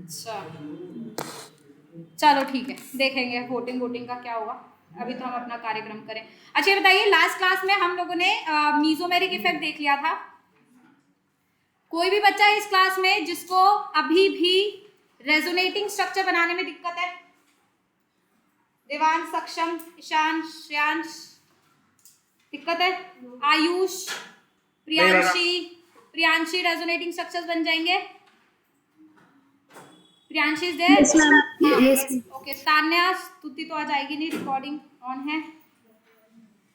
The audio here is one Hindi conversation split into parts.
अच्छा चलो ठीक है, देखेंगे वोटिंग का क्या होगा। अभी तो हम अपना कार्यक्रम करें। अच्छा ये बताइए, लास्ट क्लास में हम लोगों ने मीजोमेरिक इफेक्ट देख लिया था। कोई भी बच्चा इस क्लास में जिसको अभी भी रेजोनेटिंग स्ट्रक्चर बनाने में दिक्कत है? देवांश, सक्षम, ईशान, श्रेयांश, दिक्कत है? आयुष, प्रियांशी रेजोनेटिंग स्ट्रक्चर्स बन जाएंगे? Priyanshi is there? Yes ma'am, yes. Okay, Tanya Stuti तो आ जाएगी नहीं, रिकॉर्डिंग ऑन है।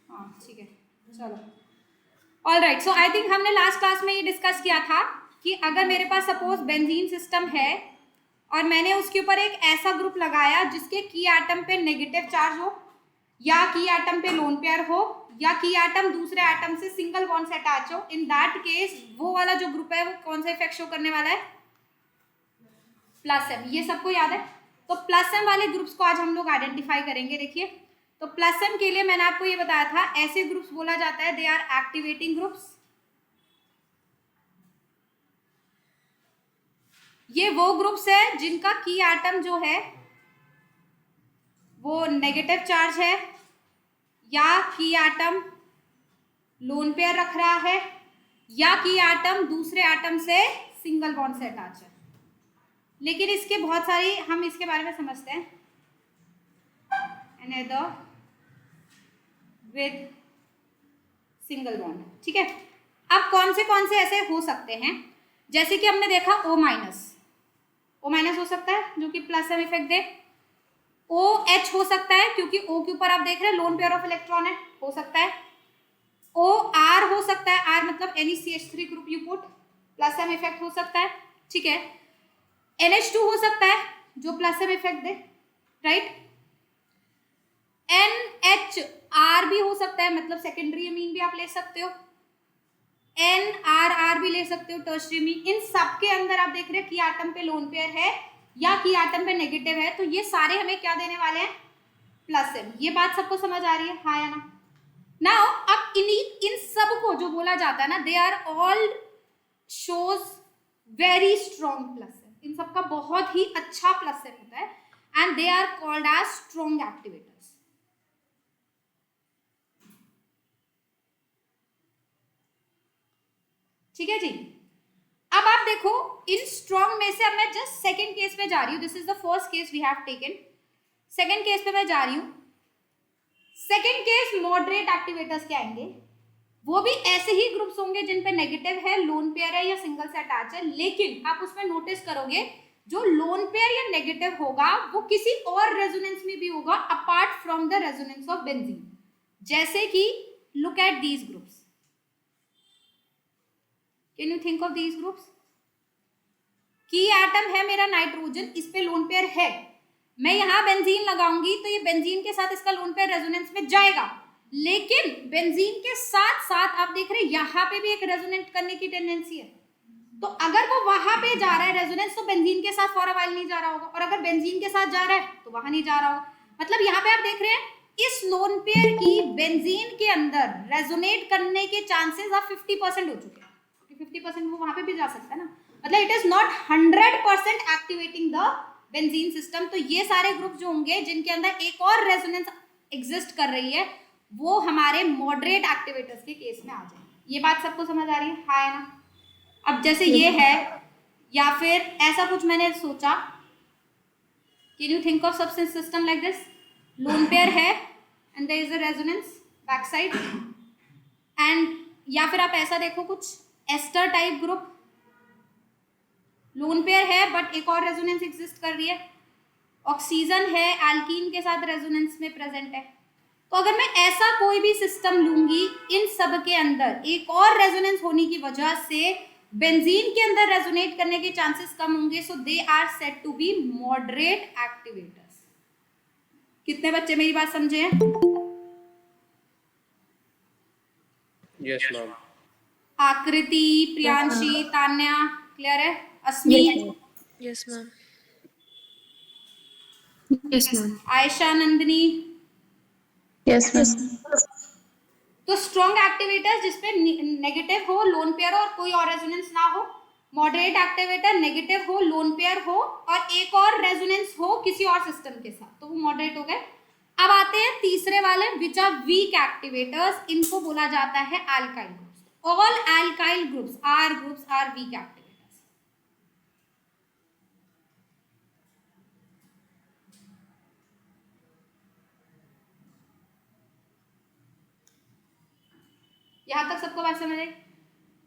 हाँ ठीक है, चलो all right. So I think हमने लास्ट क्लास में ये डिस्कस किया था कि अगर मेरे पास सपोज बेंजीन सिस्टम है और मैंने उसके ऊपर एक ऐसा ग्रुप लगाया जिसके की एटम पे नेगेटिव चार्ज हो, या की एटम पे लोन पेयर हो, या की एटम दूसरे एटम से सिंगल बॉन्ड से अटैच हो, इन दैट केस वो वाला जो ग्रुप है वो कौन सा इफेक्ट शो करने वाला है? Plus M. ये सबको याद है? तो प्लस एम वाले ग्रुप्स को आज हम लोग आइडेंटिफाई करेंगे। देखिए, तो प्लस एम के लिए मैंने आपको ये बताया था, ऐसे ग्रुप्स बोला जाता है दे आर एक्टिवेटिंग ग्रुप्स। ये वो ग्रुप्स है जिनका की एटम जो है वो नेगेटिव चार्ज है, या की एटम लोन पेयर रख रहा है, या की एटम दूसरे एटम से सिंगल बॉन्ड से अटैच है। लेकिन इसके बहुत सारी, हम इसके बारे में समझते हैं। अनदर विद सिंगल बॉन्ड, ठीक है। अब कौन से ऐसे हो सकते हैं? जैसे कि हमने देखा O माइनस हो सकता है जो कि प्लस एम इफेक्ट दे। OH हो सकता है क्योंकि O के ऊपर आप देख रहे हैं लोन पेयर ऑफ इलेक्ट्रॉन है, हो सकता है। OR हो सकता है, R मतलब NeCH3 group you put, plus M effect हो सकता है, ठीक है। NH2 हो सकता है जो प्लस एम इफेक्ट दे, राइट। NHR भी हो सकता है, मतलब सेकेंडरी अमीन भी आप ले सकते हो। NRR भी ले सकते हो, टर्शियरी अमीन। इन सब के अंदर आप देख रहे हैं कि एटम पे लोन पेयर है या कि एटम पे नेगेटिव है, तो ये सारे हमें क्या देने वाले हैं? Plus M. ये बात सबको समझ आ रही है, हाँ या ना? नाउ अब इन सब को जो बोला जाता है ना, they are all shows very strong plus M. इन सब का बहुत ही अच्छा प्लस एम होता है and they are called as strong activators. ठीक है जी। अब आप देखो, इन स्ट्रॉन्ग में से अब मैं जस्ट सेकेंड केस पे जा रही हूँ। This is the first case we have taken. Second case पे मैं जा रही हूँ। सेकेंड केस मॉडरेट एक्टिवेटर्स के आएंगे। वो भी ऐसे ही ग्रुप्स होंगे जिन पे नेगेटिव है, लोन पेयर है या सिंगल से अटैच है, लेकिन आप उसमें नोटिस करोगे जो लोन पेयर या नेगेटिव होगा वो किसी और रेजोनेंस में भी होगा apart from the resonance of benzene. जैसे कि look at these groups, can you think of these groups? की एटम है मेरा नाइट्रोजन, इस पे लोन पेयर है, मैं यहां बेंजीन लगाऊंगी तो ये बेंजीन के साथ इसका लोन पेयर रेजोनेंस में जाएगा, लेकिन बेंजीन के साथ साथ आप देख रहे हैं यहां पे भी एक रेजोनेंट करने की टेंडेंसी है। तो अगर वो वहां पे जा रहा है रेजोनेंस, तो बेंजीन के साथ फॉर अ व्हाइल नहीं जा रहा होगा, और अगर बेंजीन के साथ जा रहा है तो वहां नहीं जा रहा होगा। मतलब यहाँ पे आप देख रहे हैं इस लोन पेयर की बेंजीन के अंदर रेजोनेट करने के चांसेस अब 50% हो चुके हैं, 50% वो वहां पे भी जा सकता है ना। मतलब it is not 100% activating the benzene system. तो ये सारे ग्रुप जो होंगे जिनके अंदर एक और रेजोनेंस एग्जिस्ट कर रही है, वो हमारे मॉडरेट एक्टिवेटर्स के केस में आ जाएंगे। ये बात सबको समझ आ रही है, हाँ ना? अब जैसे ये है, या फिर ऐसा कुछ मैंने सोचा, can you think of substance system like this? Lone pair है and there is a resonance back side, and या फिर आप ऐसा देखो कुछ ester type group, lone pair है बट एक और रेजोनेंस एग्जिस्ट कर रही है, ऑक्सीजन है एल्कीन के साथ रेजोनेंस में प्रेजेंट है। तो अगर मैं ऐसा कोई भी सिस्टम लूंगी, इन सब के अंदर एक और रेजोनेंस होने की वजह से बेंजीन के अंदर रेजोनेट करने के चांसेस कम होंगे, so they are said to be moderate activators. कितने बच्चे मेरी बात समझे हैं? Yes ma'am. Akriti, Priyanshi, Tanya, clear है? Asmi, yes ma'am, yes ma'am, Ayesha, Nandini, yes ma'am. तो स्ट्रॉन्ग एक्टिवेटर्स जिसपे नेगेटिव हो, लोन पेयर हो और कोई और रेजोनेंस ना हो, मॉडरेट एक्टिवेटर नेगेटिव हो, लोन पेयर हो और एक और रेजोनेंस हो किसी और सिस्टम के साथ, तो वो मॉडरेट हो गए। अब आते हैं तीसरे वाले विच आर वीक एक्टिवेटर्स, इनको बोला जाता है alkyl groups. All alkyl groups are weak activators. यहां तक सबको बात समझ आई?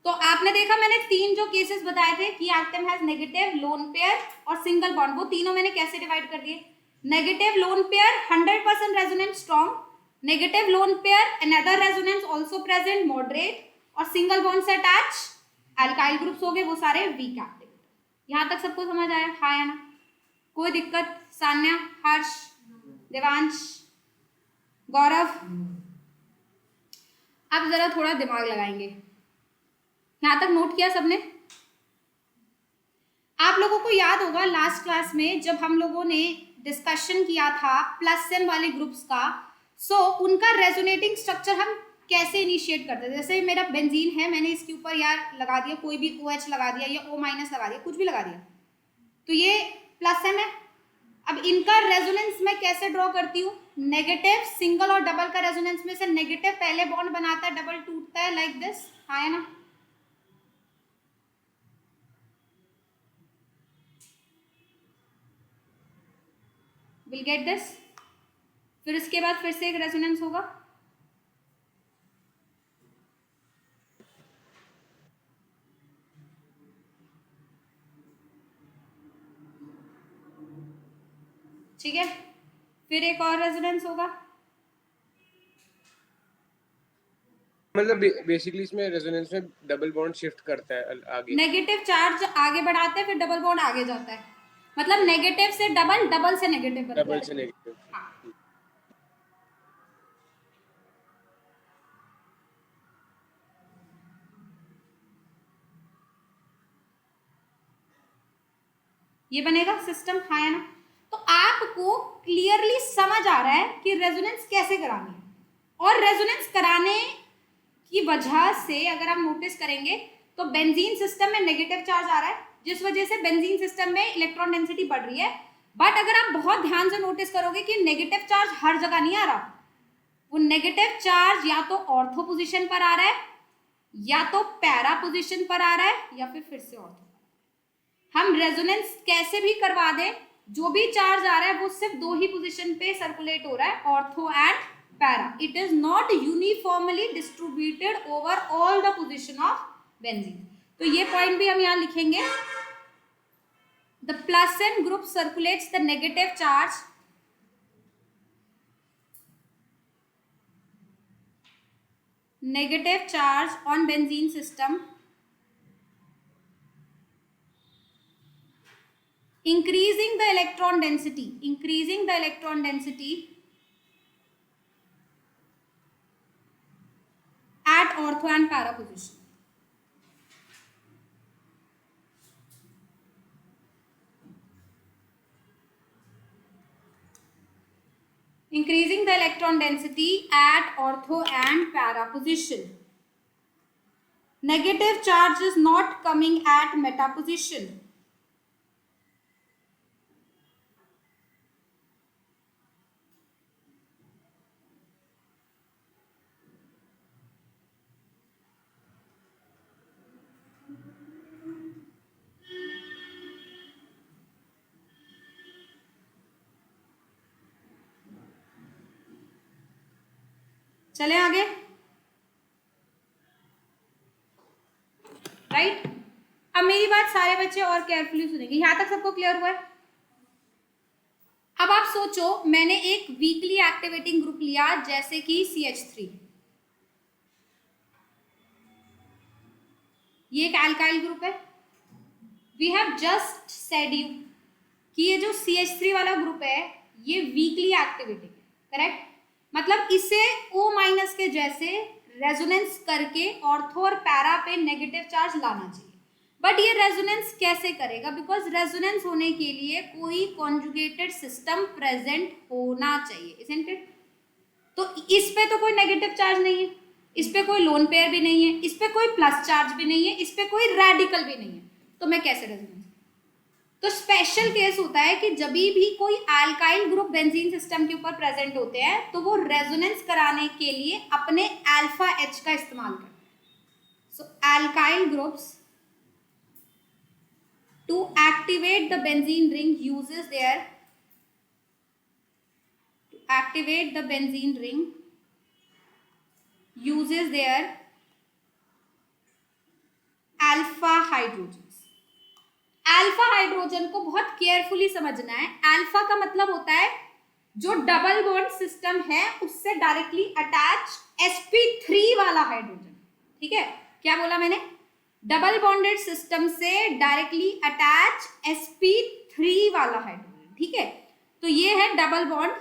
तो आपने देखा मैंने तीन जो केसेस बताए थे कि atom has negative, lone pair और सिंगल बॉन्ड, वो तीनों मैंने कैसे डिवाइड कर दिए। Negative lone pair 100% resonance strong, negative lone pair another resonance also present moderate, और सिंगल बॉन्ड से अटैच अल्काइल ग्रुप्स हो गए, वो सारे वीक एक्टिवेटर। यहां तक सबको समझ आया? हाँ या ना? कोई दिक्कत? सान्या, हर्ष, देवांश, गौरव, अब जरा थोड़ा दिमाग लगाएंगे। यहां तक नोट किया सबने? आप लोगों को याद होगा लास्ट क्लास में जब हम लोगों ने डिस्कशन किया था प्लस एम वाले ग्रुप्स का, उनका रेजोनेटिंग स्ट्रक्चर हम कैसे इनिशिएट करते थे। जैसे मेरा बेंजीन है, मैंने इसके ऊपर यार लगा दिया कोई भी OH लगा दिया या O- लगा दिया, कुछ भी लगा दिया, तो ये प्लस एम है। अब इनका रेजोनेंस मैं कैसे ड्रॉ करती हूँ? नेगेटिव, सिंगल और डबल का रेजोनेंस में से नेगेटिव पहले बॉन्ड बनाता है, डबल टूटता है, लाइक दिस। हाँ या ना? Will get this. फिर इसके बाद फिर से एक रेजोनेंस होगा, ठीक है, फिर एक और रेजोनेंस होगा। मतलब बेसिकली इसमें रेजोनेंस में डबल बॉन्ड शिफ्ट करता है आगे, नेगेटिव चार्ज आगे बढ़ाते हैं, फिर डबल बॉन्ड आगे जाता है, मतलब नेगेटिव से डबल, डबल से नेगेटिव बनता डबल है। से नेगेटिव। हाँ। ये बनेगा सिस्टम। हाँ या ना? तो आपको क्लियरली समझ आ रहा है कि रेजोनेंस कैसे करानी है, और रेजोनेंस कराने की वजह से अगर आप नोटिस करेंगे तो बेंजीन सिस्टम में नेगेटिव चार्ज आ रहा है, जिस वजह से बेंजीन सिस्टम में इलेक्ट्रॉन डेंसिटी बढ़ रही है। बट अगर आप बहुत ध्यान से नोटिस करोगे कि नेगेटिव चार्ज हर जगह नहीं आ रहा, वो नेगेटिव चार्ज या तो ऑर्थो पोजीशन पर आ रहा है, या तो पैरा पोजीशन पर आ रहा है, या फिर से ऑर्थो। हम रेजोनेंस कैसे भी करवा दें, जो भी चार्ज आ रहा है वो सिर्फ दो ही पोजीशन पे सर्कुलेट हो रहा है, ortho and para. It is not uniformly distributed over all the position of benzene. तो ये पॉइंट भी हम यहां लिखेंगे। The plus M group circulates the negative charge on benzene system, increasing the electron density at ortho and para position. Increasing the electron density at ortho and para position. Negative charge is not coming at meta position. चले आगे, राइट? अब मेरी बात सारे बच्चे और केयरफुली सुनेंगे। यहां तक सबको क्लियर हुआ है? अब आप सोचो, मैंने एक वीकली एक्टिवेटिंग ग्रुप लिया जैसे कि CH3, ये एक अल्काइल ग्रुप है। We have just said you कि ये जो CH3 वाला ग्रुप है ये वीकली एक्टिवेटिंग है, करेक्ट? मतलब इसे O- के जैसे रेजोनेंस करके ऑर्थो और पैरा पे नेगेटिव चार्ज लाना चाहिए। बट ये रेजोनेंस कैसे करेगा? बिकॉज रेजोनेंस होने के लिए कोई कॉन्जुगेटेड सिस्टम प्रेजेंट होना चाहिए, इजंट इट? तो इस पे तो कोई नेगेटिव चार्ज नहीं है, इस पे कोई लोन पेयर भी नहीं है, इस पे कोई प्लस चार्ज भी नहीं है, इस पे कोई रेडिकल भी नहीं है। तो मैं कैसे रेजोनेंस, तो स्पेशल केस होता है कि जब भी कोई अल्काइल ग्रुप बेंजीन सिस्टम के ऊपर प्रेजेंट होते हैं तो वो रेजोनेंस कराने के लिए अपने अल्फा एच का इस्तेमाल करते हैं. So alkyl groups to activate the benzene ring uses their alpha hydrogen. Alpha hydrogen को बहुत केयरफुली समझना है. अल्फा का मतलब होता है जो डबल बॉन्ड सिस्टम है उससे डायरेक्टली अटैच sp3 वाला हाइड्रोजन. ठीक है, क्या बोला मैंने? डबल बॉन्डेड सिस्टम से डायरेक्टली अटैच sp3 वाला हाइड्रोजन. ठीक है, तो ये है डबल बॉन्ड,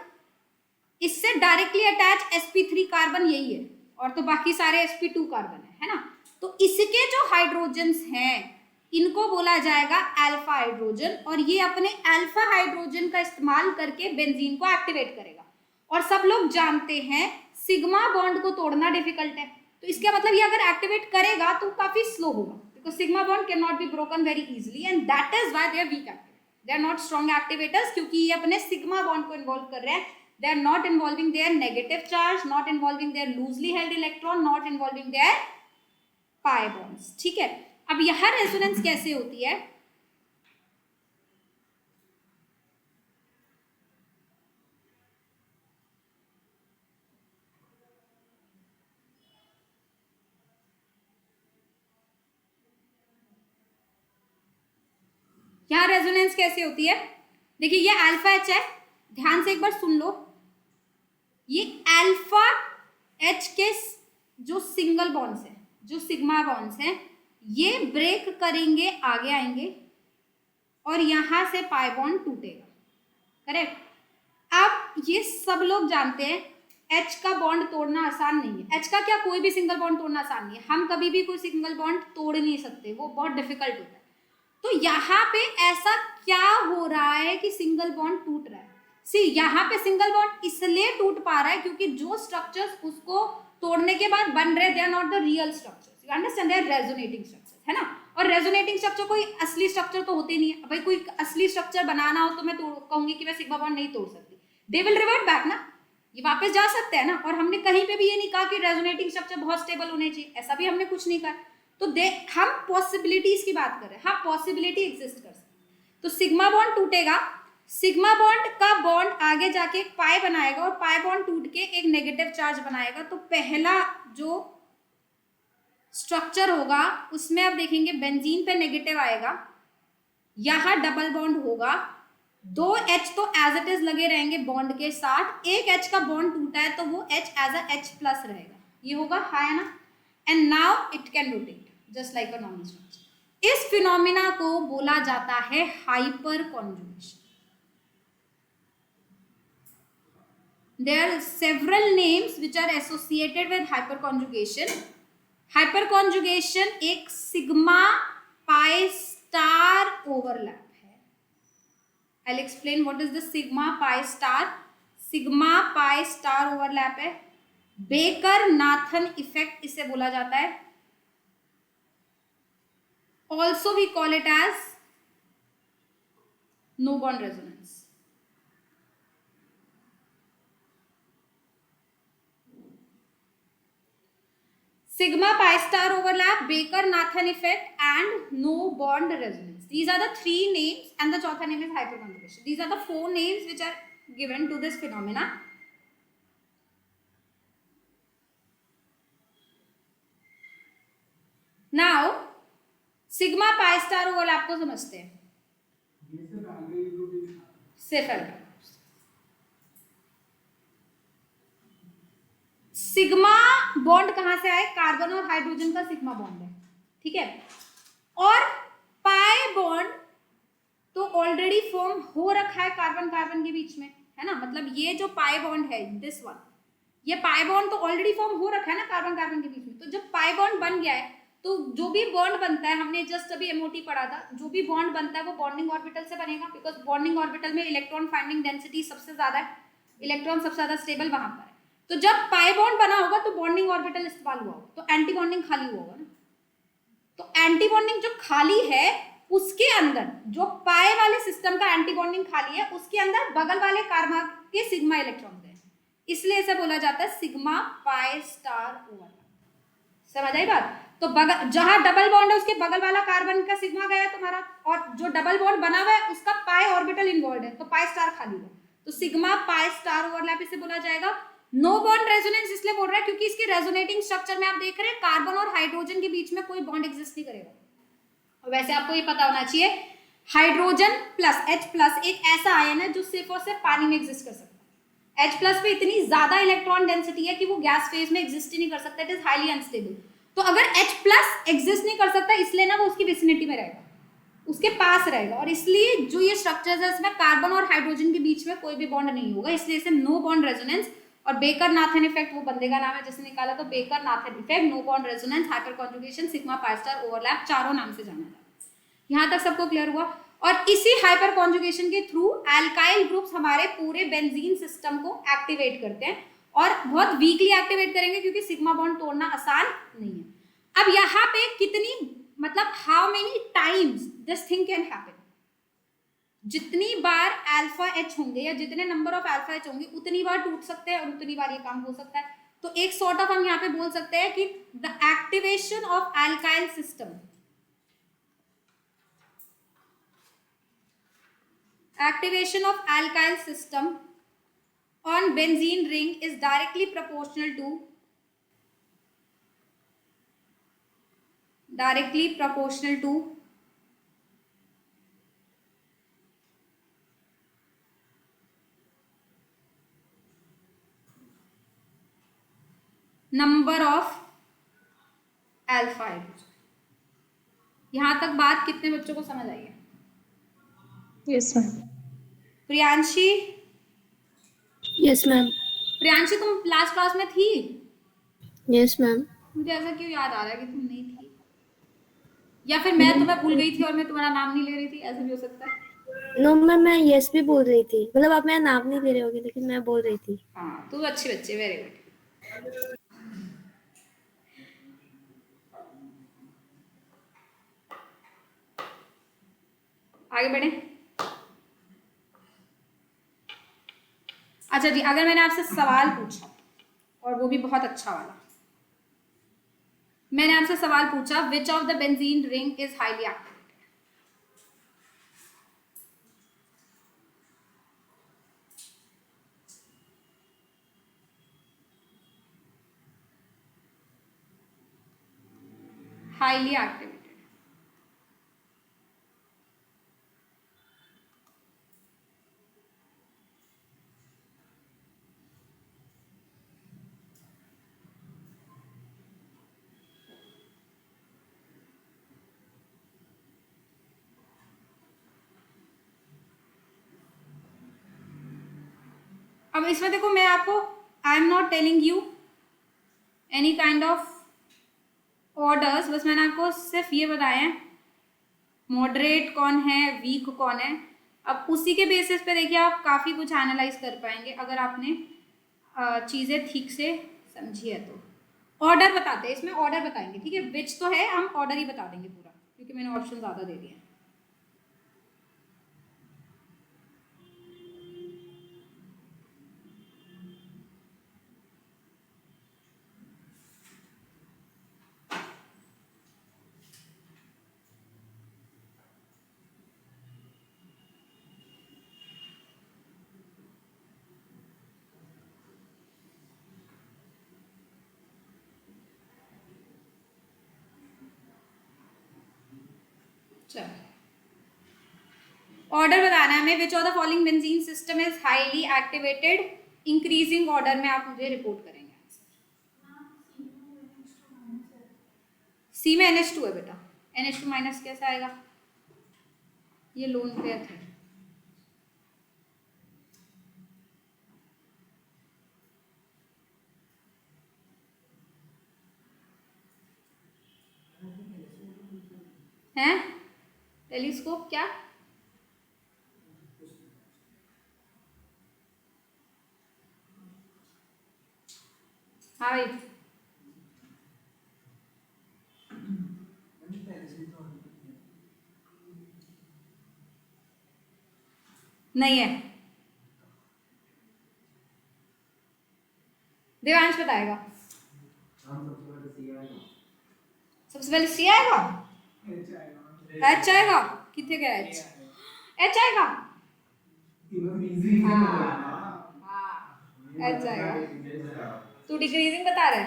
इससे डायरेक्टली अटैच sp3 कार्बन यही है, और तो बाकी सारे sp2 कार्बन है ना. तो इसके जो हाइड्रोजन्स हैं इनको बोला जाएगा अल्फा हाइड्रोजन, और ये अपने अल्फा हाइड्रोजन का इस्तेमाल करके बेंजीन को एक्टिवेट करेगा. और सब लोग जानते हैं सिग्मा बॉन्ड को तोड़ना डिफिकल्ट है, तो इसका मतलब ये अगर एक्टिवेट करेगा तो काफी स्लो होगा, because sigma bond can not be broken very easily and that is why they are weak activators. They are not strong activators क्योंकि ये अपने सिग्मा बॉन्ड को इन्वॉल्व कर रहे हैं. They are not involving their negative charge, not involving their loosely held electron, not involving their pi bonds. ठीक है, अब यह रेजोनेंस कैसे होती है? यहाँ रेजोनेंस कैसे होती है? देखिए ये अल्फा एच है, ध्यान से एक बार सुन लो. ये अल्फा एच के जो सिंगल बॉन्ड्स हैं, जो सिग्मा बॉन्ड्स हैं, ये ब्रेक करेंगे, आगे आएंगे और यहां से पाई बॉन्ड टूटेगा. करेक्ट. अब ये सब लोग जानते हैं एच का बॉन्ड तोड़ना आसान नहीं है. एच का क्या, कोई भी सिंगल बॉन्ड तोड़ना आसान नहीं है. हम कभी भी कोई सिंगल बॉन्ड तोड़ नहीं सकते, वो बहुत डिफिकल्ट होता है. तो यहाँ पे ऐसा क्या हो रहा है कि सिंगल बॉन्ड टूट रहा है? सी, यहाँ पे सिंगल बॉन्ड इसलिए टूट पा रहा है क्योंकि जो स्ट्रक्चर्स उसको तोड़ने के बाद बन रहे, they are not the real structures. You understand, they are resonating structures, है ना. और रेजोनेटिंग स्ट्रक्चर कोई असली स्ट्रक्चर तो होते नहीं है. भाई कोई असली स्ट्रक्चर बनाना हो तो मैं कहूंगी कि मैं सिग्मा बॉन्ड नहीं तोड़ सकती. दे विल रिवर्ट बैक ना, ये वापस जा सकते हैं ना. और हमने कहीं पे भी ये नहीं कहा कि रेजोनेटिंग स्ट्रक्चर बहुत स्टेबल होने चाहिए, ऐसा भी हमने कुछ नहीं कहा. तो हम पॉसिबिलिटीज की बात कर रहे हैं. हाँ, पॉसिबिलिटी एग्जिस्ट कर सकती है. तो सिग्मा बॉन्ड टूटेगा, सिग्मा बॉन्ड का बॉन्ड आगे जाके एक पाई बनाएगा और पाई बॉन्ड टूट के एक नेगेटिव चार्ज बनाएगा. तो पहला जो स्ट्रक्चर होगा उसमें आप देखेंगे बेंजीन पे नेगेटिव आएगा, यहां डबल बॉन्ड होगा, 2 H तो एज इट इज लगे रहेंगे बॉन्ड के साथ. एक H का बॉन्ड टूटा है तो वो H as a H plus रहेगा. ये होगा हाई ना, and now it can rotate just like a normal structure. इस फिनोमिना को बोला जाता है hyperconjugation. There are several names which are associated with hyperconjugation. Hyperconjugation एक सिग्मा पाई स्टार ओवरलैप है. I'll explain what is the sigma pi star. Sigma pi star overlap है. बेकर नाथन इफेक्ट इसे बोला जाता है. Also we call it as no bond resonance. Sigma pi star overlap, Baker-Nathan effect, and no bond resonance. These are the 3 names, and the fourth name is hyperconjugation. These are the 4 names which are given to this phenomena. Now, sigma pi star overlap को समझते हैं. सिर्फ अल्फा. सिग्मा बॉन्ड कहां से आए? कार्बन और हाइड्रोजन का सिग्मा बॉन्ड है. ठीक है, और पाई बॉन्ड तो ऑलरेडी फॉर्म हो रखा है कार्बन कार्बन के बीच में, है ना. मतलब ये जो पाई बॉन्ड है, दिस वन, ये पाई बॉन्ड तो ऑलरेडी फॉर्म हो रखा है ना कार्बन कार्बन के बीच में. तो जब पाई बॉन्ड बन गया है तो जो भी बॉन्ड बनता है, हमने जस्ट अभी एमओटी पढ़ा था, जो भी बॉन्ड बनता है वो बॉन्डिंग ऑर्बिटल से बनेगा, बिकॉज बॉन्डिंग ऑर्बिटल में इलेक्ट्रॉन फाइंडिंग डेंसिटी सबसे ज्यादा है, इलेक्ट्रॉन सबसे ज्यादा स्टेबल वहां पर है. तो जब पाई बॉन्ड बना होगा तो बॉन्डिंग ऑर्बिटल इस्तेमाल हुआ होगा, तो एंटी बॉन्डिंग खाली हुआ होगा ना. तो एंटी बॉन्डिंग जो खाली है उसके अंदर जो पाए वाले सिस्टम का एंटी बॉन्डिंग खाली है, उसके अंदर बगल वाले कार्बन के सिग्मा इलेक्ट्रॉन गए, इसलिए इसे बोला जाता है सिग्मा पाई स्टार ओवरलैप। समझ आई बात? तो बगल जहां डबल बॉन्ड है उसके बगल वाला कार्बन का सिग्मा गया तुम्हारा, और जो डबल बॉन्ड बना हुआ है उसका पाई ऑर्बिटल इन्वॉल्व है, तो पाई स्टार खाली है, तो सिग्मा पाई स्टार ओवरलैप इसे बोला जाएगा। नो बॉन्ड रेजोनेंस इसलिए बोल रहा है क्योंकि इसके रेजोनेटिंग स्ट्रक्चर में आप देख रहे हैं कार्बन और हाइड्रोजन के बीच में कोई बॉन्ड एग्जिस्ट नहीं करेगा। वैसे आपको ये पता होना चाहिए हाइड्रोजन प्लस H+ एक ऐसा आयन है जो सिर्फ और सिर्फ पानी में एग्जिस्ट कर सकता है। H+ पे इतनी ज्यादा इलेक्ट्रॉन डेंसिटी है कि वो गैस फेज में एग्जिस्ट ही नहीं कर सकता, इट इज हाईली अनस्टेबल। तो अगर H+ एग्जिस्ट नहीं कर सकता, इसलिए ना वो उसकी विसिनिटी में रहेगा, उसके पास रहेगा, और इसलिए जो ये स्ट्रक्चर्स है इसमें कार्बन और हाइड्रोजन के बीच में कोई भी बॉन्ड नहीं होगा, इसलिए इसे नो बॉन्ड रेजोनेंस और बेकर नाथन इफेक्ट वो बंदे का नाम है जिसने निकाला, तो Baker Nathan effect, no bond resonance, hyperconjugation, sigma pi star overlap, चारों नाम से जाना जाता है। यहां तक सबको क्लियर हुआ? और इसी हाइपर कॉन्जुगेशन के थ्रू एल्काइल ग्रुप्स हमारे पूरे बेंजीन सिस्टम को एक्टिवेट करते हैं, और बहुत वीकली एक्टिवेट करेंगे क्योंकि सिग्मा बॉन्ड तोड़ना आसान नहीं है। अब यहाँ पे कितनी, मतलब how many times this thing can happen, जितनी बार अल्फा एच होंगे या जितने नंबर ऑफ अल्फा एच होंगे उतनी बार टूट सकते हैं और उतनी बार ये काम हो सकता है। तो एक सॉर्ट ऑफ हम यहाँ पे बोल सकते हैं कि the activation of alkyl system, activation of alkyl system on benzene ring is directly proportional to number of alpha hydrogen। यहां तक बात कितने बच्चों को समझ आई है? Yes, ma'am. Priyanshi, Yes, ma'am. Priyanshi तुम लास्ट क्लास में थी? Yes, ma'am. मुझे ऐसा क्यों याद आ रहा है कि तुम नहीं थी, या फिर मैं तुम्हें भूल गई थी और मैं तुम्हारा नाम नहीं ले रही थी, ऐसा भी हो सकता है। No, ma'am, मैं yes भी बोल रही थी, मतलब आप मेरा नाम नहीं ले रहे होगे लेकिन मैं बोल रही थी। हाँ, तू अच्छी बच्ची, वेरी गुड। आगे बढ़े। अच्छा जी, अगर मैंने आपसे सवाल पूछा और वो भी बहुत अच्छा वाला, मैंने आपसे सवाल पूछा which of the benzene ring is highly activated, highly activated. अब इसमें देखो, मैं आपको, आई am not telling you any kind of orders, बस मैंने आपको सिर्फ ये बताया है मॉडरेट कौन है, वीक कौन है। अब उसी के बेसिस पे देखिए आप काफ़ी कुछ एनालाइज कर पाएंगे अगर आपने चीज़ें ठीक से समझी है तो। ऑर्डर बताते हैं, इसमें ऑर्डर बताएंगे, ठीक है? विच तो है, हम ऑर्डर ही बता देंगे पूरा क्योंकि मैंने ऑप्शन ज़्यादा दे दिए हैं। ऑर्डर बताना है हमें, which of the following benzene system is highly activated, increasing order में आप मुझे रिपोर्ट करेंगे। सी में NH2 है बेटा, NH2 माइनस कैसे आएगा? ये लोन पेयर थे। हैं टेलीस्कोप क्या? हाँ भाई, नहीं है, देवांश बताएगा। सबसे पहले सी आएगा, एच आएगा, कितने गया एच, एच आएगा, एच आएगा। तू डिक्रीजिंग बता रहा है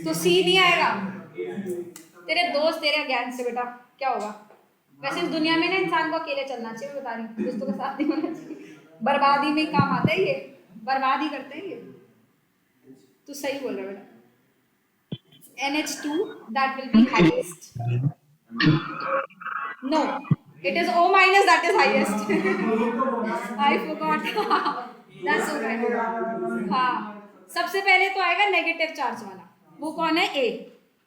तो सी नहीं आएगा। तेरे दोस्त तेरे ज्ञान से बेटा क्या होगा। वैसे इस दुनिया में ना इंसान को अकेले चलना चाहिए, मैं बता रही हूँ, दोस्तों का साथ नहीं होना चाहिए। बर्बादी में काम आता है ये, बर्बादी करते हैं ये। तू सही बोल रहा है बेटा। NH2 that will be highest. No, it is O minus that is highest. I forgot. That's so right. हाँ, सबसे पहले तो आएगा नेगेटिव चार्ज वाला, वो कौन है, ए।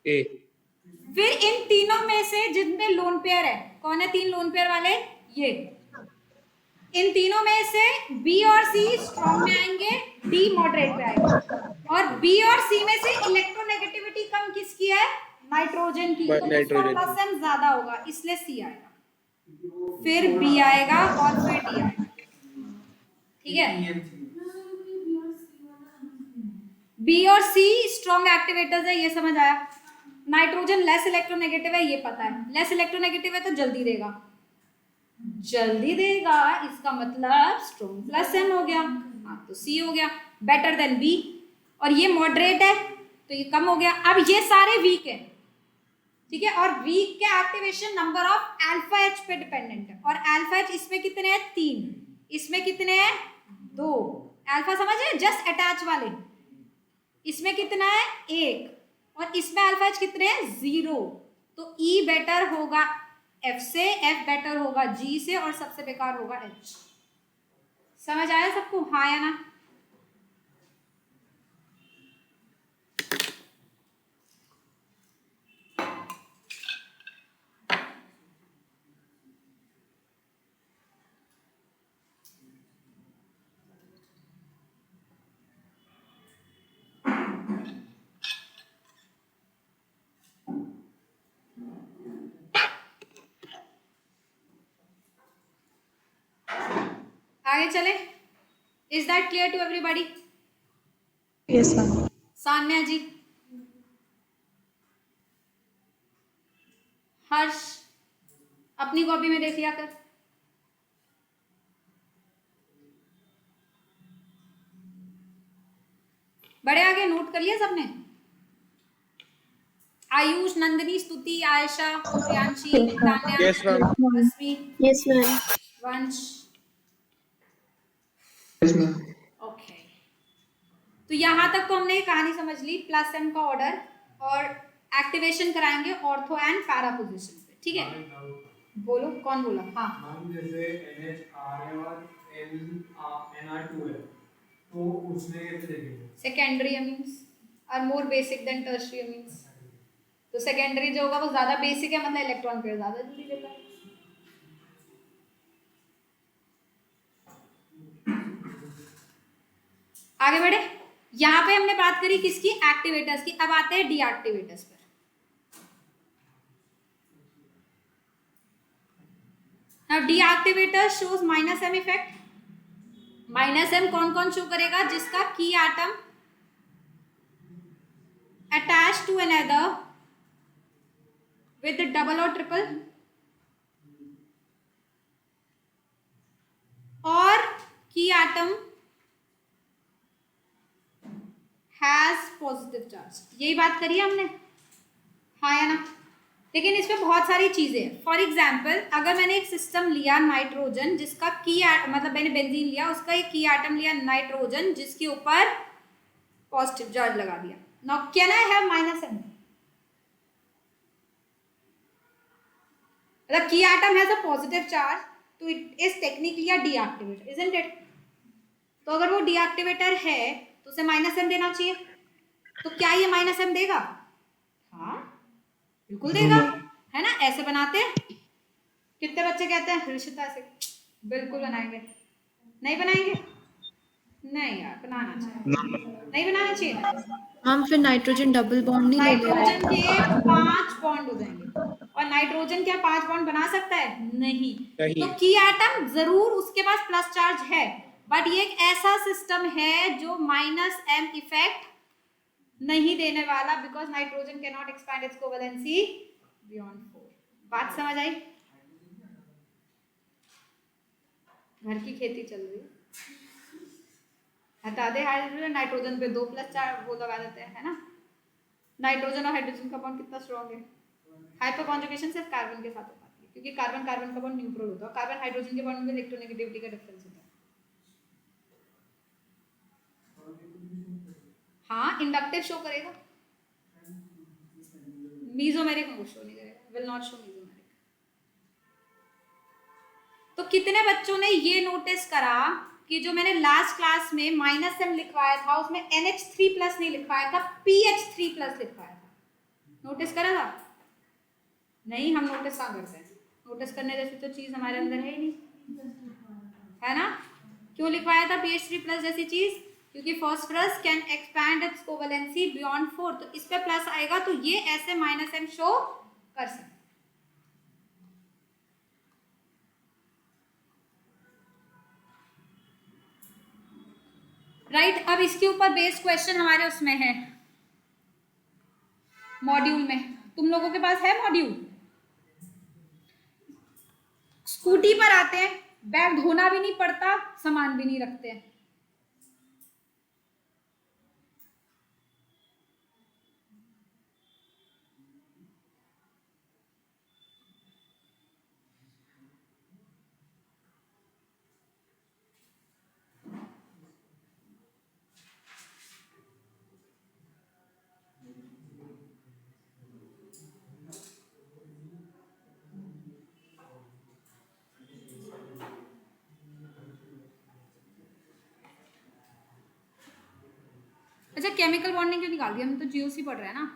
ए। फिर इन तीनों में से जिनमें लोन पेयर है, कौन है तीन लोन पेयर वाले, ये। इन तीनों में से बी और सी स्ट्रॉन्ग में आएंगे, डी मॉडरेट पे आएगा। और बी और सी में से इलेक्ट्रोनेगेटिविटी कम किसकी है, नाइट्रोजन की, तो उसका प्लस एम ज्यादा होगा, इसलिए सी आएगा, फिर बी आएगा और फिर डी आएगा। ठीक है, बी और सी स्ट्रॉन्ग एक्टिवेटर्स है, ये समझ आया। नाइट्रोजन लेस इलेक्ट्रोनेगेटिव है, ये पता है, लेस इलेक्ट्रोनेगेटिव है तो जल्दी देगा, जल्दी देगा, इसका मतलब स्ट्रॉन्ग प्लस एम हो गया। हाँ, तो सी हो गया, बेटर देन बी। और ये मॉडरेट है तो ये कम हो गया। अब ये सारे वीक है, ठीक है, और वीक के activation number of alpha H पे डिपेंडेंट है। और अल्फा एच इसमें कितने हैं, 3, इसमें कितने हैं, 2। अल्फा समझे, जस्ट अटैच वाले, इसमें कितना है, 1, और इसमें अल्फा एच कितने हैं, 0। तो ई बेटर होगा एफ से, एफ बेटर होगा जी से, और सबसे बेकार होगा एच। समझ आया सबको, हाँ या ना। आगे चले, is that clear to everybody? Yes ma'am. Sanya ji, Harsh, अपनी कॉपी में देख लिया कर। बड़े आगे नोट कर लिया सबने? आयुष, नंदिनी, स्तुति, आयशा, प्रियांशी, तान्या, यस मैम। रश्मि, यस मैम। वंश, ओके। तो यहां तक तो हमने ये कहानी समझ ली, प्लस एम का ऑर्डर, और एक्टिवेशन कराएंगे ऑर्थो एंड पैरा पोजीशन पे, ठीक है। बोलो, कौन बोला? हाँ मैम, जैसे NH है और NR2 है, तो उसमें कैसे देखेंगे? Secondary amines are more basic than tertiary amines. तो सेकेंडरी जो होगा वो ज्यादा बेसिक है, मतलब इलेक्ट्रॉन पेयर ज्यादा जल्दी देता है। आगे बढ़े, यहां पे हमने बात करी किसकी, एक्टिवेटर्स की। अब आते हैं डीएक्टिवेटर्स पर। Now deactivator shows minus M effect. Minus M कौन कौन शो करेगा, जिसका key atom attach to another with double और ट्रिपल, और key atom has positive charge. यही बात करी हमने, हाँ या ना। लेकिन इसमें बहुत सारी चीजें हैं। फॉर एग्जाम्पल, अगर मैंने एक सिस्टम लिया नाइट्रोजन, जिसका की मतलब मैंने बेंजीन लिया, उसका एक की एटम लिया नाइट्रोजन, जिसके ऊपर पॉजिटिव चार्ज लगा दिया। Now can I have minus M? मतलब key atom has a positive charge, तो it is technically a deactivator, isn't it? तो अगर वो डीएक्टिवेटर है तो उसे माइनस एम देना चाहिए। तो क्या ये माइनस एम देगा? हाँ बिल्कुल देगा, है ना। ऐसे बनाते हैं, कितने बच्चे कहते हैं हर्षिता ऐसे बिल्कुल बनाएंगे, नहीं बनाएंगे? नहीं यार, बनाना चाहिए, नहीं बनाना चाहिए। हम फिर नाइट्रोजन डबल बॉन्ड नहीं ले ले रहे नाइट्रोजन के 5 बॉन्ड हो जाएंगे, और नाइट्रोजन क्या 5 बॉन्ड बना सकता है? नहीं। नहीं। तो की एटम जरूर उसके पास प्लस चार्ज है, बट ये एक ऐसा सिस्टम है जो माइनस एम इफेक्ट नहीं देने वाला, because nitrogen can not expand it's covalency beyond 4। बात समझ आई? घर की खेती चल रही है, हटा दे हाइड्रोजन, नाइट्रोजन पे 2 प्लस चार्ज वो लगा देते हैं, है ना। नाइट्रोजन और हाइड्रोजन का बॉन्ड कितना स्ट्रॉन्ग है? हाइपर कॉन्जुगेशन सिर्फ कार्बन के साथ हो पाती है, क्योंकि कार्बन कार्बन का बॉन्ड न्यूट्रल होता है, कार्बन हाइड्रोजन के बॉन्ड में इलेक्ट्रोनेगेटिविटी का डिफरेंस होता है। हाँ, इंडक्टिव शो करेगा, मीजोमेरिक वो शो नहीं करेगा, विल नॉट शो मीजोमेरिक। तो कितने बच्चों ने ये नोटिस करा कि जो मैंने लास्ट क्लास में माइनस एम लिखवाया था उसमें NH3 प्लस नहीं लिखवाया था, PH3 प्लस लिखवाया था? नोटिस करा था? नहीं, हम नोटिस कहाँ करते हैं? नोटिस करने जैसी तो चीज हमारे अंदर है ही नहीं, है ना। क्यों लिखवाया था PH3 प्लस जैसी चीज? क्योंकि phosphorus can expand it's covalency beyond 4, तो इस पे प्लस आएगा तो ये ऐसे माइनस एम शो कर सकते। राइट, अब इसके ऊपर बेस्ड क्वेश्चन हमारे उसमें है मॉड्यूल में। तुम लोगों के पास है मॉड्यूल? स्कूटी पर आते हैं, बैग धोना भी नहीं पड़ता, सामान भी नहीं रखते हैं। अच्छा, केमिकल बॉन्डिंग क्यों निकाल दिया? हम तो जीओसी पढ़ रहे हैं ना।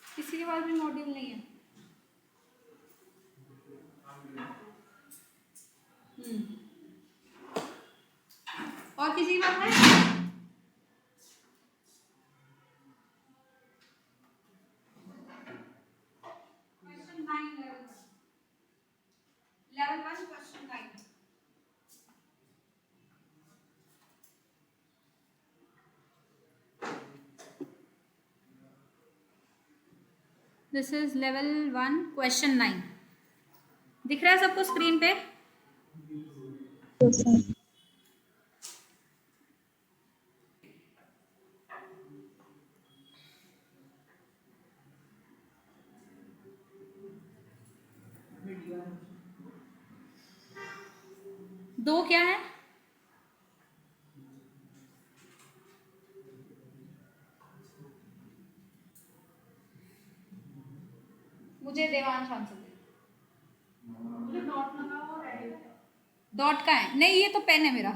किसी के पास भी मॉड्यूल नहीं है? और किसी के पास है? Question 9 level 1 question 9। This is level 1 question 9। दिख रहा है सबको स्क्रीन पे? दो क्या है? मुझे देवांश आंसर दे। डॉट का है? नहीं, ये तो पेन है मेरा।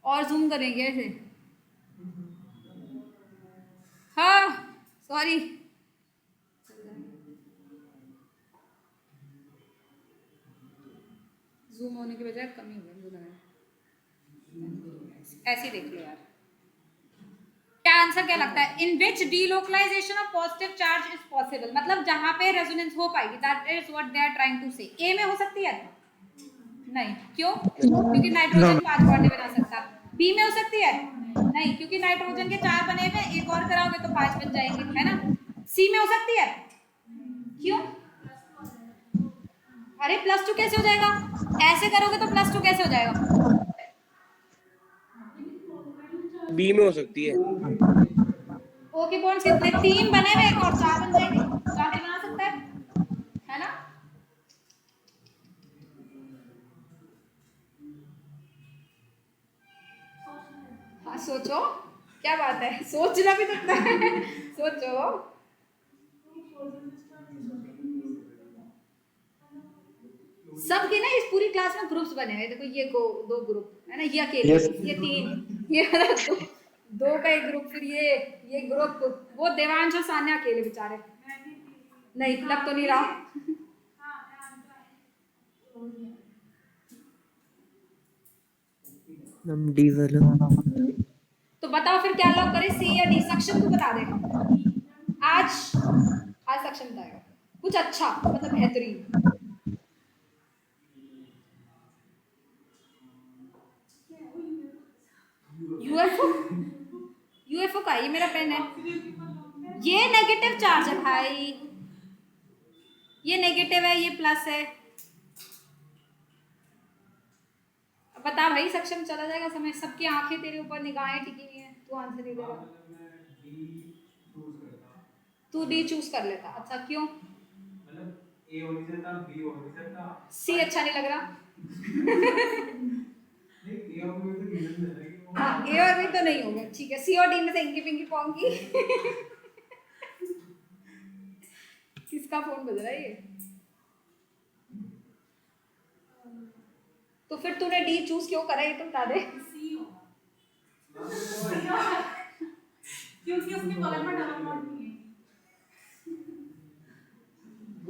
और जूम करेंगे ऐसे? हाँ, सॉरी। जूम होने के बजाय कम ही हो गया मुझे लगा। ऐसे ही देख लो यार। क्या आंसर क्या लगता है? In which delocalisation of positive charge is possible, मतलब जहां पे रेजोनेंस हो पाएगी, that is what they are trying to say. A में हो सकती है? नहीं। क्यों? क्योंकि नाइट्रोजन 5 बॉन्ड नहीं बना सकता। बी में हो सकती है? नहीं, क्योंकि नाइट्रोजन के 4 बने हुए, एक और कराओगे तो 5 बन जाएंगे, है ना। सी में हो सकती है? क्यों? अरे +2 कैसे हो जाएगा? ऐसे करोगे तो +2 कैसे हो जाएगा? बी में हो सकती है। ओके, बॉन्ड्स कितने? 3 बने हुए, एक और 4 बन जाएंगे। 4 बना सकता है ना। सोचो, क्या बात है, सोचना भी दिखता है। सोचो। सबके ना इस पूरी क्लास में ग्रुप्स बने हुए, देखो ये दो ग्रुप है ना, ये अकेले Yes. ये तीन, ये वाला दो का एक ग्रुप, फिर ये ग्रुप, वो देवांश और सान्या अकेले बेचारे, नहीं लग तो नहीं रहा। हम डी वाला। तो बताओ फिर क्या लॉक करें, सी या डी? सक्षम तू बता दे, आज सक्षम बताएगा कुछ अच्छा, मतलब बेहतरीन। यूएफओ, यूएफओ का, ये मेरा पेन है, ये नेगेटिव चार्ज है भाई, ये नेगेटिव है, ये प्लस है। अब बता भाई, सक्षम चला जाएगा समय, सबकी आंखें तेरे ऊपर, निगाहें टिकी हुई हैं, तू आंसर नहीं देगा। तू डी चूज कर लेता, अच्छा क्यों? मतलब ए हो नहीं सकता, बी हो नहीं सकता, सी अच्छा नहीं लग रहा। नहीं ए और बी तो रीजन है कि वो हाँ, ए और बी तो नहीं होगा, ठीक है, सी और डी में से इंकी पिंकी पोंकी। किसका फोन बज रहा है ये? तो फिर तूने डी चूज क्यों करा, ये तो बता दे। क्योंकि उसके कॉलम में डबल बॉन्ड नहीं है।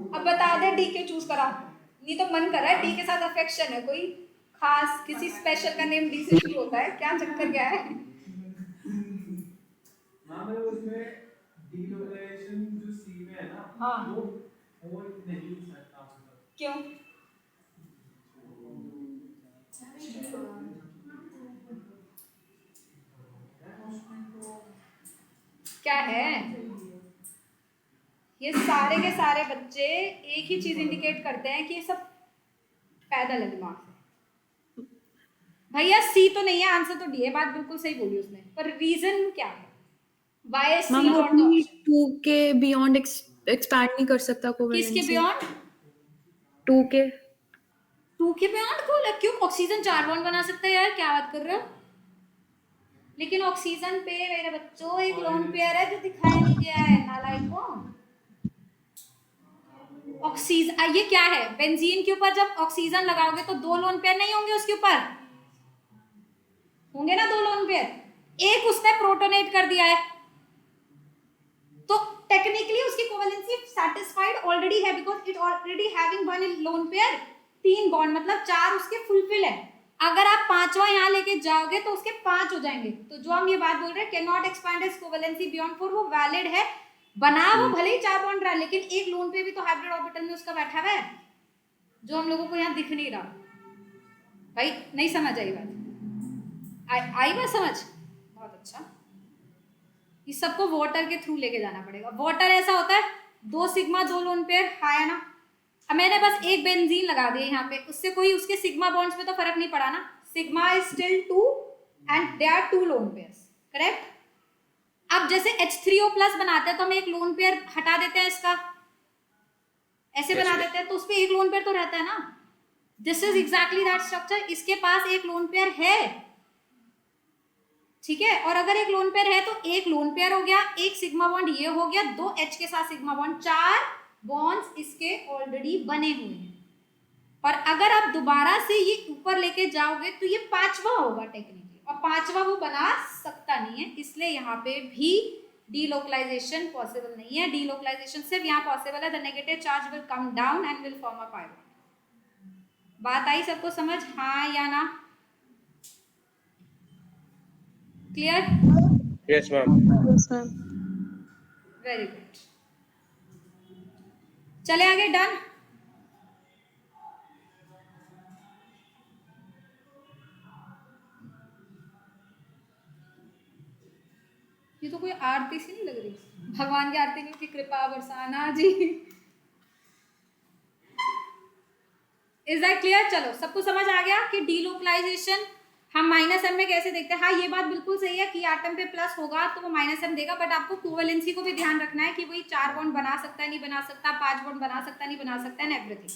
अब बता दे डी क्यों चूज करा, नहीं तो मन कर रहा है डी के साथ अफेक्शन है, कोई खास किसी स्पेशल का नेम डी से शुरू होता है, क्या चक्कर क्या है? हाँ मतलब उसमें डीलोकलाइजेशन जो सी में है ना, हाँ। वो हो नहीं सकता, मतलब क्यों? क्या है, ये सारे के सारे बच्चे एक ही चीज इंडिकेट करते हैं कि ये सब पैदल है दिमाग से। भैया सी तो नहीं है, आंसर तो डी है, बात बिल्कुल सही बोली उसने, पर रीजन क्या है? वाई सी मैम वो नॉट द? 2 के बियॉन्ड एक्सपैंड नहीं कर सकता कोवेलेंसी। किसके बियॉन्ड? 2 के 2 के बियॉन्ड को क्यों? ऑक्सीजन 4 बॉन्ड बना सकता है यार, क्या बात कर रहे हो? लेकिन ऑक्सीजन पे मेरे बच्चों एक लोन पेयर है जो दिखाया नहीं गया है, नालायकों। ऑक्सीजन, ये क्या है, बेंजीन के ऊपर जब ऑक्सीजन लगाओगे तो 2 लोन पेयर नहीं होंगे उसके ऊपर? होंगे ना 2 लोन पेयर, एक उसने प्रोटोनेट कर दिया है, तो टेक्निकली उसकी कोवेलेंसी सैटिस्फाइड ऑलरेडी है, because it already having one lone pair, 3 bond, मतलब 4 उसके फुलफिल है। अगर आप 5वां यहाँ लेके जाओगे तो उसके 5 हो जाएंगे। तो जो हम ये बात बोल रहे हैं, can not expand his covalency beyond 4, वो वैलिड है, बना वो भले ही 4 बॉन्ड रहा, लेकिन एक लोन पे भी तो हाइब्रिड ऑर्बिटल में उसका बैठा हुआ है, जो हम लोगों को यहाँ दिख नहीं रहा। भाई नहीं समझ आई बात? आई बात समझ? बहुत अच्छा। इस सबको वाटर के थ्रू लेके जाना पड़ेगा। वाटर ऐसा होता है 2 सिग्मा 2 लोन पेयर, हाँ है ना? अब मैंने बस एक बेंजीन लगा दिया यहाँ पे, उससे कोई उसके सिग्मा बॉन्ड्स पे तो फर्क नहीं पड़ा ना। Sigma is still 2 and they are 2 lone pairs, correct? अब जैसे H3O प्लस बनाते हैं तो हम एक लोन पेयर हटा देते हैं, इसका ऐसे बना देते हैं, तो उस पर एक लोन पेयर तो रहता है ना। This is exactly that structure, इसके पास एक लोन पेयर है, ठीक है? और अगर एक लोन पेयर है तो एक लोन पेयर हो गया, एक सिग्मा बॉन्ड ये हो गया, 2 H के साथ सिग्मा बॉन्ड, 4 बॉन्ड्स इसके ऑलरेडी बने हुए हैं। और अगर आप दोबारा से ये ऊपर लेके जाओगे तो ये 5वां होगा टेक्निकली, और 5वां वो बना सकता नहीं है, इसलिए यहाँ पे भी डीलोकलाइजेशन पॉसिबल नहीं है। डीलोकलाइजेशन सिर्फ यहाँ पॉसिबल है, the negative charge will come down and will form a pi bond. बात आई सबको समझ, हाँ या ना? Clear? Yes ma'am. Very good, चले आगे, डन। ये तो कोई आरती सी नहीं लग रही, भगवान की आरती की कृपा बरसाना जी। Is that clear? चलो सबको समझ आ गया कि डीलोकलाइजेशन हम -m में कैसे देखते हैं। हाँ ये बात बिल्कुल सही है कि एटम पे प्लस होगा तो वो -m देगा, बट आपको कोवेलेंसी को भी ध्यान रखना है कि वही 4 बॉन्ड बना सकता है नहीं बना सकता, 5 बॉन्ड बना सकता नहीं बना सकता, and everything.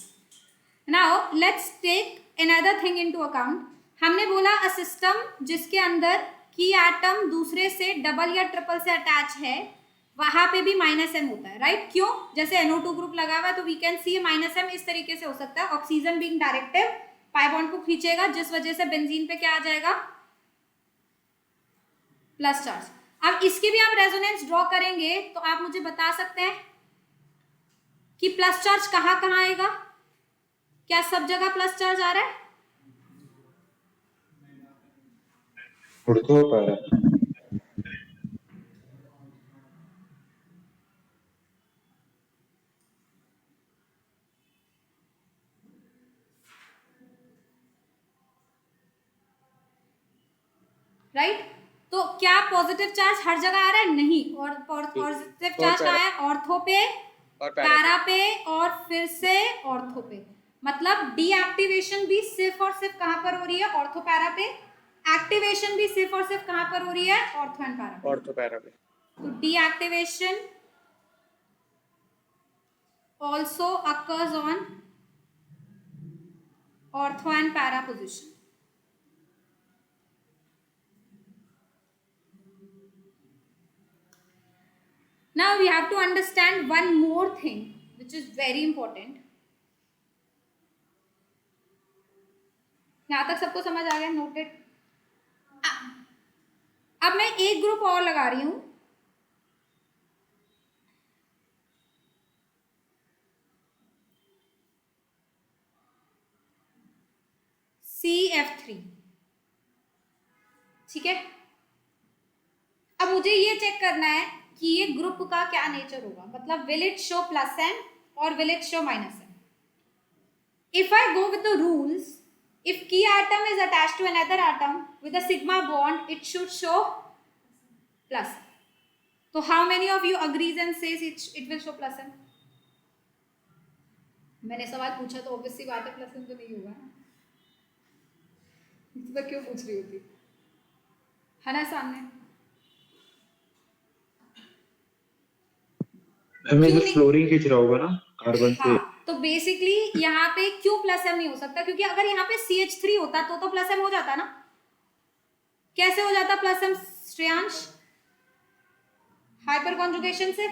Now let's take another thing into account. हमने बोला अ सिस्टम जिसके अंदर की एटम दूसरे से डबल या ट्रिपल से अटैच है वहां पे भी -m होता है, राइट? क्यों? जैसे NO2 ग्रुप लगा हुआ है तो वी कैन सी -m इस तरीके से हो सकता है, oxygen being directive pi bond को खींचेगा जिस वजह से बेंजीन पे क्या आ जाएगा, प्लस चार्ज। अब इसकी भी आप रेजोनेंस ड्रॉ करेंगे तो आप मुझे बता सकते हैं कि प्लस चार्ज कहाँ कहाँ आएगा? क्या सब जगह प्लस चार्ज आ रहा है? उड़तो पैरा राइट? तो क्या पॉजिटिव चार्ज हर जगह आ रहा है? नहीं। और पॉजिटिव चार्ज कहाँ है? ऑर्थो पे, और पैरा पे और फिर से ऑर्थो पे। मतलब डीएक्टिवेशन भी सिर्फ और सिर्फ कहां पर हो रही है? ऑर्थो पैरा पे। एक्टिवेशन भी सिर्फ और सिर्फ कहां पर हो रही है? ऑर्थो एंड पैरा पे। ऑर्थो पैरा पे। तो deactivation also occurs on ortho and para position. Now we have to understand one more thing which is very important. यहां तक सबको समझ आ गया? नोटेड। अब मैं एक ग्रुप और लगा रही हूं, CF3, ठीक है? अब मुझे ये चेक करना है कि ये ग्रुप का क्या नेचर होगा, मतलब विल इट शो +m और will it show -m? If I go with the rules, if key atom is attached to another atom with a sigma bond, it should show +m. So how many of you agrees and says it will show +m? मैंने सवाल पूछा तो ऑब्वियसली बात है +m तो नहीं होगा ना, इस पर क्यों पूछ रही होती है ना सामने? हमें क्यों जो नहीं? फ्लोरीन खींच रहा होगा ना कार्बन से। हाँ, तो बेसिकली यहाँ पे क्यों +m नहीं हो सकता? क्योंकि अगर यहाँ पे CH3 होता तो +m हो जाता ना। कैसे हो जाता +m श्रेयांश? हाइपर कॉन्जुगेशन से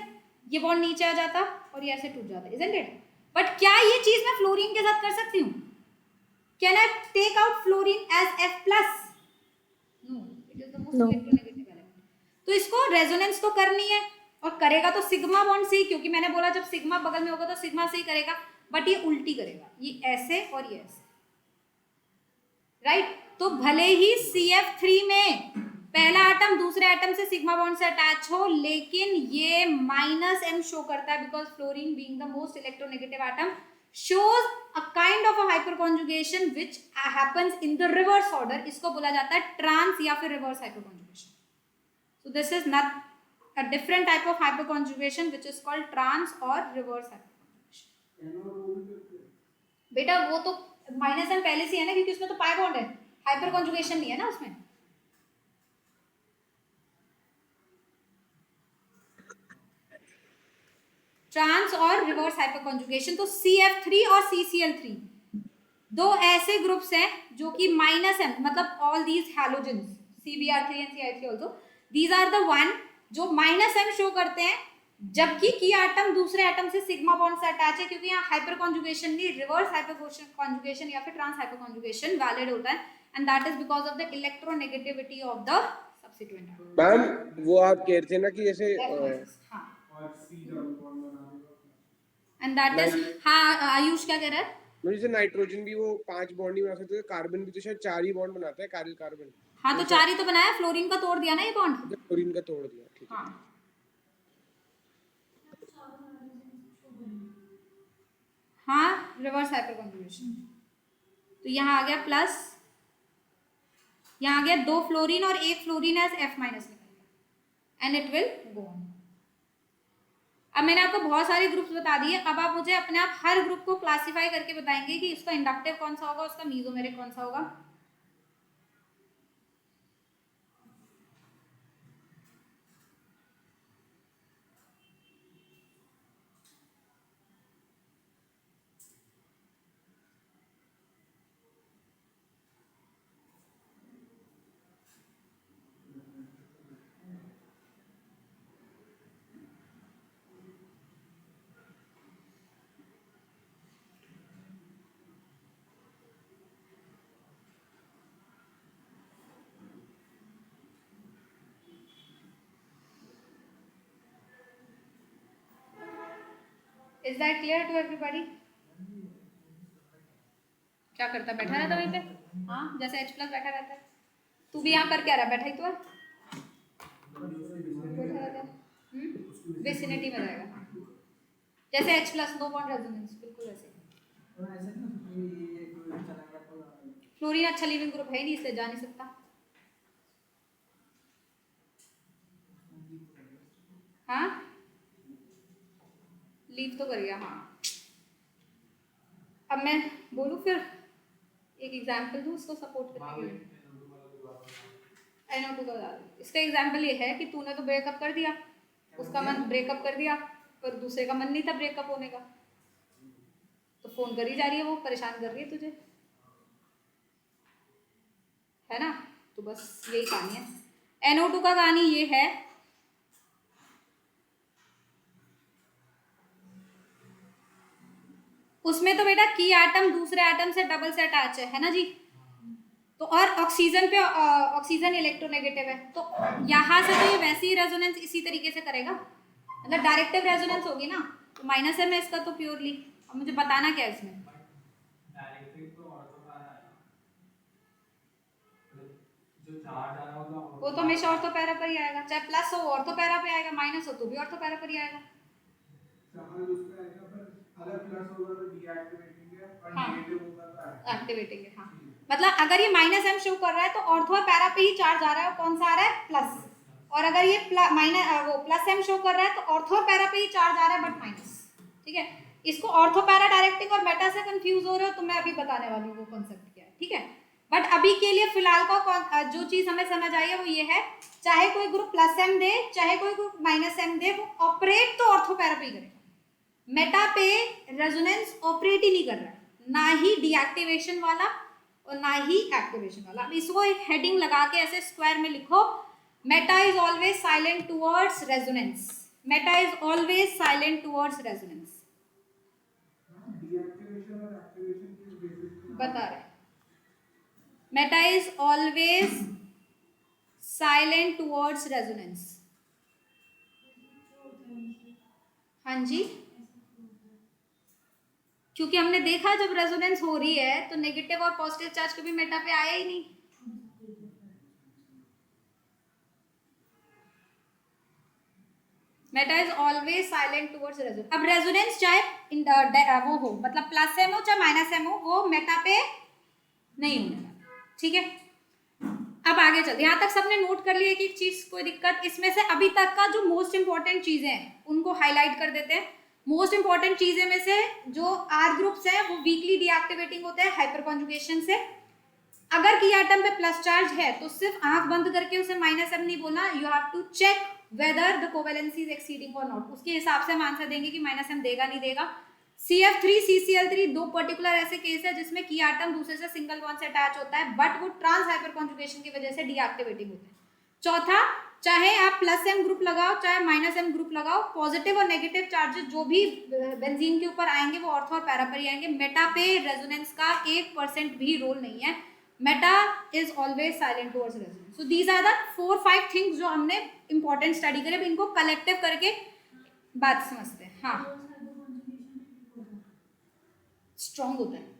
ये बॉन्ड नीचे आ जाता और ये ऐसे टूट जाता, इजंट इट? बट क्या ये चीज मैं फ्लोरीन के साथ कर सकती हूँ? Can I take out fluorine as F+? No, it is the most No. Electronegative element. तो इसको रेजोनेंस तो करनी है और करेगा तो सिग्मा बॉन्ड से ही, क्योंकि मैंने बोला जब सिग्मा बगल में होगा तो सिग्मा से ही करेगा, बट ये उल्टी करेगा, ये ऐसे और ये ऐसे, राइट? तो भले ही CF3 में पहला एटम दूसरे एटम से सिग्मा बॉन्ड से अटैच हो, लेकिन ये -m शो करता है because fluorine being the most electronegative atom shows a kind of a hyperconjugation which happens in the reverse order. इसको बोला जाता है ट्रांस या फिर reverse हाइपरकॉन्जुगेशन. So this is not a different type of hyperconjugation which is called trans or reverse hyperconjugation. बेटा वो तो -m पहले से है ना, क्योंकि उसमें तो पाई बॉन्ड है, हाइपरकॉन्जुगेशन नहीं है ना उसमें. ट्रांस और रिवर्स हाइपरकॉन्जुगेशन. तो CF3 और CCl3 दो ऐसे ग्रुप्स हैं जो कि -m, मतलब all these halogens CBr3 and CI3 also, these are the one जो -m शो करते हैं, जबकि की एटम दूसरे एटम से सिग्मा बॉन्ड से अटैच है, क्योंकि यहाँ हाइपर कॉन्जुगेशन नहीं, रिवर्स हाइपर कॉन्जुगेशन या फिर ट्रांस हाइपर कॉन्जुगेशन वैलिड होता है, and that is because of the electronegativity of the substituent atom. Ma'am वो आप कह रहे थे ना कि जैसे हाँ, और C डबल बॉन्ड बना देगा. एंड दैट इज, हाँ आयुष क्या कह रहा है? जैसे नाइट्रोजन भी वो 5 बॉन्ड ही बना सकते हैं, कार्बन भी तो शायद 4 ही बॉन्ड बनाता है, कारिल कार्बन. हाँ तो 4 ही तो बनाया, फ्लोरीन का तोड़ दिया ना ये बॉन्ड. फ्लोरीन का तोड़ दिया, ठीक है. हाँ हाँ, रिवर्स हाइपर कॉन्जुगेशन. तो यहाँ आ गया प्लस, यहाँ आ गया 2 फ्लोरीन और 1 फ्लोरीन एज F- निकल गया, and it will go on. अब मैंने आपको बहुत सारे ग्रुप्स बता दिए, अब आप मुझे अपने आप हर ग्रुप को क्लासिफाई करके बताएंगे कि इसका इंडक्टिव कौन सा होगा, उसका मीजोमेरिक कौन सा होगा. Is that clear to everybody? क्या करता, बैठा रहता वहीं पे? हाँ, जैसे H प्लस बैठा रहता है, तू भी यहाँ कर क्या रहा, बैठा ही तो है, विसिनिटी में रहेगा, जैसे H plus no bond resonance, बिल्कुल वैसे। फ्लोरीन अच्छा लीविंग ग्रुप है ही नहीं, इसलिए जा नहीं सकता। हाँ, लीव तो कर गया। हाँ, अब मैं बोलूँ फिर एक एग्जाम्पल दूँ उसको सपोर्ट करने के लिए। NO2 का बता दूँ। इसका एग्जाम्पल ये है कि तूने तो ब्रेकअप कर दिया, उसका मन ब्रेकअप कर दिया, पर दूसरे का मन नहीं था ब्रेकअप होने का, तो फोन कर ही जा रही है, वो परेशान कर रही है तुझे, है ना? तो बस यही कहानी है। NO2 का कहानी ये है, उसमें तो बेटा की एटम दूसरे एटम से डबल से अटैच है ना जी? तो और ऑक्सीजन पे ऑक्सीजन इलेक्ट्रोनेगेटिव है, तो यहाँ से तो ये वैसे ही रेजोनेंस इसी तरीके से करेगा, मतलब डायरेक्टिव रेजोनेंस होगी ना, तो माइनस है इसका तो प्योरली। अब मुझे बताना क्या है इसमें, वो तो हमेशा ऑर्थो पैरा पर ही आएगा, चाहे प्लस हो ऑर्थो पैरा पे आएगा, माइनस हो तो भी ऑर्थो पैरा पर ही आएगा। अगर प्लस होगा तो डीएक्टिवेटिंग है, और हाँ, नेगेटिव होगा तो एक्टिवेटिंग है। हाँ, मतलब अगर ये माइनस m शो कर रहा है तो ऑर्थो पैरा पे ही चार्ज आ रहा है, और कौन सा आ रहा है, प्लस। और अगर ये माइनस वो प्लस m शो कर रहा है तो ऑर्थो पैरा पे ही चार्ज आ रहा है बट माइनस। ठीक है, इसको ऑर्थो पैरा डायरेक्टिक और मेटा से कंफ्यूज हो रहे हो तो मैं अभी बताने वाली हूँ वो कॉन्सेप्ट क्या है। ठीक है, बट अभी के लिए फिलहाल का जो चीज हमें समझ आई है वो ये है, चाहे कोई ग्रुप प्लस m दे चाहे कोई ग्रुप माइनस m दे, वो ऑपरेट तो ऑर्थो पैरा पे ही करेगा, मेटा पे रेजोनेंस ऑपरेट ही नहीं कर रहा है, ना ही डीएक्टिवेशन वाला और ना ही एक्टिवेशन वाला। अब इसको एक हेडिंग लगा के ऐसे स्क्वायर में लिखो, Meta is always silent towards resonance, Meta is always silent towards resonance. Deactivation और एक्टिवेशन की बेसिस पे बता रहे, Meta is always silent towards resonance. हाँ जी, क्योंकि हमने देखा जब रेजोनेंस हो रही है तो नेगेटिव और पॉजिटिव चार्ज कभी मेटा पे आया ही नहीं। Meta is always silent towards resonance. अब रेजोनेंस चाहे वो हो, मतलब प्लस एम हो चाहे माइनस एम हो, वो मेटा पे नहीं होने वाला। ठीक है, अब आगे चलते, यहाँ तक सबने नोट कर लिया कि एक चीज, कोई दिक्कत? इसमें से अभी तक का जो मोस्ट इंपॉर्टेंट चीजें हैं उनको हाईलाइट कर देते हैं। मोस्ट इंपॉर्टेंट चीजें में से जो आर ग्रुप्स हैं वो वीकली डीएक्टिवेटिंग होते हैं हाइपर कॉन्जुगेशन से। अगर की एटम पे प्लस चार्ज है तो सिर्फ आंख बंद करके उसे माइनस एम नहीं बोलना, you have to check whether the covalency is exceeding और नॉट, उसके हिसाब से हम आंसर देंगे कि माइनस एम देगा नहीं देगा। CF3 CCl3 दो पर्टिकुलर ऐसे केस है जिसमें की एटम दूसरे से सिंगल बॉन्ड से अटैच होता है बट वो ट्रांस हाइपर कॉन्जुगेशन की वजह से डीएक्टिवेटिंग होता है। चौथा, चाहे आप प्लस एम ग्रुप लगाओ चाहे माइनस एम ग्रुप लगाओ, पॉजिटिव और नेगेटिव चार्जेस जो भी बेंजीन के ऊपर आएंगे वो ऑर्थो और पैरा पर ही आएंगे, मेटा पे रेजोनेंस का 1% भी रोल नहीं है, meta is always silent towards resonance. So these are the 4-5 things जो हमने इंपॉर्टेंट स्टडी करे, इनको कलेक्टिव करके बात समझते हैं। हाँ, स्ट्रॉन्ग होता है,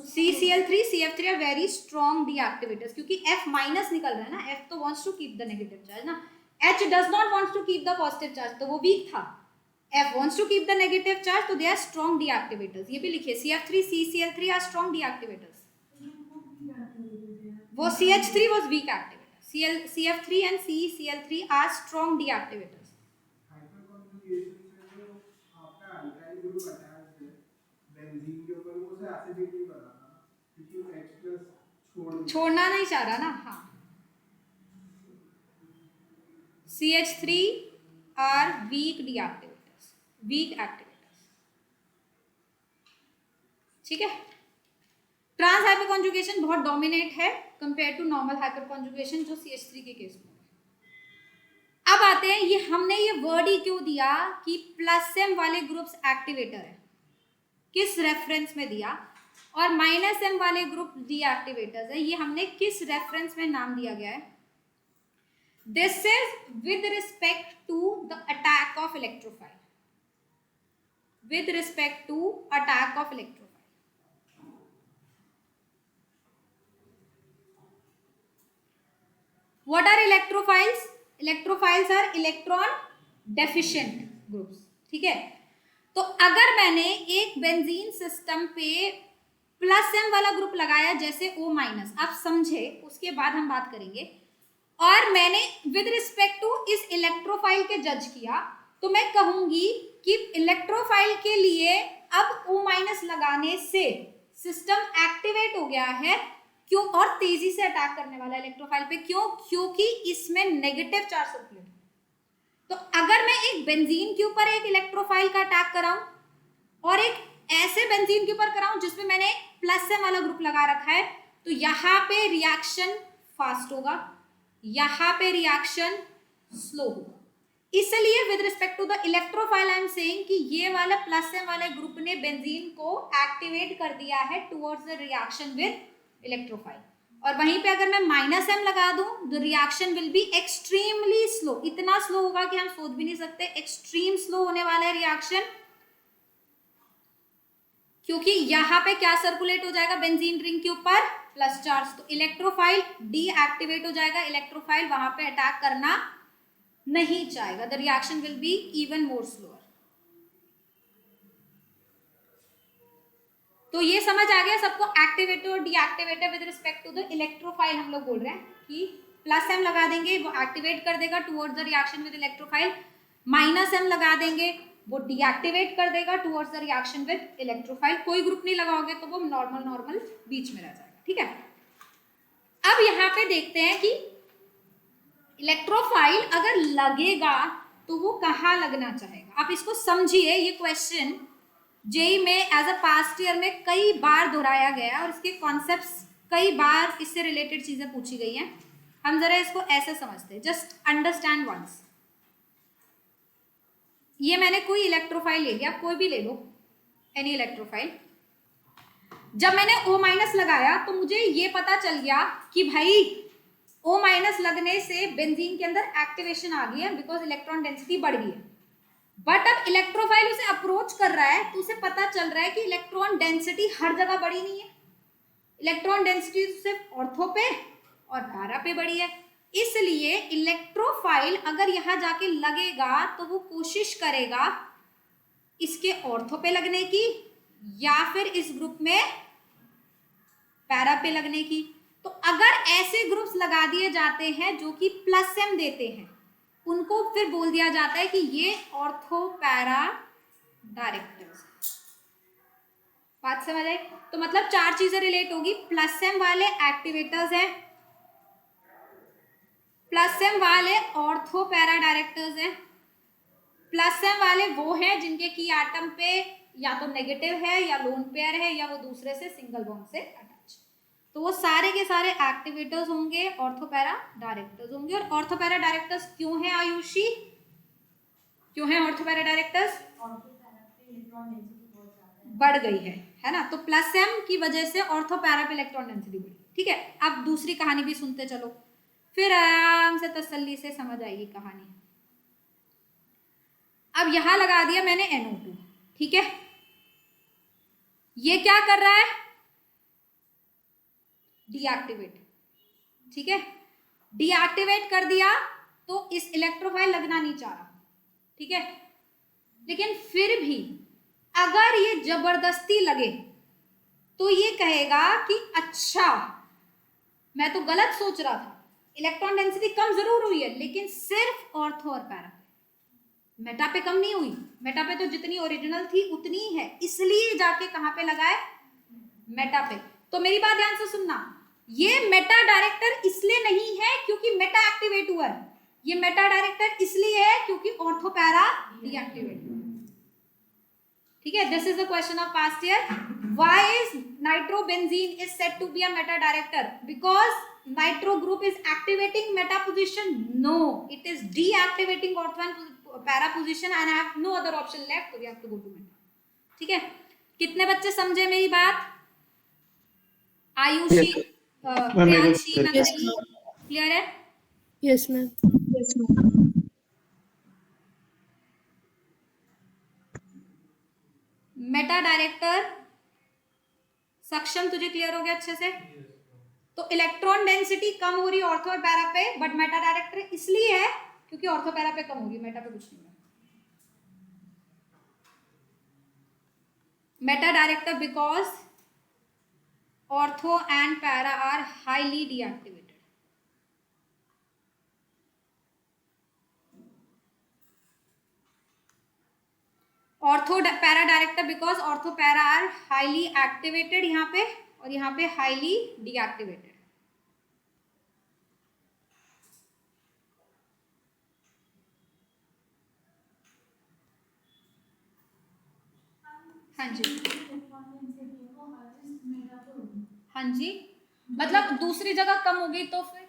CCl3 CF3 are very strong डीएक्टिवेटर्स, क्योंकि F माइनस निकल रहा है ना, F तो wants to keep the negative charge ना, H does not wants to keep the positive charge, तो वो वीक था, F wants to keep the negative charge, तो दे आर स्ट्रॉन्ग डीएक्टिवेटर्स। ये भी लिखिए, CF3 CCl3 are strong deactivators, वो CH3 was weak activator, CF3 and CCl3 are strong deactivators. Hyperconjugation से जो आपका अल्काइल ग्रुप अटैच है बेंजीन के ऊपर, वो से एसिडिक नहीं बनाना, क्योंकि H+ छोड़ना नहीं चाह रहा ना। हाँ, CH3 are weak deactivators, weak activators. ठीक है, ट्रांस हाइपर कॉन्जुगेशन बहुत डोमिनेट है compare to normal hyperconjugation जो CH3 के केस में है। अब आते हैं, ये हमने ये वर्ड ही क्यों दिया कि प्लस एम वाले ग्रुप्स एक्टिवेटर है, किस रेफरेंस में दिया, और माइनस एम वाले ग्रुप डीएक्टिवेटर्स है, ये हमने किस रेफरेंस में नाम दिया गया है। This is with respect to the attack of electrophile. with respect to attack of electrophile. What are electrophiles? Electrophiles are electron deficient groups. ठीक है, तो अगर मैंने एक बेंजीन सिस्टम पे +m वाला ग्रुप लगाया जैसे O-, आप समझे, उसके बाद हम बात करेंगे, और मैंने विद रिस्पेक्ट टू इस इलेक्ट्रोफाइल के जज किया, तो मैं कहूंगी कि इलेक्ट्रोफाइल के लिए अब O- लगाने से सिस्टम एक्टिवेट हो गया है। क्यों? और तेजी से अटैक करने वाला इलेक्ट्रोफाइल पे। क्यों? क्योंकि इसमें नेगेटिव चार्ज सर्कुलेट। तो अगर मैं एक बेंजीन के ऊपर एक इलेक्ट्रोफाइल का अटैक कराऊं और एक ऐसे बेंजीन के ऊपर कराऊं जिसमें मैंने +m वाला ग्रुप लगा रखा है, तो यहाँ पे रिएक्शन फास्ट होगा, यहाँ पे रिएक्शन स्लो होगा। इसलिए with respect to the electrophile I am saying कि ये वाला +m वाले ग्रुप ने बेंजीन को एक्टिवेट कर दिया है towards the reaction with electrophile. और वहीं पे अगर मैं -m लगा दूं, the reaction will be extremely slow. इतना स्लो होगा कि हम सोच भी नहीं सकते, एक्सट्रीम स्लो होने वाला है रिएक्शन, क्योंकि यहाँ पे क्या सर्कुलेट हो जाएगा बेंजीन रिंग के ऊपर? Plus charge. तो इलेक्ट्रोफाइल डीएक्टिवेट हो जाएगा, इलेक्ट्रोफाइल वहां पे अटैक करना नहीं चाहेगा। The reaction will be even more slower. तो ये समझ आ गया सबको, एक्टिवेटर और deactivator with respect to the electrophile. हम लोग बोल रहे हैं कि +m लगा देंगे, वो एक्टिवेट कर देगा towards the reaction with electrophile, -m लगा देंगे, वो डीएक्टिवेट कर देगा towards the reaction with electrophile. कोई ग्रुप नहीं लगाओगे तो वो नॉर्मल बीच में रह जाएगा। ठीक है, अब यहाँ पे देखते हैं कि इलेक्ट्रोफाइल अगर लगेगा तो वो कहाँ लगना चाहेगा। आप इसको समझिए, ये क्वेश्चन जेई में एज अ पास्ट ईयर में कई बार दोहराया गया और इसके कॉन्सेप्ट्स कई बार इससे रिलेटेड चीजें पूछी गई हैं। हम जरा इसको ऐसे समझते हैं, जस्ट अंडरस्टैंड वंस। ये मैंने कोई इलेक्ट्रोफाइल ले लिया, कोई भी ले लो, एनी इलेक्ट्रोफाइल। जब मैंने O- लगाया तो मुझे ये पता चल गया कि भाई O- लगने से बेंजीन के अंदर एक्टिवेशन आ गई है, बिकॉज इलेक्ट्रॉन डेंसिटी बढ़ गई है। बट अब इलेक्ट्रोफाइल उसे अप्रोच कर रहा है तो उसे पता चल रहा है कि इलेक्ट्रॉन डेंसिटी हर जगह बढ़ी नहीं है, इलेक्ट्रॉन डेंसिटी सिर्फ ऑर्थो पे और पैरा पे बढ़ी है। इसलिए इलेक्ट्रोफाइल अगर यहां जाके लगेगा तो वो कोशिश करेगा इसके ऑर्थो पे लगने की या फिर इस ग्रुप में पैरा पे लगने की। तो अगर ऐसे ग्रुप्स लगा दिए जाते हैं जो कि +m देते हैं, उनको फिर बोल दिया जाता है कि ये ऑर्थो पैरा डायरेक्टर्स। बात समझ आई? तो मतलब 4 चीजें रिलेट होगी। +m वाले एक्टिवेटर्स हैं, +m वाले ऑर्थो पैरा डायरेक्टर्स हैं, +m वाले वो हैं जिनके की एटम पे या तो नेगेटिव है या लोन पेयर है या वो दूसरे से सिंगल बॉन्ड से अटैच। तो वो सारे के सारे एक्टिवेटर्स होंगे, ऑर्थो पैरा डायरेक्टर्स होंगे। और ऑर्थो पैरा डायरेक्टर्स क्यों हैं आयुषी? क्यों हैं ऑर्थो पैरा डायरेक्टर्स? बढ़ गई है ना? तो +m की वजह से ऑर्थो पैरा पे इलेक्ट्रॉन डेंसिटी बढ़ी। ठीक है, अब दूसरी कहानी भी सुनते चलो, फिर आराम से तसल्ली से समझ आएगी कहानी। अब यहां लगा दिया मैंने NO2, ठीक है, ये क्या कर रहा है? डीएक्टिवेट। ठीक है, डीएक्टिवेट कर दिया तो इस इलेक्ट्रोफाइल लगना नहीं चाह रहा। ठीक है, लेकिन फिर भी अगर ये जबरदस्ती लगे तो ये कहेगा कि अच्छा मैं तो गलत सोच रहा था, इलेक्ट्रॉन डेंसिटी कम जरूर हुई है लेकिन सिर्फ ऑर्थो और पैरा पे, मेटा पे कम नहीं हुई। मेटा पे तो जितनी ओरिजिनल थी उतनी ही है, इसलिए जाके कहां पे लगाए? मेटा पे। तो मेरी बात ध्यान से सुनना, ये मेटा डायरेक्टर इसलिए नहीं है क्योंकि मेटा एक्टिवेट हुआ है, ये मेटा डायरेक्टर इसलिए है क्योंकि ऑर्थो पैरा डीएक्टिवेट हुआ। ठीक है, this is the question of past year. Why is nitrobenzene is said to be a meta director? Because nitro group is activating meta position? No, it is deactivating ortho and para position and I have no other option left, so we have to go to meta. ठीक है, कितने बच्चे समझे मेरी बात? आयुषी, प्रियांशी, नंदनी, क्लियर है? Yes ma'am. मेटा डायरेक्टर सक्षम, तुझे क्लियर हो गया अच्छे से? तो इलेक्ट्रॉन डेंसिटी कम हो रही है ऑर्थो और पैरा पे, बट मेटा डायरेक्टर इसलिए है क्योंकि ऑर्थो पैरा पे कम हो रही है, मेटा पे कुछ नहीं है। Meta director because ortho and para are highly deactivated. Ortho para director because ortho para are highly activated यहाँ पे, और यहाँ पे हाईली डीएक्टिवेटेड। हाँ जी, हाँ जी, मतलब दूसरी जगह कम हो गई तो फिर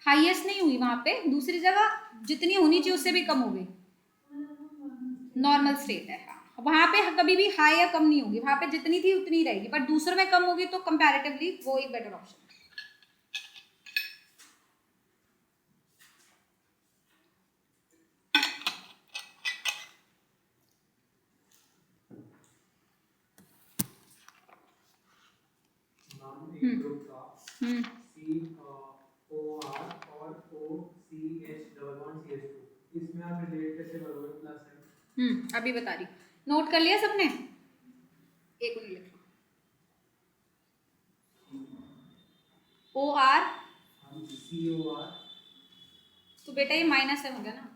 हाईएस्ट नहीं हुई वहां पे, दूसरी जगह जितनी होनी चाहिए उससे भी कम हो गई, नॉर्मल स्टेट है। हाँ, वहां पे कभी भी हाई या कम नहीं होगी, वहां पे जितनी थी उतनी रहेगी, बट दूसरे में कम होगी तो कंपैरेटिवली वो एक बेटर ऑप्शन है। एक ग्रुप था हम्म COR और OCH डबल बॉन्ड CH2, इसमें आप रिलेट कैसे करोगे प्लस है? अभी बता रही, नोट कर लिया सबने? एक मिनट लिख लो। OR COR तो बेटा ये माइनस है हो गया ना,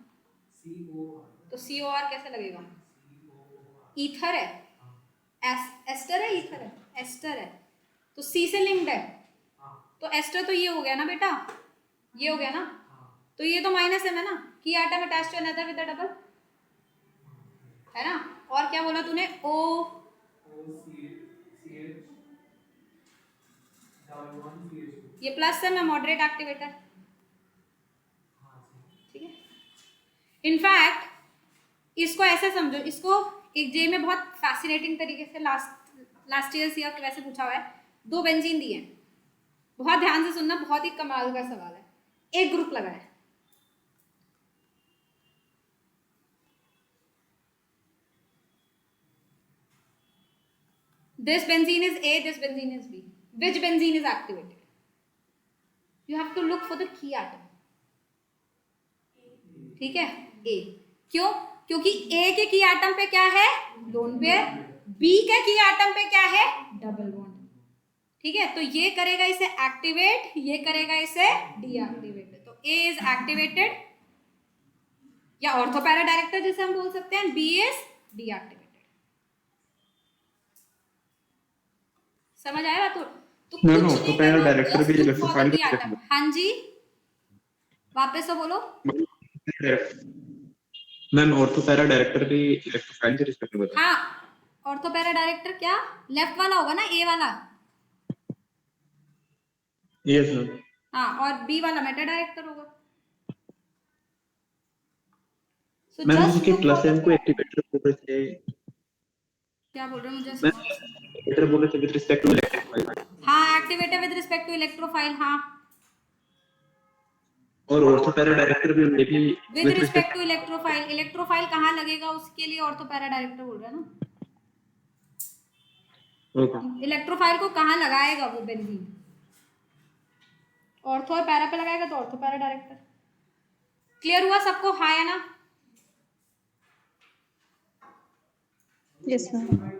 COR तो COR कैसे लगेगा? ईथर है, एस्टर है, ईथर है, एस्टर है, तो C से लिंक्ड है, तो एस्टर तो ये हो गया ना बेटा, ये हो गया ना, तो ये तो माइनस है ना, की item attached to another with the double, है ना? और क्या बोला तूने? ये प्लस है, मैं मॉडरेट एक्टिवेटर, ठीक है। इनफैक्ट इसको ऐसे समझो, इसको एक जे में बहुत फैसिनेटिंग तरीके से लास्ट ईयर या वैसे पूछा हुआ है, 2 बेंजीन दिए हैं, बहुत ध्यान से सुनना, बहुत ही कमाल का सवाल है। एक ग्रुप लगा है, this benzene is A, this benzene is B, which benzene is activated? You have to look for the key atom, ठीक है? A, क्यों? क्योंकि A के की एटम पे क्या है? लोन पेयर, B के की एटम पे क्या है? डबल बॉन्ड, ठीक है? तो ये करेगा इसे एक्टिवेट, ये करेगा इसे डीएक्टिवेट, तो A इज एक्टिवेटेड या ऑर्थो पैरा डायरेक्टर जैसे हम बोल सकते हैं, B इज डीएक्टिवेटेड। समझ आया? तो मैम कुछ ऑर्थो नहीं पैरा करना, डायरेक्टर just भी look for electrophile the key atom। हाँ जी, वापस से बोलो। मैम ऑर्थो पैरा डायरेक्टर भी इलेक्ट्रोफाइल के रिस्पेक्ट में बता। हाँ, ऑर्थो पैरा डायरेक्टर क्या लेफ्ट वाला होगा ना, ए वाला, यस मैम। हाँ, और बी वाला मेटा डायरेक्टर होगा। So मैम just इसके look plus for the M को key atom। एक्टिवेटर बोल रहे थे, क्या बोल रहे हो मुझे मैम समझ? एक्टिवेटर बोल रहे थे विद रिस्पेक्ट टू इलेक्ट्रोफाइल, हाँ, activator with respect to electrophile, हाँ, और ऑर्थो पैरा डायरेक्टर भी may be with with respect to respect. Electrophile. Electrophile कहाँ लगेगा उसके लिए ऑर्थो पैरा डायरेक्टर बोल रहा है ना, ओके इलेक्ट्रोफाइल को कहाँ लगाएगा वो बेंजीन, ऑर्थो और पैरा पे लगाएगा, तो ऑर्थो पैरा डायरेक्टर। क्लियर हुआ सबको? हाँ या ना? Yes ma'am.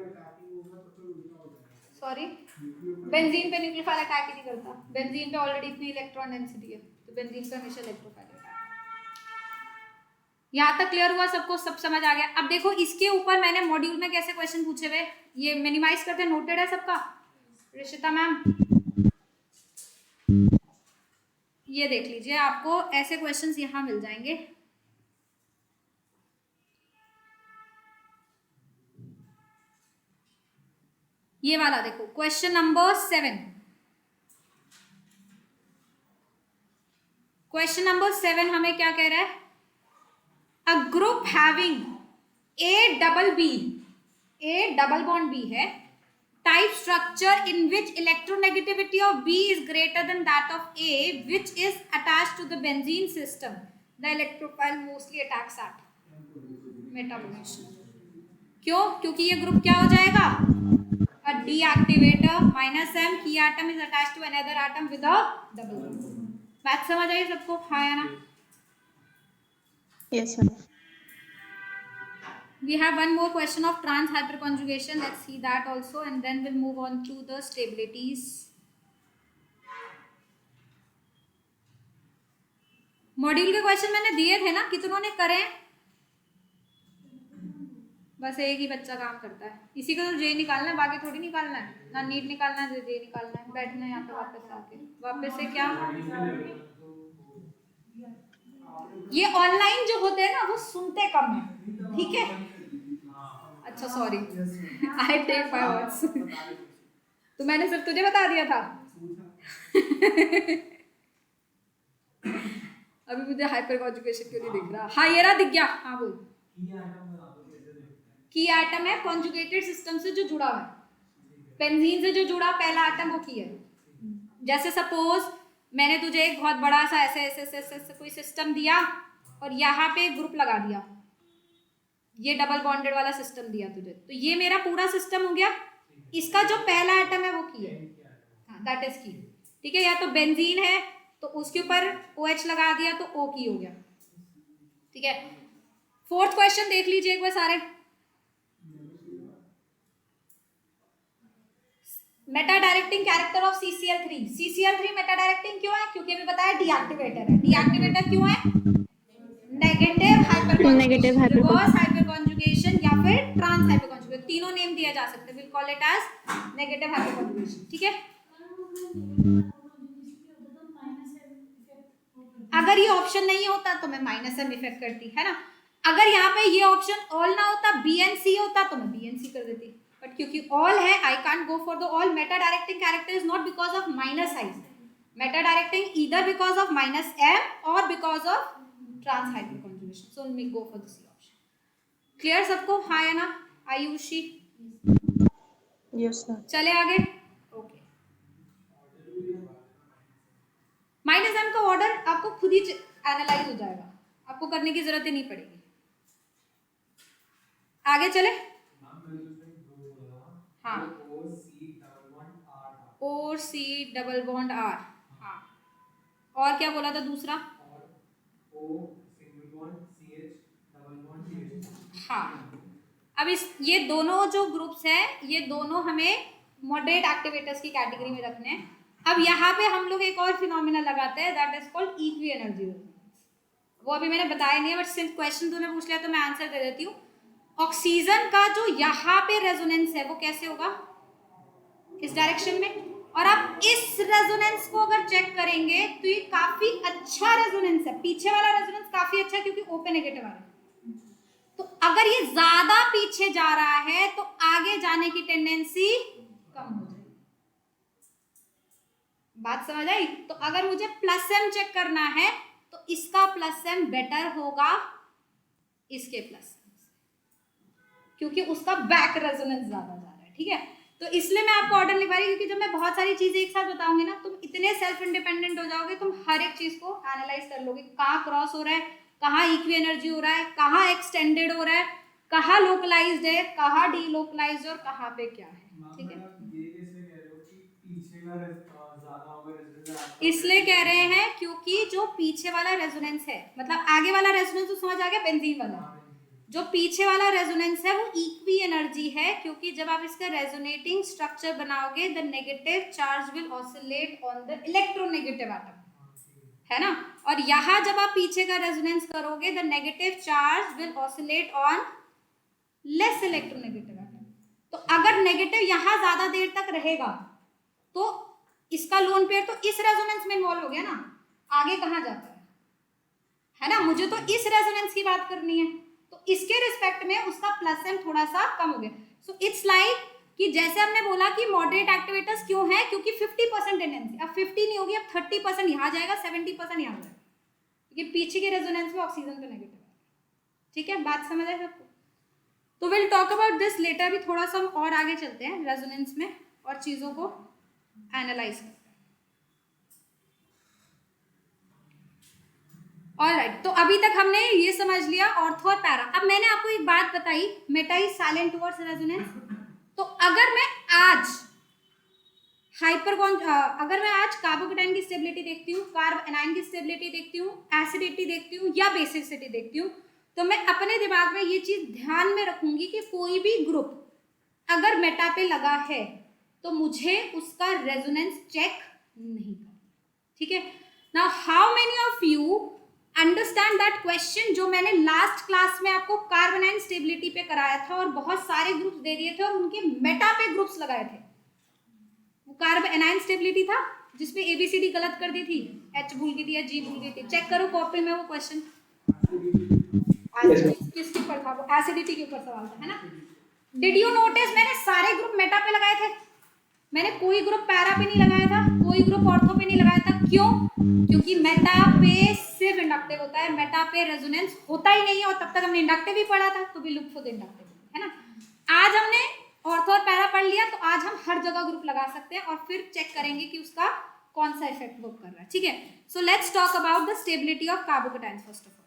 सॉरी, बेंजीन पे न्यूक्लियोफाइल अटैक ही नहीं करता, बेंजीन पे ऑलरेडी इतनी इलेक्ट्रॉन डेंसिटी है, तो बेंजीन पे हमेशा इलेक्ट्रोफाइल अटैक। यहाँ तक क्लियर हुआ सबको? सब समझ आ गया? अब देखो इसके ऊपर मैंने मॉड्यूल में कैसे क्वेश्चन पूछे हुए, ये मिनिमाइज करते, नोटेड है सबका? ऋषिता मैम ये देख लीजिए, आपको ऐसे क्वेश्चंस यहाँ मिल जाएंगे। ये वाला देखो, क्वेश्चन नंबर 7, क्वेश्चन नंबर 7 हमें क्या कह रहा है? A group having A double B, A double bond B है, type structure in which electronegativity of B is greater than that of A, which is attached to the benzene system. The electrophile mostly attacks at meta position. क्यों? क्योंकि ये ग्रुप क्या हो जाएगा? A deactivator minus M key atom is attached to another atom with a double bond. बात समझ आई सबको? हाँ या ना? Yes, sir. We have one more question of trans hyperconjugation. Let's see that also, and then we'll move on to the stabilities. Module के क्वेश्चन मैंने दिए थे ना, कितनों ने करे? बस एक ही बच्चा काम करता है। इसी का तो जे निकालना है, बाकी थोड़ी निकालना है ना। नीट निकालना है, जे निकालना है। बैठना है यहाँ पे वापस आके, वापस से क्या? ये ऑनलाइन जो होते हैं ना वो सुनते कम है, ठीक है? अच्छा sorry, I take my words. तो मैंने सिर्फ तुझे बता दिया था। अभी मुझे हाइपर कॉन्जुगेशन क्यों नहीं दिख रहा? हाँ ये रहा, दिख गया। हाँ बोल। की एटम है कॉन्जुगेटेड सिस्टम से जो जुड़ा हुआ है। बेंजीन से जो जुड़ा पहला एटम वो की है। जैसे सपोज मैंने तुझे एक बहुत बड़ा सा ऐसे कोई सिस्टम दिया और यहाँ पे एक ग्रुप लगा दिया, ये डबल बॉन्डेड वाला सिस्टम दिया तुझे, तो ये मेरा पूरा सिस्टम हो गया। इसका जो पहला एटम है वो की है, हाँ दैट इज की, ठीक है? या तो बेंजीन है तो उसके ऊपर OH लगा दिया तो O की हो गया, ठीक है? फोर्थ क्वेश्चन देख लीजिए एक बार सारे। Meta directing character of CCl3। CCl3 Meta directing क्यों है? क्योंकि अभी बताया डीएक्टिवेटर है। डीएक्टिवेटर क्यों है? नेगेटिव हाइपरकॉन्जुगेशन, रिवर्स हाइपरकॉन्जुगेशन या फिर ट्रांस हाइपरकॉन्जुगेशन, तीनों नेम दिया जा सकते हैं। Will call it as negative hyperconjugation, ठीक है? अगर ये ऑप्शन नहीं होता तो मैं -m इफेक्ट करती, है ना? अगर यहाँ पे ये ऑप्शन ऑल ना होता, BNC होता, तो मैं BNC कर देती, बट क्योंकि ऑल है I can't go for the all. Meta directing character is not because of minus size, meta directing either because of -m और because of trans hyperconjugation, so me go for the C option. Clear सबको? हाँ या ना? आयुषी? Yes, sir. चले आगे। ओके, -m का ऑर्डर आपको खुद ही एनालाइज हो जाएगा, आपको करने की जरूरत ही नहीं पड़ेगी। आगे चले। हाँ, और C डबल बॉन्ड R। हाँ, और क्या बोला था दूसरा? हाँ, अब ये दोनों जो ग्रुप्स हैं ये दोनों हमें मॉडरेट एक्टिवेटर्स की कैटेगरी में रखने हैं। अब यहाँ पे हम लोग एक और फिनोमिना लगाते हैं, that is called equi energy resonance. वो अभी मैंने बताया नहीं है, बट सिर्फ क्वेश्चन तूने पूछ लिया तो मैं आंसर दे देती हूँ। ऑक्सीजन का जो यहाँ पे रेजोनेंस है वो कैसे होगा? इस डायरेक्शन में। और आप इस रेजोनेंस को अगर चेक करेंगे तो ये काफी अच्छा रेजोनेंस है। पीछे वाला रेजोनेंस काफी अच्छा है क्योंकि O पे नेगेटिव आ रहा है। तो अगर ये ज्यादा पीछे जा रहा है तो आगे जाने की टेंडेंसी कम हो जाएगी। बात समझ आई? तो अगर मुझे +m चेक करना है तो इसका +m बेटर होगा इसके +m, क्योंकि उसका बैक रेजोनेंस ज्यादा जा रहा है, ठीक है? तो इसलिए मैं आपको ऑर्डर लिखवा रही हूँ, क्योंकि जब मैं बहुत सारी चीजें एक साथ बताऊंगी ना, तुम इतने सेल्फ इंडिपेंडेंट हो जाओगे, तुम हर एक चीज को एनालाइज कर लोगे, कहाँ क्रॉस हो रहा है, कहाँ इक्वी एनर्जी हो रहा है, कहाँ एक्सटेंडेड हो रहा है, कहाँ लोकलाइज्ड है, कहाँ डीलोकलाइज्ड और कहाँ पे क्या है, ठीक है? इसलिए कह रहे हैं क्योंकि जो पीछे वाला रेजोनेंस है, मतलब आगे वाला रेजोनेंस तो समझ आ गया, बेंजीन वाला, जो पीछे वाला रेजोनेंस है वो इक्वी एनर्जी है, क्योंकि जब आप इसका रेजोनेटिंग स्ट्रक्चर बनाओगे the negative charge will oscillate on the electronegative atom, है ना? और यहाँ जब आप पीछे का रेजोनेंस करोगे the negative charge will oscillate on less electronegative atom. तो अगर नेगेटिव यहाँ ज्यादा देर तक रहेगा तो इसका लोन पेयर तो इस रेजोनेंस में इन्वॉल्व हो गया ना, आगे कहाँ जाता है ना? मुझे तो इस रेजोनेंस की बात करनी है, तो इसके रिस्पेक्ट में उसका +m थोड़ा सा कम हो गया। सो इट्स लाइक कि जैसे हमने बोला कि मॉडरेट एक्टिवेटर्स क्यों है, क्योंकि 50% टेंडेंसी, अब 50 नहीं होगी, अब 30% यहाँ जाएगा, 70% यहाँ जाएगा, क्योंकि पीछे के रेजोनेंस में ऑक्सीजन पे नेगेटिव है, ठीक है? बात समझ आए सबको? तो will talk about this later. अभी थोड़ा सा हम और आगे चलते हैं रेजोनेंस में और चीजों को एनालाइज करते हैं। ऑलराइट, तो अभी तक हमने ये समझ लिया ऑर्थो और पैरा। अब मैंने आपको एक बात बताई, Meta is silent towards resonance. तो अगर मैं आज अगर मैं आज कार्बोकेटाइन की स्टेबिलिटी देखती हूँ, कार्ब एनाइन की स्टेबिलिटी देखती हूँ, एसिडिटी देखती हूँ या बेसिसिटी देखती हूँ, तो मैं अपने दिमाग में ये चीज ध्यान में रखूंगी कि कोई भी ग्रुप अगर मेटा पे लगा है तो मुझे उसका रेजोनेंस चेक नहीं करना, ठीक है। Now how many of you understand that question जो मैंने लास्ट क्लास में आपको कार्बोनाइन स्टेबिलिटी पे कराया था और बहुत सारे ग्रुप्स दे दिए थे और उनके मेटा पे ग्रुप्स लगाए थे। वो कार्ब एनाइन स्टेबिलिटी था जिसमें एबीसीडी गलत कर दी थी, एच भूल गई थी या जी भूल गई थी। चेक करो कॉपी में वो क्वेश्चन किसके ऊपर था, वो एसिडिटी के ऊपर सवाल था, है ना। डिड यू नोटिस मैंने सारे ग्रुप मेटा पे लगाए थे, मैंने कोई ग्रुप पैरा पे नहीं लगाया था, कोई ग्रुप ऑर्थो पे नहीं लगाया था। क्यों? क्योंकि मेटा पे सिर्फ इंडक्टिव होता है, मेटा पे रेजोनेंस होता ही नहीं है। और तब तक हमने इंडक्टिव ही पढ़ा था, तो भी लुक फॉर द इंडक्टिव, है ना। आज हमने ऑर्थो और पैरा पढ़ लिया, तो आज हम हर जगह ग्रुप लगा सकते हैं और फिर चेक करेंगे कि उसका कौन सा इफेक्ट वर्क कर रहा है, ठीक है। So let's talk about the stability of carbocations first of all.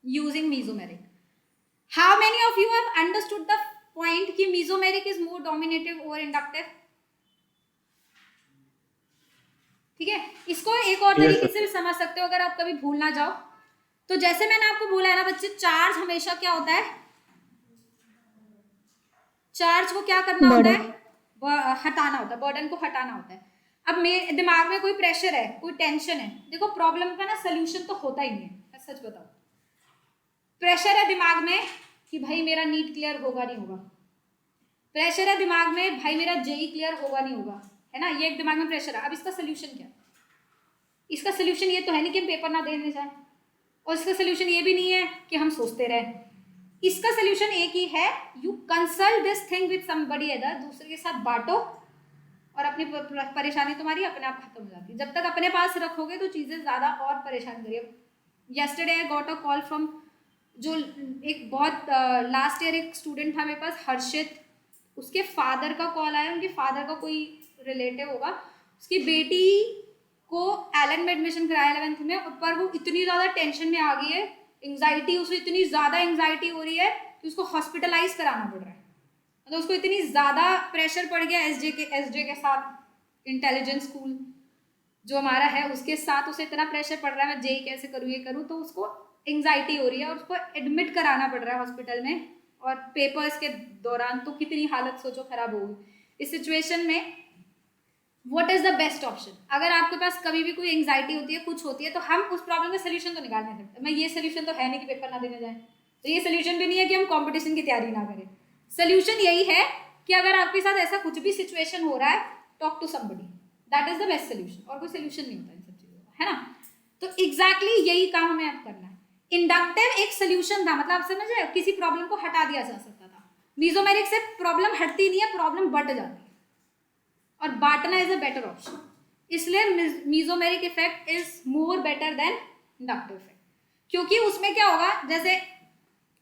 Using mesomeric. How many of you have understood the point कि mesomeric is more dominative over inductive? ठीक है, इसको एक और तरीके से भी समझ सकते हो अगर आप कभी भूल ना जाओ। तो जैसे मैंने आपको बोला है ना बच्चे, चार्ज हमेशा क्या होता है, चार्ज को क्या करना होता है, हटाना होता है, बर्डन को हटाना होता है। अब मेरे दिमाग में कोई प्रेशर है, कोई टेंशन है, देखो प्रॉब्लम का ना सोल्यूशन तो होता ही नहीं है, मैं सच बताऊं। प्रेशर है दिमाग में कि भाई मेरा नीट क्लियर होगा नहीं होगा, प्रेशर है दिमाग में भाई मेरा जेई क्लियर होगा नहीं होगा, है ना, ये एक दिमाग में प्रेशर है। अब इसका सोल्यूशन क्या? इसका सोल्यूशन ये तो है नहीं कि हम पेपर ना देने जाए, और इसका सोल्यूशन ये भी नहीं है कि हम सोचते रहें। इसका सोल्यूशन एक ही है, you consult this thing with somebody other, दूसरे के साथ बांटो और अपनी परेशानी तुम्हारी अपने आप खत्म हो जाती है। जब तक अपने पास रखोगे तो चीज़ें ज़्यादा और परेशान करिए। Yesterday I got a call from, जो एक बहुत लास्ट ईयर एक स्टूडेंट था मेरे पास, हर्षित, उसके फादर का कॉल आया, उनके फादर का कोई रिलेटिव होगा, उसकी बेटी को एलन में एडमिशन कराया 11th में, पर वो इतनी ज़्यादा टेंशन में आ गई है, एंग्जाइटी, उसको इतनी ज़्यादा एंग्जाइटी हो रही है कि उसको हॉस्पिटलाइज कराना पड़ रहा है। मतलब उसको इतनी ज़्यादा प्रेशर पड़ गया एसजे के साथ, इंटेलिजेंस स्कूल जो हमारा है उसके साथ उसे इतना प्रेशर पड़ रहा है, मैं जेई कैसे करूँ ये करूँ, तो उसको एंग्जाइटी हो रही है और उसको एडमिट कराना पड़ रहा है हॉस्पिटल में, और पेपर्स के दौरान तो कितनी हालत सोचो खराब होगी। इस सिचुएशन में what is the best option? अगर आपके पास कभी भी कोई एंग्जाइटी होती है, कुछ होती है, तो हम उस प्रॉब्लम का सोल्यूशन तो निकाल नहीं सकते। मैं ये सोल्यूशन तो है नहीं कि पेपर ना देने जाए, तो ये सोल्यूशन भी नहीं है कि हम कॉम्पिटिशन की तैयारी ना करें। सोल्यूशन यही है कि अगर आपके साथ ऐसा कुछ भी सिचुएशन हो रहा है, talk to somebody, that is the best solution. और कोई सोल्यूशन नहीं होता इन सब चीज़ों का, है ना। तो एग्जैक्टली यही काम हमें अब करना है। इंडक्टिव एक सोल्यूशन था, मतलब आप समझ रहे हो, किसी प्रॉब्लम को हटा दिया जा सकता था। मीजोमेरिक से प्रॉब्लम हटती नहीं है, प्रॉब्लम बढ़ जाती है, और बांटना इज अ बेटर ऑप्शन। इसलिए mesomeric effect is more better than inductive effect, क्योंकि उसमें क्या होगा, जैसे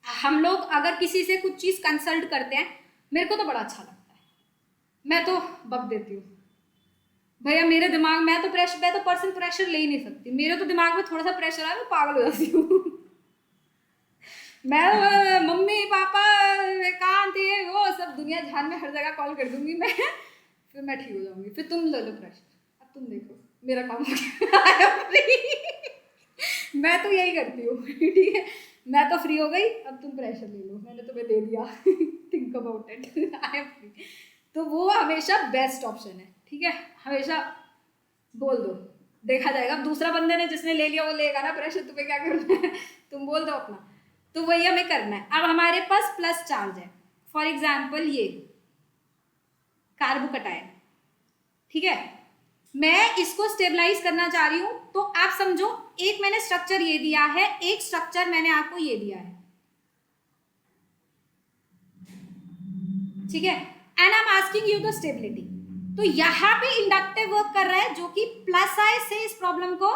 हम लोग अगर किसी से कुछ चीज़ कंसल्ट करते हैं, मेरे को तो बड़ा अच्छा लगता है, मैं तो बक देती हूँ भैया, मेरे दिमाग में तो पर्सन प्रेशर ले ही नहीं सकती, मेरे तो दिमाग में थोड़ा सा प्रेशर आया मैं पागल हो जाती हूँ। मैं मम्मी पापा एकांत ये वो सब दुनिया ध्यान में हर जगह कॉल कर दूंगी मैं, फिर मैं ठीक हो जाऊंगी, फिर तुम ले लो प्रेशर, अब तुम देखो मेरा काम हो गया। मैं तो यही करती हूँ, ठीक है, मैं तो फ्री हो गई, अब तुम प्रेशर ले लो, मैंने तुम्हें दे दिया, think about it, I am free. तो वो हमेशा बेस्ट ऑप्शन है, ठीक है, हमेशा बोल दो, देखा जाएगा। अब दूसरा बंदे ने जिसने ले लिया वो लेगा ना प्रेशर, तुम्हें क्या करना है, तुम बोल दो अपना। तो वही हमें करना है। अब हमारे पास प्लस चार्ज है, फॉर एग्जाम्पल ये कार्बोकेटाइन, ठीक है, मैं इसको स्टेबलाइज करना चाह रही हूं, तो आप समझो एक मैंने स्ट्रक्चर ये दिया है, एक स्ट्रक्चर मैंने आपको ये दिया है, ठीक है, and I am asking you the stability. तो यहां पे इंडक्टिव वर्क कर रहा है, जो कि प्लस आई से इस प्रॉब्लम को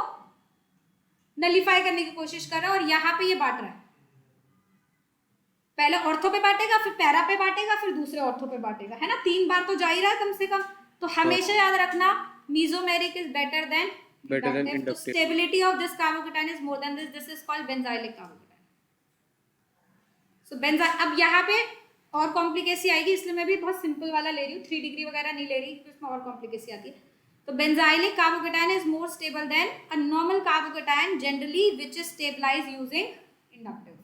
नलिफाई करने की कोशिश कर रहा है, और यहां पे ये बांट रहा है, पहले ऑर्थो पे बांटेगा, फिर पैरा पे बांटेगा, फिर दूसरे ऑर्थो पे बांटेगा, है ना, 3 बार तो जा ही रहा है कम से कम। तो हमेशा याद रखना Mesomeric is better than inductive. Stability of this carbocation is more than this. This is called benzylic carbocation. So अब यहाँ पे और कॉम्प्लिकेसी आएगी, इसलिए मैं भी बहुत सिंपल वाला ले रही हूँ, 3 डिग्री वगैरह नहीं ले रही, इसमें और कॉम्प्लिकेसी आती है. तो benzylic carbocation is more stable than a normal carbocation generally, which is stabilized using inductive.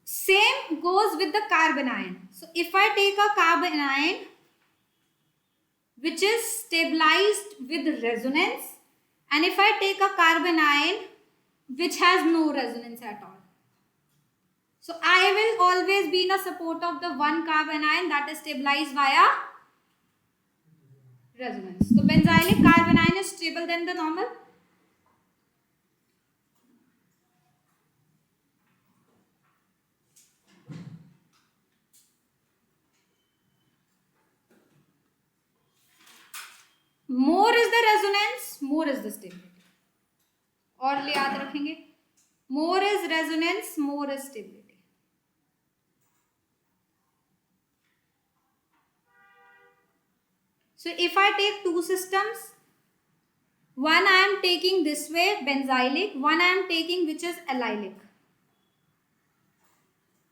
Same goes with the carbon ion. So if I take a carbon ion which is stabilized with resonance, and if I take a carbon ion which has no resonance at all, so I will always be in a support of the one carbon ion that is stabilized via resonance. So benzylic carbon ion is stable than the normal. More is the resonance, more is the stability. और याद रखेंगे, more is resonance, more is stability. So if I take two systems, one I am taking this way, benzylic, one I am taking which is allylic.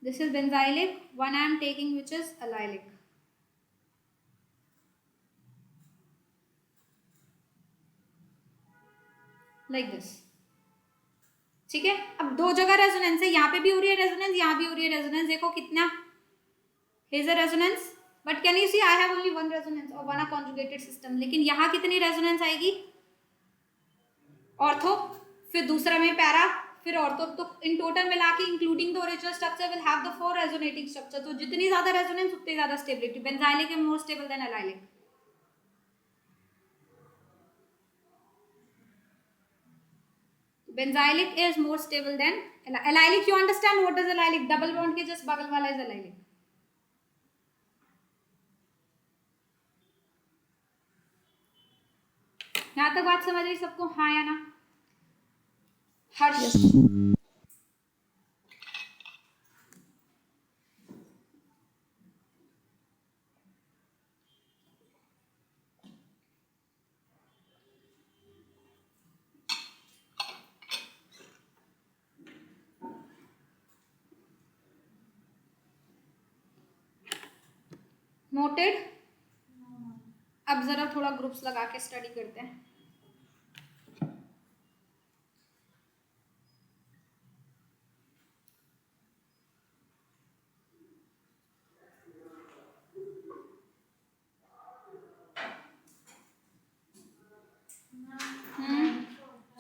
This is benzylic, one I am taking which is allylic. Like this. ठीक है, अब दो जगह रेजोनेंस है, यहाँ पे भी हो रही है रेजोनेंस, यहाँ भी हो रही है रेजोनेंस. देखो कितना is a resonance, but can you see I have only one resonance or one a conjugated system. लेकिन यहाँ कितनी रेजोनेंस आएगी? ऑर्थो, फिर दूसरा में पैरा, फिर ऑर्थो. तो इन टोटल मिला के including the original structure will have the 4 resonating structure. तो जितनी ज्यादा रेजोनेंस उतनी ज्यादा stability. Benzylic is more stable then allylic. Benzylic is more stable than allylic. You understand what is allylic? Double bond के just बगल वाला is allylic. यहाँ तक बात समझ रही सबको? हाँ या ना? हर्ष. नोटेड. अब जरा थोड़ा ग्रुप्स लगा के स्टडी करते हैं.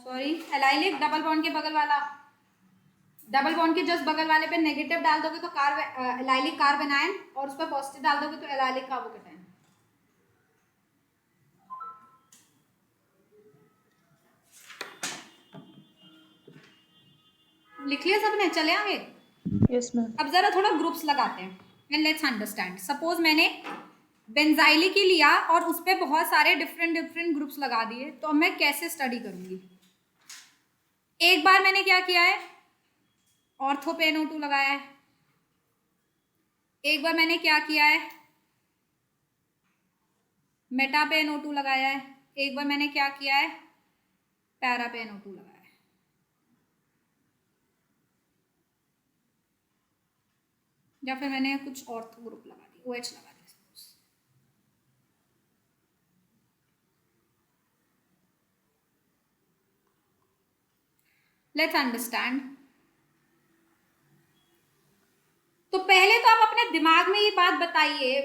सॉरी, एलाइलिक डबल बॉन्ड के बगल वाला, डबल बॉन्ड के जस्ट बगल वाले पे नेगेटिव डाल दोगे तो एलाइलिक कार्बन आयन, और उस पर पॉजिटिव डाल दोगे तो एलाइलिक कार्बोकेटाइन. लिख लिया सबने? चले आगे. Yes ma'am. अब जरा थोड़ा ग्रुप्स लगाते हैं एंड लेट्स अंडरस्टैंड. सपोज मैंने बेंजाइलिक ही लिया और उस पर बहुत सारे डिफरेंट ग्रुप्स लगा दिए, तो मैं कैसे स्टडी करूंगी? एक बार मैंने क्या किया है, ऑर्थो पे NO2 लगाया है. एक बार मैंने क्या किया है, मेटा पे NO2 लगाया है. एक बार मैंने क्या किया है, पैरा पे NO2 लगाया है. या फिर मैंने कुछ ऑर्थो ग्रुप लगा दी, OH लगा दी. Let's understand. तो पहले तो आप अपने दिमाग में ये बात बताइए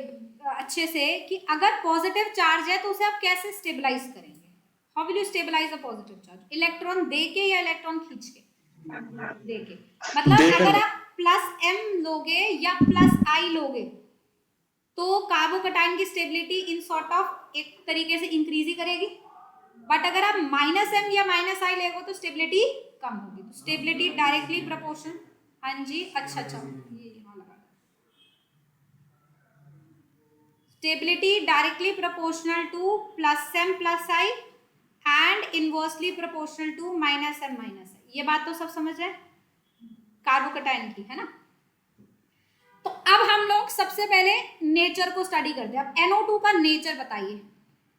अच्छे से कि अगर पॉजिटिव चार्ज है तो उसे आप कैसे स्टेबलाइज करेंगे? How will you stabilize a positive charge? Electron दे के या इलेक्ट्रॉन खींच के? दे के. मतलब अगर आप +m लोगे या +I लोगे तो कार्बोकेटाइन की स्टेबिलिटी इन सॉर्ट ऑफ एक तरीके से इंक्रीज ही करेगी. बट अगर आप -m या -I लेगो तो स्टेबिलिटी कम होगी. तो स्टेबिलिटी डायरेक्टली प्रोपोर्शन. हाँ जी, अच्छा ये यहाँ लगा. Stability directly proportional to plus M plus I and inversely proportional to minus M minus I. ये बात तो सब समझ रहे हैं कार्बोकैटायन की, है ना। तो अब हम लोग सबसे पहले नेचर को स्टडी करते हैं। अब NO2 का नेचर बताइए।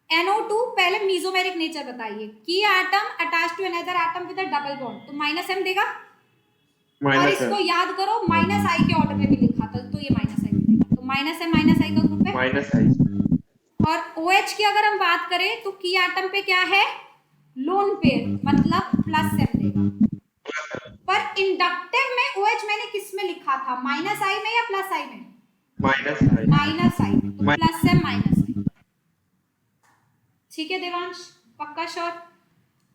NO2 पहले मीजोमेरिक नेचर बताइए। की atom attach to another atom with a double bond, तो माइनस एम देगा। और माइनस इसको याद करो माइनस आई के ऑर्डर में भी लिखा था, तो ये माइनस आई देगा। तो माइनस एम माइनस आई का ग्रुप है। माइनस आई। और OH की अगर हम बात करें तो की एटम पे क्या है, लोन पेयर, मतलब प्लस एम देगा। पर इंडक्टिव में OH मैंने किस में लिखा था, माइनस आई में या प्लस आई में? माइनस आई। माइनस आई, तो प्लस एम माइनस आई। ठीक है देवांश, पक्का श्योर?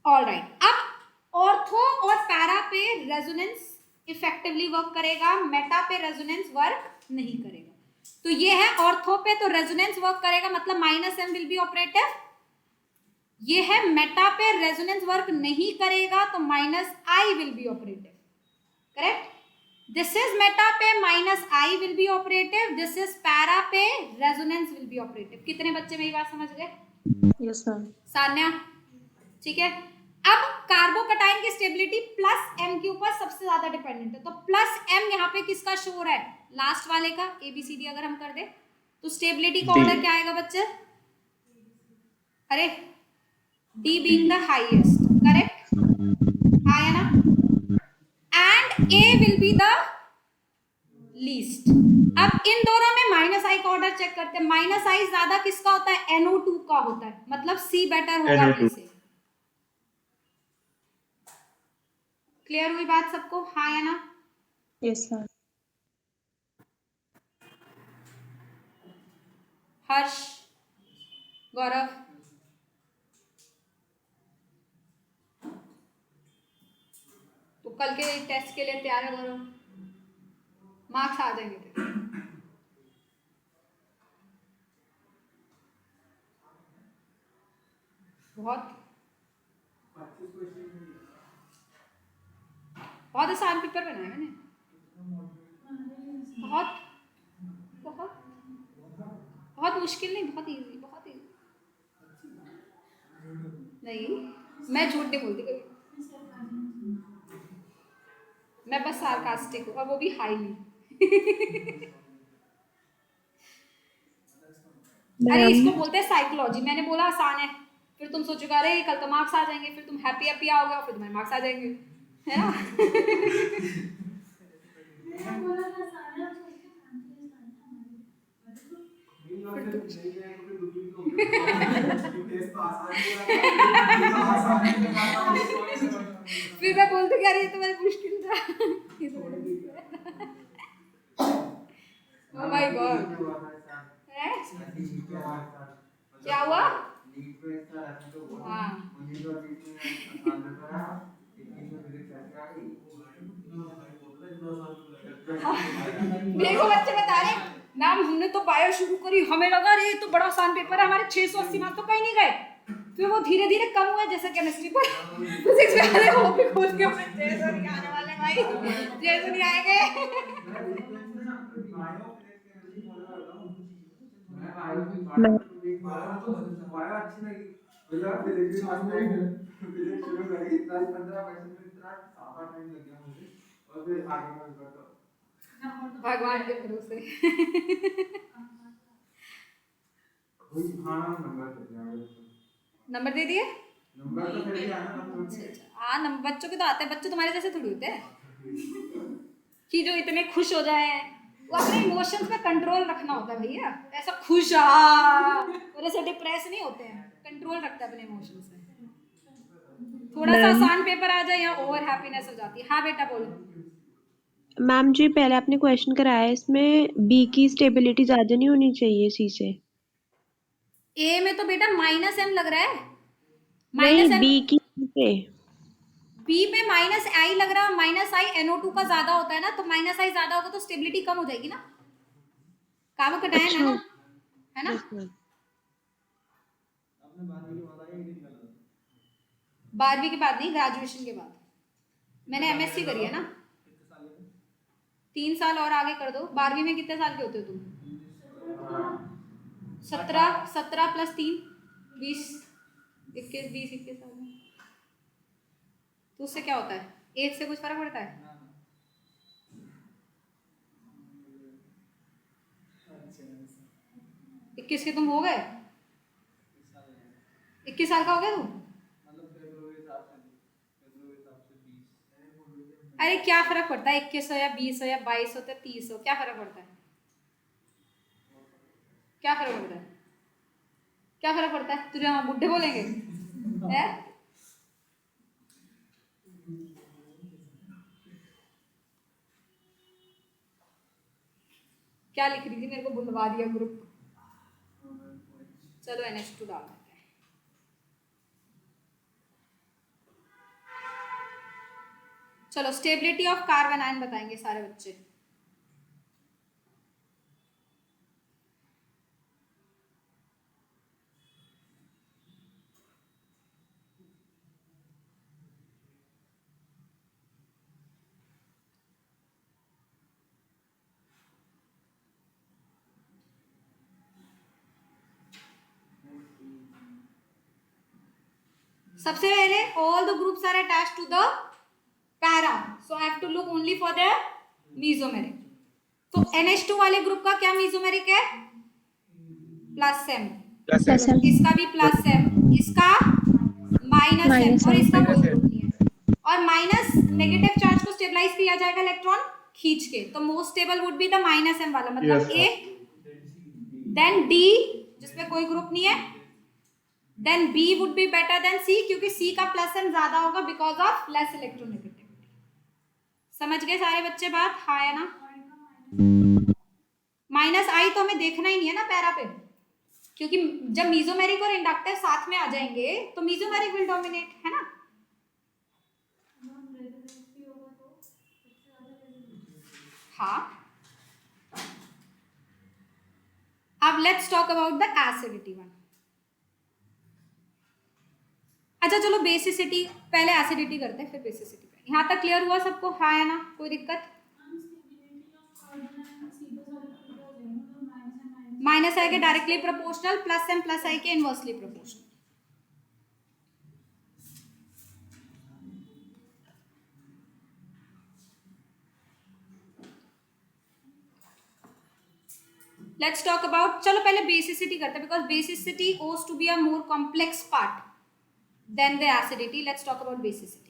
ऑलराइट। अब ऑर्थो और पैरा पे रेजोनेंस इफेक्टिवली वर्क करेगा, मेटा पे रेजोनेंस वर्क नहीं करेगा। तो ये है ऑर्थो पे तो रेजोनेंस वर्क करेगा, मतलब minus M will be operative. ये है मेटा पे रेजोनेंस वर्क नहीं करेगा तो minus I will be operative, correct. This is meta पे minus I will be operative, this is para पे रेजोनेंस विल बी ऑपरेटिव। कितने बच्चे मेरी बात समझ गए? Yes ma'am. सान्या, ठीक है। अब कार्बोकैटायन की स्टेबिलिटी प्लस एम के ऊपर सबसे ज्यादा डिपेंडेंट है, तो प्लस एम यहाँ पे किसका शो हो रहा है, लास्ट वाले का। ABCD अगर हम कर दे तो स्टेबिलिटी का ऑर्डर क्या आएगा बच्चे? अरे D being the highest, correct? आया ना? And A will be the least. अब इन दोनों में माइनस आई का ऑर्डर चेक करते हैं। माइनस आई ज्यादा किसका होता है, NO2 का होता है, मतलब C बेटर होगा B से। क्लियर हुई बात सबको, हाँ या ना? Yes ma'am. हर्ष, गौरव, तो कल के टेस्ट के लिए तैयार है गौरव? मार्क्स आ जाएंगे तेरे। बहुत बहुत आसान पेपर बनाया मैंने, बहुत बहुत बहुत मुश्किल नहीं, बहुत इजी, बहुत इजी। नहीं, मैं झूठ नहीं बोलती कभी, मैं बस सार्कास्टिक हूँ, और वो भी हाईली। अरे इसको बोलते हैं साइकोलॉजी। मैंने बोला आसान है, फिर तुम सोचोगे अरे कल तो मार्क्स आ जाएंगे, फिर तुम हैप्पी हैप्पी आओगे और फिर तुम्हारे मार्क्स आ जाएंगे, है ना। फिर मैं बोलती कि अरे ये तो मेरा मुश्किल था। ओह माय गॉड, क्या हुआ? हाँ देखो बच्चे बता रहे मैम हमने तो बायो शुरू करी, हमें लगा अरे ये तो बड़ा आसान पेपर है, हमारे 680 मार्क्स तो कहीं नहीं गए, फिर वो धीरे धीरे कम हुआ, जैसे केमिस्ट्री पर फिजिक्स में आने वो भी खोल के अपने जैसे नहीं आने वाले भाई, जैसे नहीं आएंगे। भगवान के भरोसे। नंबर दे दिए? हाँ नंबर बच्चों के तो आते हैं, बच्चे तुम्हारे जैसे थोड़ी होते हैं कि जो इतने खुश हो जाए। वो अपने इमोशंस पे कंट्रोल रखना होता है भैया, ऐसा खुश और ऐसे डिप्रेस नहीं होते हैं, कंट्रोल रखता है अपने इमोशंस पे। थोड़ा सा आसान पेपर आ जाए या ओवर हैप्पीनेस हो जाती है। हाँ बेटा बोलो। मैम जी पहले आपने क्वेश्चन कराया, इसमें बी की स्टेबिलिटी ज्यादा नहीं होनी चाहिए सी से? ए में तो बेटा माइनस एम लग रहा है, नहीं माइनस एम। बी की पे बी में माइनस आई लग रहा है, माइनस आई NO2 का ज्यादा होता है ना, तो माइनस आई ज्यादा होगा तो स्टेबिलिटी कम हो जाएगी ना, कार्बोकैटायन है ना, है ना। Yes ma'am. 12वीं के बाद नहीं, ग्रेजुएशन के बाद। मैंने MSc करी है ना, 3 साल और आगे कर दो। 12वीं में कितने साल के होते हो तुम? 17 17 प्लस 3 20 21 20 21 तो उससे क्या होता है? 8 से कुछ फर्क पड़ता है? 21 के तुम हो गए? 21 साल का हो गया तू? अरे क्या फर्क पड़ता है? 21 हो या 20 हो या 22 हो या 30 हो, क्या फर्क पड़ता है? क्या फर्क पड़ता है? क्या फर्क पड़ता है? तुझे वहां बुढ़े बोलेंगे है? क्या लिख रही थी? मेरे को बुलवा दिया ग्रुप। चलो NH2 डाल देते हैं। चलो स्टेबिलिटी ऑफ कार्बन आयन बताएंगे सारे बच्चे। सबसे पहले all the groups are attached to the para, so I have to look only for the mesomeric. तो NH2 वाले ग्रुप का क्या मेसोमेरिक है? Plus m, plus M. इसका भी प्लस m, इसका माइनस m Minus और M. इसका कोई Minus ग्रुप नहीं है। और माइनस नेगेटिव चार्ज को स्टेबलाइज किया जाएगा इलेक्ट्रॉन खींच के, तो most stable would be the minus m वाला, मतलब Yes. A देन D जिसमें कोई ग्रुप नहीं है, then B would be better than C क्योंकि C का प्लस m ज्यादा होगा बिकॉज ऑफ लेस इलेक्ट्रोनेगेटिविटी। समझ गए सारे बच्चे बात? हाँ है ना? माइनस आई तो हमें देखना ही नहीं है ना पैरा पे, क्योंकि जब मीजोमेरिक और इंडक्टिव साथ में आ जाएंगे तो मीजोमेरिक विल डोमिनेट, है ना? हाँ, अब let's talk about the acidity one. अच्छा चलो बेसिसिटी, पहले एसिडिटी करते हैं फिर बेसिसिटी पे। यहाँ तक क्लियर हुआ सबको? हाँ है ना? कोई दिक्कत? माइनस आई के directly proportional, plus m plus I के inversely proportional. Let's talk about, चलो पहले बेसिसिटी करते हैं because basicity owes to be a more complex part than the acidity. Let's talk about basicity.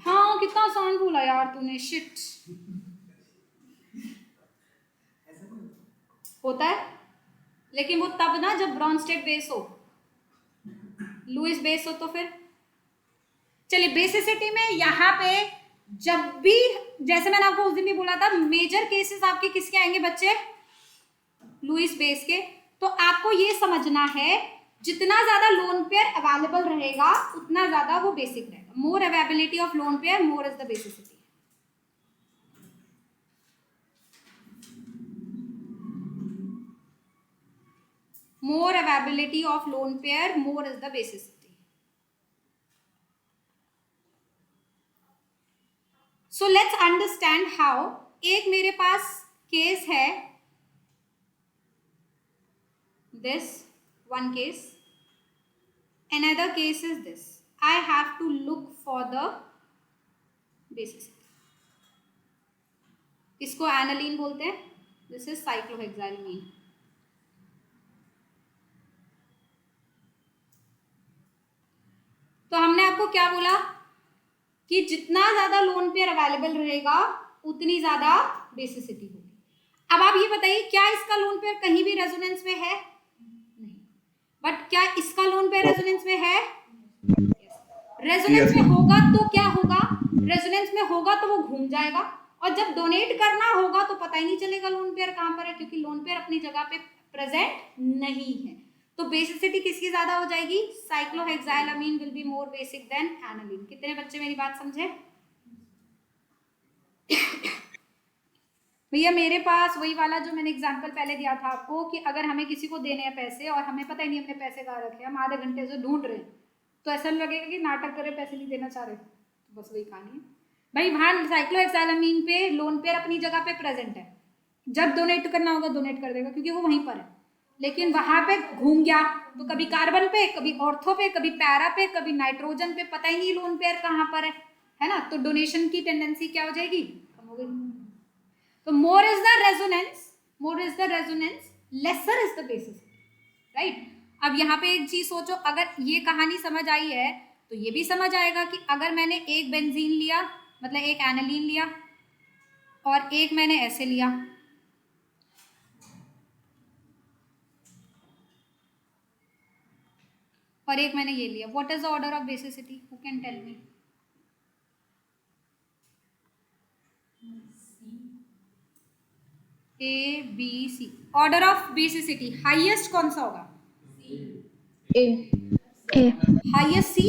हाँ कितना आसान बोला यार तूने, शिट। होता है लेकिन वो तब ना जब ब्रॉन्स्टेड बेस हो, लुईस बेस हो तो फिर। चलिए बेसिसिटी में यहाँ पे जब भी, जैसे मैंने आपको उस दिन भी बोला था, मेजर केसेस आपके किसके आएंगे बच्चे? लुईस बेस के। तो आपको ये समझना है जितना ज्यादा लोन पेयर अवेलेबल रहेगा उतना ज्यादा वो बेसिक रहेगा। More availability of lone pair more is the basicity. More availability of lone pair, more is the basicity. So let's understand how. एक मेरे पास केस है, this one case, another case is this. I have to look for the basicity. इसको aniline बोलते हैं, this is cyclohexylamine. तो हमने आपको क्या बोला कि जितना ज्यादा लोन पेयर अवेलेबल रहेगा उतनी ज्यादा बेसिसिटी होगी। अब आप ये बताइए क्या इसका लोन पेयर कहीं भी रेजोनेंस में है? नहीं। बट क्या इसका लोन पेयर रेजोनेंस में है? रेजोनेंस में होगा तो क्या होगा? रेजोनेंस में होगा तो वो घूम जाएगा, और जब डोनेट करना होगा तो पता ही नहीं चलेगा लोन पेयर कहां पर है, क्योंकि लोन पेयर अपनी जगह पे प्रेजेंट नहीं है। तो बेसिसिटी किसकी ज्यादा हो जाएगी? Cyclohexylamine will be more basic than aniline. कितने बच्चे मेरी बात समझे? भैया मेरे पास वही वाला जो मैंने एग्जांपल पहले दिया था आपको कि अगर हमें किसी को देने हैं पैसे और हमें पता ही नहीं हमने पैसे कहाँ रखे, हम आधे घंटे से ढूंढ रहे हैं, तो ऐसा लगेगा कि नाटक करे पैसे नहीं देना चाह रहे। तो बस वही कहानी है भाई। वहां साइक्लोहेक्साइलामीन पे लोन पेयर अपनी जगह पे प्रेजेंट है, जब डोनेट करना होगा डोनेट कर देगा क्योंकि वो वहीं पर है। लेकिन वहां पे घूम गया तो कभी कार्बन पे, कभी ऑर्थो पे, कभी पैरा पे, कभी नाइट्रोजन पे, पता ही नहीं लोन पेयर कहाँ पर है ना। तो डोनेशन की टेंडेंसी क्या हो जाएगी, कम हो गई। तो more is the resonance, lesser is the basis, right. अब यहाँ पे एक चीज सोचो, अगर ये कहानी समझ आई है तो ये भी समझ आएगा कि अगर मैंने एक बेंजीन लिया, मतलब एक एनालीन लिया, और एक मैंने ऐसे लिया, और एक मैंने ये लिया, what is the order of basicity, who can tell me? A B C, order of basicity highest कौन सा होगा? A A highest C.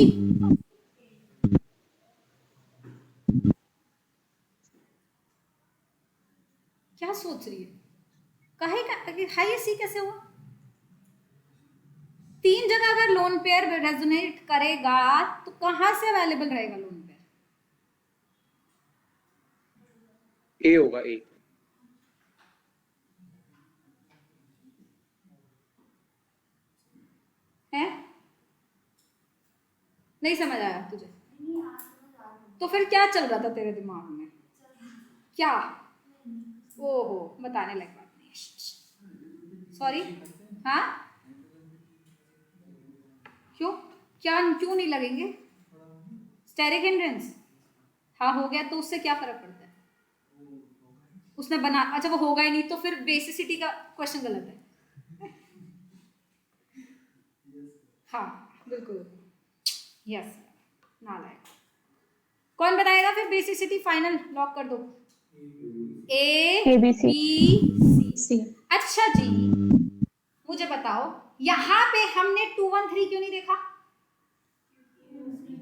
क्या सोच रही है, कहे का हाईएस्ट सी कैसे हुआ? 3 जगह अगर लोन पेयर रेजोनेट करेगा तो कहां से अवेलेबल रहेगा लोन पेयर? ए होगा, ए। है नहीं समझ आया तुझे? तो फिर क्या चल रहा था तेरे दिमाग में? क्या? ओहो, बताने लायक बात नहीं, सॉरी। हाँ क्यों, क्या क्यों नहीं लगेंगे? स्टेरिक हिंड्रेंस, हाँ हो गया तो उससे क्या फर्क पड़ता है? उसने बना, अच्छा वो होगा ही नहीं तो फिर बेसिसिटी का क्वेश्चन गलत है। हाँ बिल्कुल, यस, नालायक। कौन बताएगा फिर बेसिसिटी? फाइनल लॉक कर दो, ए बी सी। अच्छा जी, मुझे बताओ यहाँ पे हमने 213 क्यों नहीं देखा?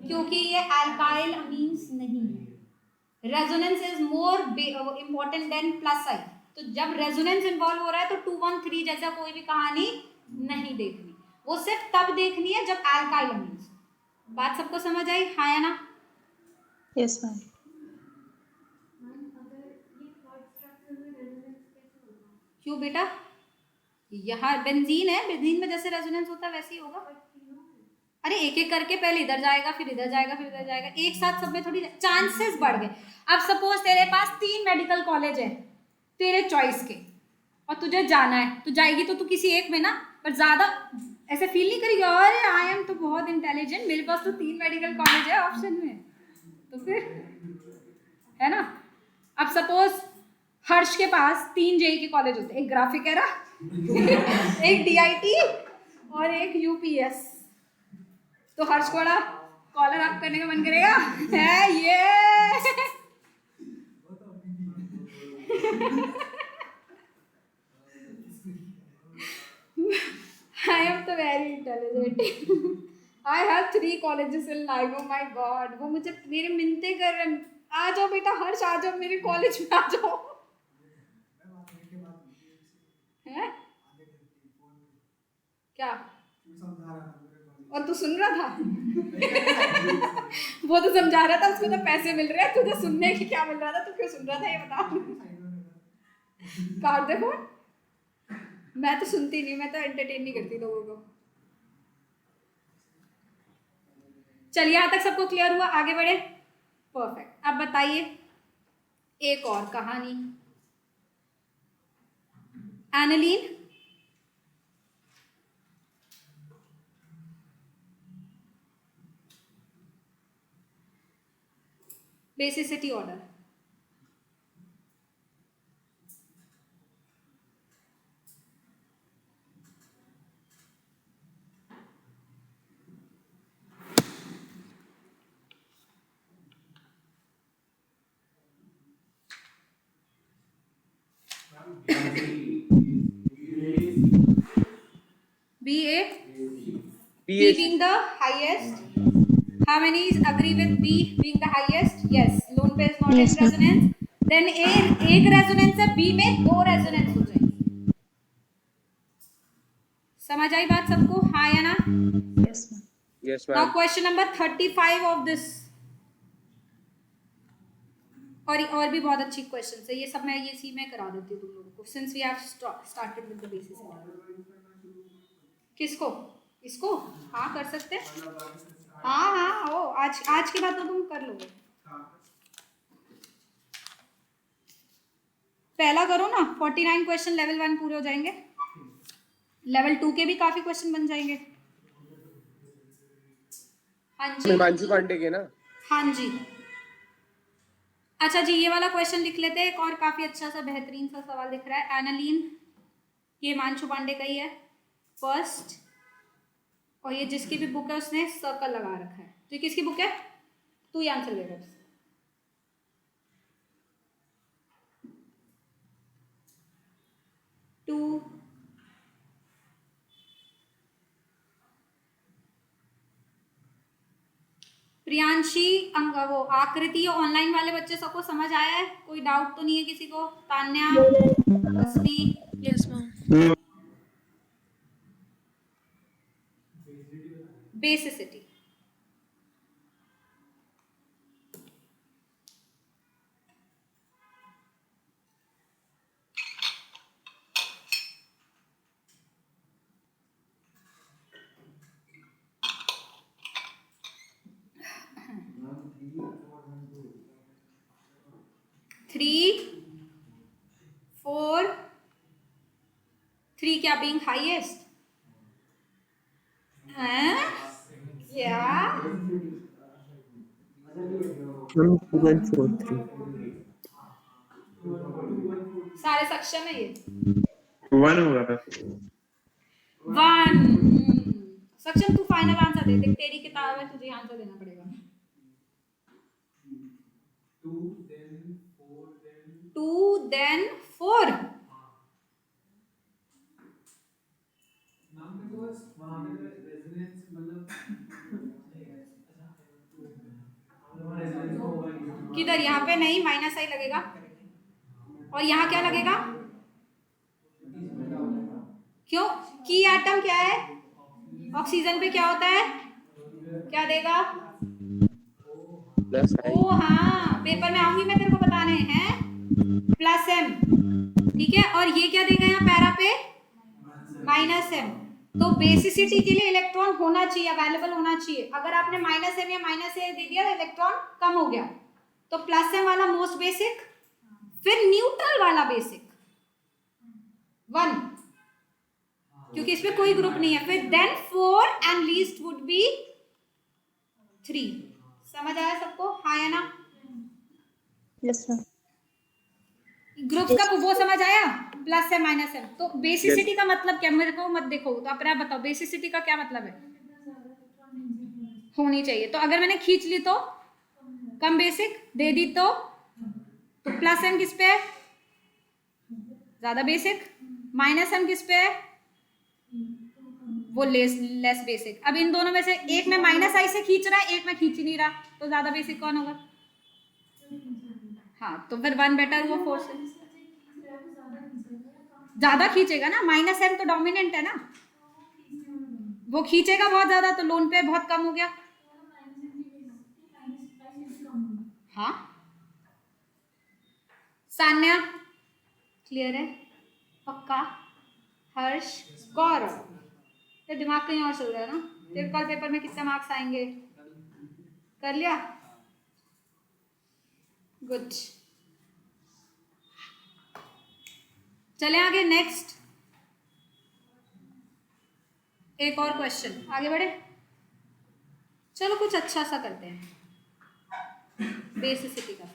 क्योंकि ये अल्काइल अमीन्स नहीं है। Resonance is more important than plus I. तो जब रेजोनेंस इन्वॉल्व हो रहा है तो 213 जैसा कोई भी कहानी नहीं देखनी, वो सिर्फ तब देखनी है जब अल्काइल अमीन्स। बात सबको समझ आई, हाँ या ना? Yes ma'am. क्यों बेटा? यहाँ बेंजीन है, बेंजीन में जैसे रेजोनेंस होता है वैसे ही होगा। अरे एक एक करके पहले इधर जाएगा, फिर इधर जाएगा, फिर इधर जाएगा, एक साथ सब में थोड़ी चांसेस बढ़ गए। अब सपोज तेरे पास 3 मेडिकल कॉलेज है तेरे चॉइस के, और तुझे जाना है, तो जाएगी तो तू किसी एक में ना, पर ज्यादा ऐसे फील नहीं करेगी अरे आई एम तो बहुत इंटेलिजेंट, मेरे पास तो 3 मेडिकल कॉलेज है ऑप्शन में, तो फिर है ना। अब सपोज हर्ष के पास 3 जेई के कॉलेज होते हैं, एक ग्राफिकेरा एक डीआईटी और एक यूपीएस, तो हर्ष को बड़ा कॉलर अप करने का मन करेगा, है ये I am तो very intelligent. I have 3 colleges in life. Oh my God, वो मुझे मेरे मिन्नतें कर रहे हैं, आ जाओ बेटा हर्ष, आ जाओ मेरे कॉलेज में, आ जाओ। हैं? क्या? और तू सुन रहा था? वो तो समझा रहा था, उसको तो पैसे मिल रहे हैं, तुझे सुनने की क्या मिल रहा था? तू क्यों सुन रहा था ये बता। काट दे फोन। मैं तो सुनती नहीं, मैं तो एंटरटेन नहीं करती लोगों को। चलिए यहाँ तक सबको क्लियर हुआ, आगे बढ़े। परफेक्ट। अब बताइए एक और कहानी, aniline basicity order. BA, B being the highest. How many agree with B being the highest? Yes. Lone pair is not in resonance. Then A एक resonance है, B में 2 resonance हो जाएंगे। समझ आई बात सबको, हाँ या ना? Yes ma'am. Yes, Now ma'am. question number 35 of this. और भी बहुत अच्छी क्वेश्चन है, ये सब मैं ये सी में करा देती हूँ तुम लोगों को, since we have started with the basis. किसको? इसको? हाँ कर सकते हैं, हाँ हाँ ओ आज के बाद तो तुम कर लोगे। पहला करो ना, 49 क्वेश्चन लेवल 1 पूरे हो जाएंगे, लेवल 2 के भी काफी क्वेश्चन बन जाएंगे। हाँ जी हिमांशु पांडे के ना। हाँ जी। अच्छा जी, ये वाला क्वेश्चन लिख लेते हैं, एक और काफी अच्छा सा बेहतरीन सा सवाल दिख रहा है, एनालीन, ये हिमांशु पांडे का ही है फर्स्ट, और ये जिसकी भी बुक है उसने सर्कल लगा रखा है, तो ये किसकी बुक है? तू ही आंसर देगा। टू प्रियांशी वो आकृति ऑनलाइन वाले बच्चे सबको समझ आया है? कोई डाउट तो नहीं है किसी को? Tanya, Taswi, yes ma'am. Basicity. Three four, three क्या बीइंग हाईएस्ट? क्या? हम 143 सारे सक्षम है ये? 1 होगा था। 1। सक्षम तू फाइनल आंसर दे, देख तेरी किताब है, तुझे आंसर देना पड़ेगा। 2 then 4। किधर? यहाँ पे नहीं, माइनस आई लगेगा, और यहाँ क्या लगेगा? क्यों? की एटम क्या है? ऑक्सीजन पे क्या होता है? क्या देगा? प्लस ओ हाँ, पेपर में आऊंगी मैं तेरे को बताने हैं, प्लस एम, ठीक है, और ये क्या देगा यहाँ पैरा पे? Minus M. तो बेसिसिटी के लिए इलेक्ट्रॉन होना चाहिए, अवेलेबल होना चाहिए। अगर आपने माइनस एम या माइनस ए दे दिया तो इलेक्ट्रॉन कम हो गया, तो प्लस एम वाला मोस्ट बेसिक, फिर न्यूट्रल वाला बेसिक 1, क्योंकि इसमें कोई ग्रुप नहीं है, फिर then 4 and least would be 3। समझ आया सबको? हाँ या ना? Yes ma'am. ग्रुप्स का वो समझ आया, प्लस है माइनस है। तो बेसिसिटी का मतलब क्या? मेरे को मत देखो, तो अपने आप बताओ बेसिसिटी का क्या मतलब है? होनी चाहिए। तो अगर मैंने खींच ली तो कम बेसिक, दे दी तो प्लस एम किस पे है? ज्यादा बेसिक। माइनस एम किस पे है? वो लेस बेसिक। अब इन दोनों में से एक में माइनस आई से खींच रहा है, एक में खींच ही नहीं रहा, तो ज्यादा बेसिक कौन होगा? हाँ, तो फिर 1 बेटर वो 4 से ज्यादा खींचेगा ना, माइनस एम तो डोमिनेंट है ना, वो खींचेगा बहुत ज्यादा, तो लोन पेयर बहुत कम हो गया। हाँ सान्या क्लियर है? पक्का? हर्ष, गौरव, तेरे दिमाग कहीं और चल रहा है ना? तेरे कल पेपर में कितने मार्क्स आएंगे? कर लिया? गुड। चले आगे, नेक्स्ट एक और क्वेश्चन, आगे बढ़े। चलो कुछ अच्छा सा करते हैं, बेसिसिटी का।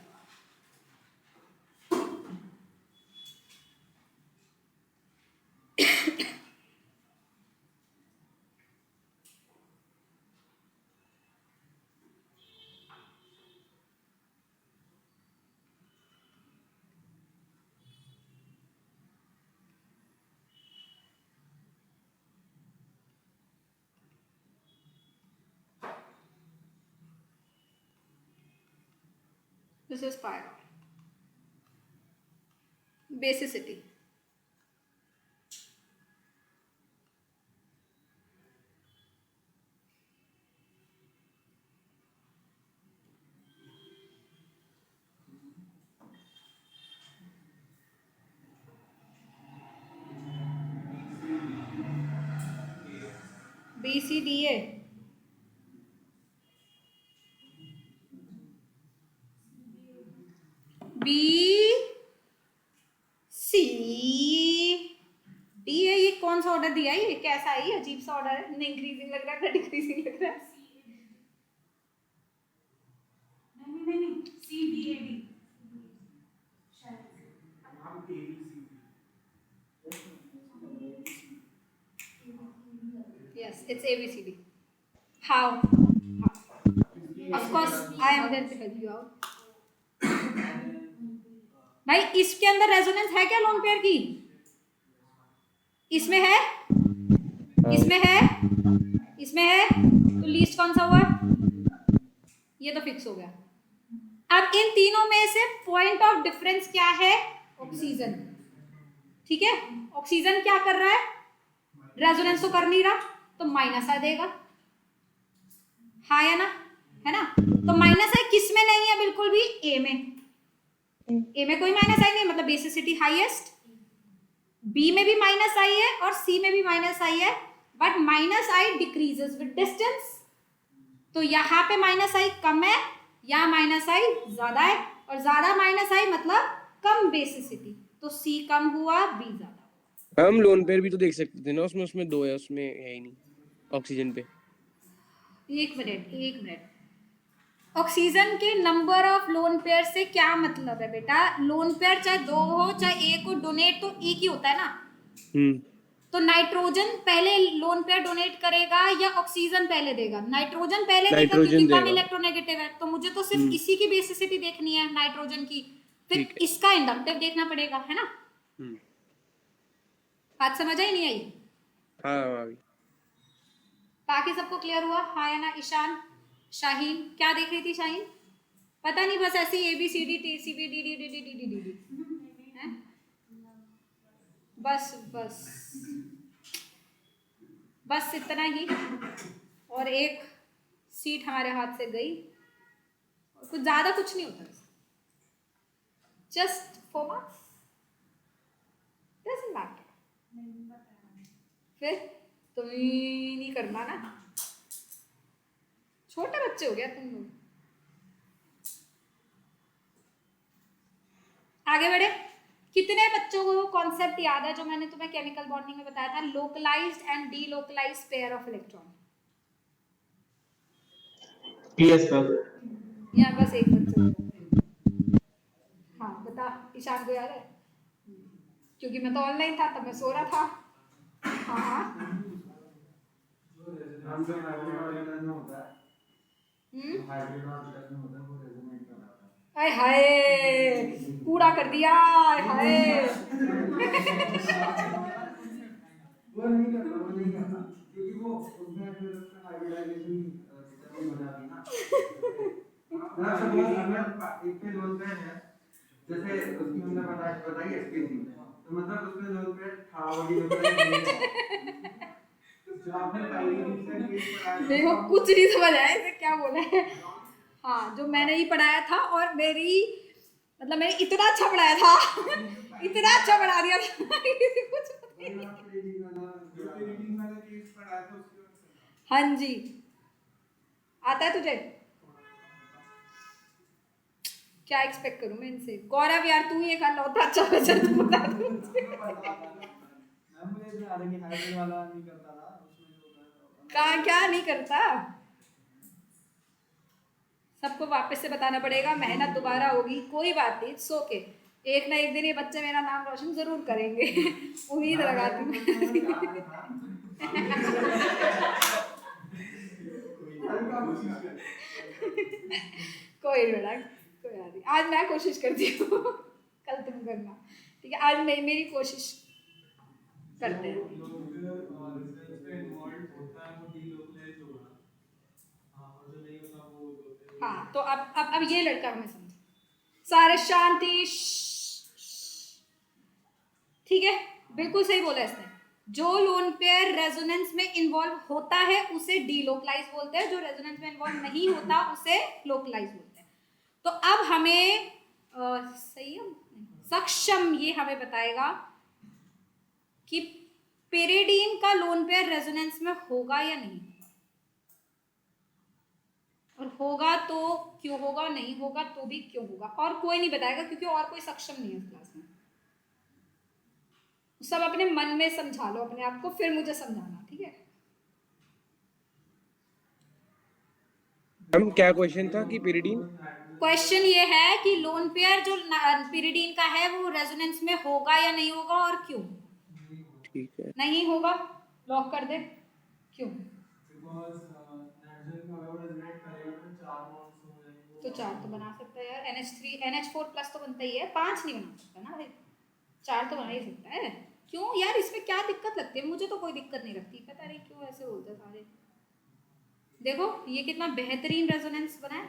This is pyro. Basicity. B C D A, B C D है। ये कौन सा ऑर्डर दिया है? ये कैसा है? ये अजीब सा ऑर्डर है, ना इंक्रीजिंग लग रहा है ना डिक्रीजिंग लग रहा है। नहीं सी डी ए डी हम A B C Yes, it's ABCD. How? Of course, I am there to help you out. भाई इसके अंदर रेजोनेंस है क्या लोन पेयर की? इसमें है, इसमें है, इसमें है, तो लीस्ट कौन सा हुआ? ये तो फिक्स हो गया। अब इन तीनों में से पॉइंट ऑफ डिफरेंस क्या है? ऑक्सीजन। ठीक है, ऑक्सीजन क्या कर रहा है? रेजोनेंस तो कर नहीं रहा, तो माइनस आ देगा। हाँ या ना? है ना? तो माइनस आई किस में नहीं है? बिल्कुल भी ए में। ए में कोई माइनस आई नहीं, मतलब बेसिसिटी हाईएस्ट। बी में भी माइनस आई है और सी में भी माइनस आई है, but minus I decreases with distance. तो यहाँ पे माइनस आई कम है, यहाँ माइनस आई ज्यादा है, और ज्यादा माइनस आई मतलब कम बेसिसिटी, तो सी कम हुआ, बी ज्यादा। हम लोन पेयर भी तो देख सकते थे ना, उसमें 2 है, उसमें है ही नहीं ऑक्सीजन पे। एक मिनट। ऑक्सीजन के नंबर ऑफ लोन पेयर से क्या मतलब है बेटा? लोन पेयर चाहे 2 हो चाहे 1 हो, डोनेट तो एक ही होता है ना। तो नाइट्रोजन पहले लोन पेयर डोनेट करेगा या ऑक्सीजन पहले देगा? नाइट्रोजन पहले देगा क्योंकि कम इलेक्ट्रोनेगेटिव है। तो मुझे तो सिर्फ इसी की बेसिसिटी देखनी है, नाइट्रोजन की, फिर इसका इंडक्टिव देखना पड़ेगा, है ना? बात समझ आई नहीं आई? हाँ, बाकी सबको क्लियर हुआ? हाँ या ना? ईशान, शाहीन, क्या देख रही थी शाहीन? पता नहीं, बस ऐसे A B C D T C B D D D D D D D D, बस इतना ही। और एक सीट हमारे हाथ से गई, और कुछ ज्यादा कुछ नहीं होता, जस्ट 4 मार्क्स, डजंट मैटर। फिर तुम ही नहीं करना ना, छोटे बच्चे हो गया तुम लोग। आगे बढ़े। कितने बच्चों को वो कॉन्सेप्ट याद है जो मैंने तुम्हें केमिकल बॉन्डिंग में बताया था, localised and delocalised pair of electron? Yes sir. यहाँ बस एक बच्चा। हाँ बता, ईशान को याद है? क्योंकि मैं तो ऑनलाइन था तब मैं सो रहा था। हाँ हम जो हाइड्रोजन में होता है, हाइड्रोजन में होता है, वो रेजोनेट कर रहा था। हाय हाय, कूड़ा कर दिया, हाय। वो नहीं करता, क्योंकि वो उसमें फिर उसका हाइब्रिडाइजेशन नहीं हो जाती ना। ना सपोज अगर एक पे लोन पेयर है, जैसे उसकी हमने बताई स्पेसिंग, तो मतलब उसमें लोन पेयर था वाली लोकलाइज जो आपने पहले ही पढ़ाया। देखो कुछ नहीं समझ आया इसे क्या बोला है। हाँ, जो मैंने ही पढ़ाया था, और मैंने इतना अच्छा पढ़ाया था, इतना अच्छा पढ़ा दिया था, कुछ हाँ जी, आता है तुझे? क्या एक्सपेक्ट करूं मैं इनसे? गौरव यार, तू ही एक लौटा अच्छा बच्चा, तू बता दे। क्या नहीं करता? सबको वापस से बताना पड़ेगा, मेहनत दोबारा होगी, कोई बात नहीं, इट्स ओके। एक ना एक दिन ये बच्चे मेरा नाम रोशन जरूर करेंगे, उम्मीद लगाती हूँ। कोई बेटा, कोई बात नहीं, आज मैं कोशिश करती हूँ, कल तुम करना, ठीक है? आज मेरी कोशिश करते हैं। हाँ, तो अब ये लड़का हमें समझ, सारे शांति, ठीक है? बिल्कुल सही बोला इसने। जो लोन पेयर रेजोनेंस में इन्वॉल्व होता है उसे डीलोकलाइज बोलते हैं, जो रेजोनेंस में इन्वॉल्व नहीं होता उसे लोकलाइज बोलते हैं। तो अब हमें सक्षम ये हमें बताएगा कि पेरिडीन का लोन पेयर रेजोनेंस में होगा या नहीं होगा, और होगा तो क्यों होगा, नहीं होगा तो भी क्यों होगा, और कोई नहीं बताएगा क्योंकि और कोई सक्षम नहीं है इस क्लास में। सब अपने मन में समझा लो अपने आप को, फिर मुझे समझाना, ठीक है। हम क्या क्वेश्चन था कि पीरियडीन, क्वेश्चन ये है कि लोन पेयर जो पीरिडीन का है वो रेजोनेंस में होगा या नहीं होगा और क्यों। ठीक है, नहीं होगा, लॉक कर दे। क्यों? तो 4 तो बना सकता है यार, NH3 NH4 प्लस तो बनता ही है, 5 नहीं बना सकता ना भाई, 4 तो बना ही सकता है। क्यों यार, इसमें क्या दिक्कत लगती है? मुझे तो कोई दिक्कत नहीं लगती, पता नहीं क्यों ऐसे बोलते हैं सारे। देखो ये कितना बेहतरीन रेजोनेंस बना है।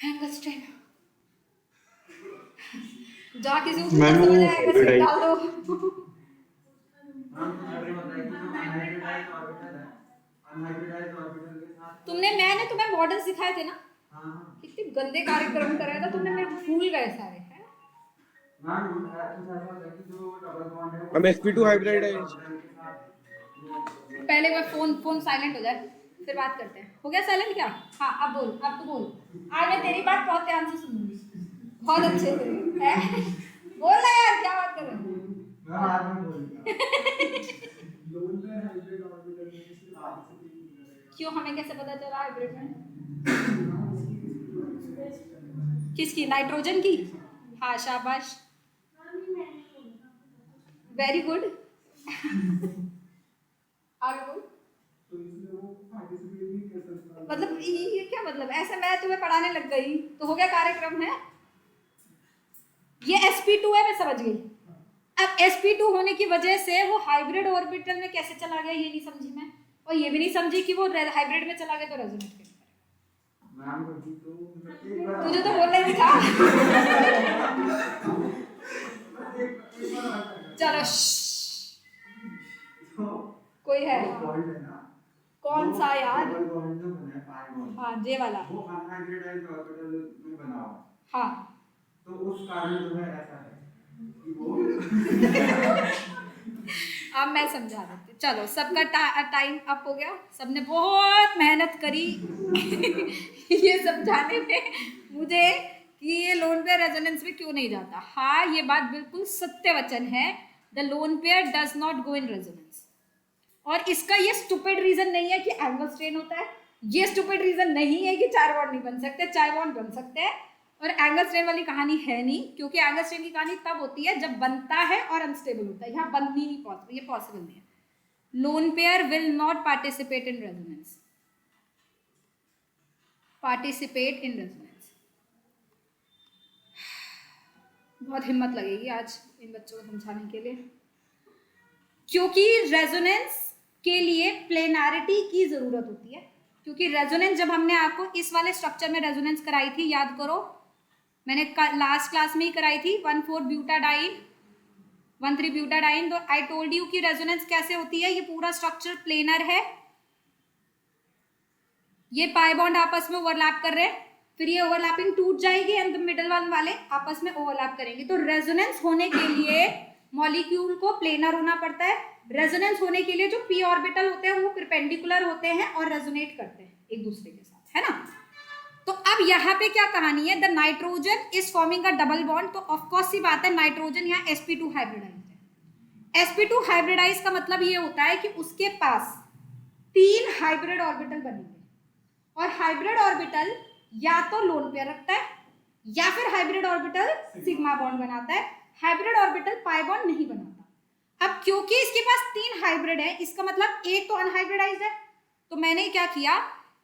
हैंगस्ट्रेन जा किसी को पूरा समझ आएगा, इसमें डाल दो। मैंने तुम्हें मॉडल्स दिखाए थे ना, कितने गंदे कार्यक्रम कराया था तुमने, मेरे भूल गए सारे हैं। हम sp2 हाइब्रिडाइज, पहले मैं फोन साइलेंट हो जाए फिर बात करते हैं। हो गया साइलेंट क्या? हाँ अब बोल, अब तो बोल। आज मैं तेरी बात बहुत ध्यान से सुनूंगी, बहुत अच्छे से है। बोल ना यार, क्या बात कर रहे हो? क्यों, हमें कैसे पता चला हाइब्रिड में? किसकी? नाइट्रोजन की? हाँ शाबाश, वेरी गुड। आगे बोल। मतलब ये क्या मतलब? ऐसे मैं तुम्हें पढ़ाने लग गई तो हो गया कार्यक्रम है? ये sp2 है, मैं समझ गई। अब sp2 होने की वजह से वो हाइब्रिड ऑर्बिटल में कैसे चला गया ये नहीं समझी मैं, और ये भी नहीं समझी कि वो हाइब्रिड में चला गया तो रेजोनेट कैसे करेगा। तुझे तो बोलना ही था। चलो कोई है? कौन सा यार? हाँ जे वाला, वो अनहाइब्रिडाइज्ड ऑर्बिटल में बना हुआ, हाँ तो उस कारण जो है ऐसा है कि वो अब मैं समझा देती हूँ। चलो सबका टाइम अप हो गया, सबने बहुत मेहनत करी ये समझाने में मुझे कि ये लोन पेयर रेजोनेंस में क्यों नहीं जाता। हाँ ये बात बिल्कुल सत्य वचन है, the lone pair does not go in resonance. और इसका ये स्टूपिड रीजन नहीं है कि एंगल स्ट्रेन होता है, ये स्टूपिड रीजन नहीं है कि 4 बॉन्ड नहीं बन सकते, 4 बॉन्ड बन सकते हैं। और एंगल स्ट्रेन वाली कहानी है नहीं, क्योंकि एंगल स्ट्रेन की कहानी तब होती है जब बनता है और अनस्टेबल होता है, यहाँ बननी नहीं पॉसिबल, ये पॉसिबल नहीं है। Lone pair will not participate in resonance, participate in resonance. बहुत हिम्मत लगेगी आज इन बच्चों को समझाने के लिए, क्योंकि रेजोनेंस के लिए प्लेनारिटी की जरूरत होती है। क्योंकि रेजोनेंस जब हमने आपको इस वाले स्ट्रक्चर में रेजोनेंस कराई थी, याद करो मैंने लास्ट क्लास में ही कराई थी, 1,4-ब्यूटाडाइन 1,3-ब्यूटाडाइन। तो आई टोल्ड यू कि रेजोनेंस कैसे होती है, ये पूरा स्ट्रक्चर प्लेनर है, ये पाई बॉन्ड आपस में ओवरलैप कर रहे हैं, फिर ये ओवरलैपिंग टूट जाएगी एंड मिडल वन वाले आपस में ओवरलैप करेंगे। तो रेजोनेंस होने के लिए मॉलिक्यूल को प्लेनर होना पड़ता है। रेजोनेंस होने के लिए जो p ऑर्बिटल होते हैं वो परपेंडिकुलर होते हैं और रेजोनेट करते हैं एक दूसरे के साथ, है ना। तो अब यहाँ पे क्या कहानी है, the nitrogen is forming a double bond. तो ऑफकोर्स सी बात है नाइट्रोजन यहाँ sp2 हाइब्रिडाइज है। sp2 हाइब्रिडाइज का मतलब ये होता है कि उसके पास 3 हाइब्रिड ऑर्बिटल बनेंगे, और हाइब्रिड ऑर्बिटल या तो लोन पेयर रखता है या फिर हाइब्रिड ऑर्बिटल सिग्मा बॉन्ड बनाता है, हाइब्रिड ऑर्बिटल पाई बॉन्ड नहीं बनाता। अब क्योंकि इसके पास 3 हाइब्रिड है, इसका मतलब एक तो अनहाइब्रिडाइज्ड है, तो मैंने क्या किया,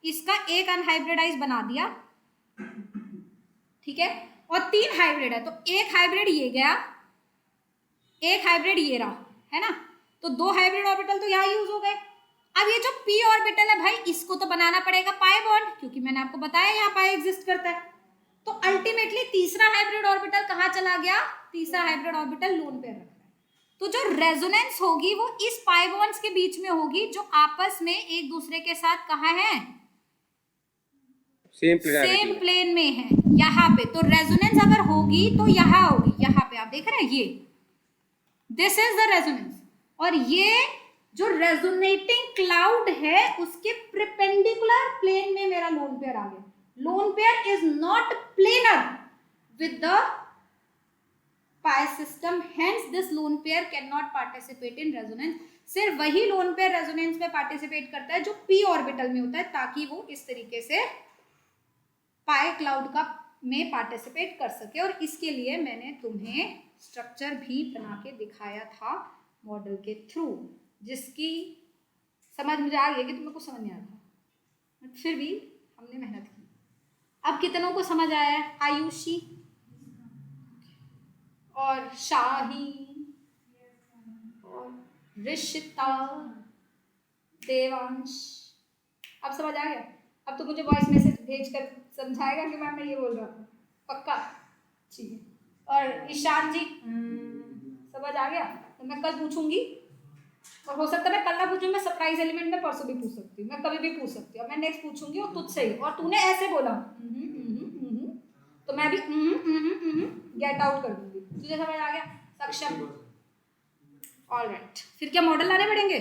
इसका एक अनहाइब्रिडाइज बना दिया, ठीक है, और 3 हाइब्रिड है, तो एक हाइब्रिड ये गया, एक हाइब्रिड ये रहा, है ना। तो 2 हाइब्रिड ऑर्बिटल तो यहाँ यूज हो गए। अब ये जो p ऑर्बिटल है भाई, इसको तो बनाना पड़ेगा पाई बॉन्ड, क्योंकि मैंने आपको बताया यहाँ पाई एग्जिस्ट करता है। तो अल्टीमेटली तीसरा हाइब्रिड ऑर्बिटल कहाँ चला गया, तीसरा हाइब्रिड ऑर्बिटल लोन पेयर रख रहा है। तो जो रेजोनेंस होगी वो इस पाई बॉन्ड्स के बीच में होगी, जो आपस में एक दूसरे के साथ कहाँ है, सेम सेम प्लेन में है यहाँ पे, तो रेजोनेंस अगर होगी तो यहाँ होगी, यहाँ पे आप देख रहे हैं ये, दिस इज द रेजोनेंस। और ये जो रेजोनेटिंग क्लाउड है उसके परपेंडिकुलर प्लेन में मेरा लोन पेयर आ गया। Loan pair is not planar with the pi system, hence this lone pair can not participate in resonance. सिर्फ वही लोन पेयर रेजोनेंस में पार्टिसिपेट करता है जो पी ऑर्बिटल में होता है, ताकि वो इस तरीके से पाई क्लाउड का में पार्टिसिपेट कर सके। और इसके लिए मैंने तुम्हें स्ट्रक्चर भी बना के दिखाया था मॉडल के थ्रू, जिसकी समझ मुझे आ गई कि तुम्हें कुछ समझ नहीं आता, बट फिर भी हमने मेहनत की। अब कितनों को समझ आया है? आयुषी और शाही और ऋषिता, देवांश, अब समझ आ गया? अब तो मुझे वॉइस मैसेज भेज कर समझाएगा कि मैम मैं ये बोल रहा हूँ, पक्का? ठीक है। और ईशान जी समझ आ गया? तो मैं कल पूछूंगी, और हो सकता है मैं कल ना पूछूं, मैं सरप्राइज एलिमेंट में परसों भी पूछ सकती हूँ, मैं कभी भी पूछ सकती हूँ। मैं नेक्स्ट पूछूंगी और तुझसे ही, और तूने ऐसे बोला तो मैं भी गेट आउट कर दूंगी। तुझे समझ आ गया? सक्षम? ऑलराइट, फिर क्या मॉडल लाने पड़ेंगे?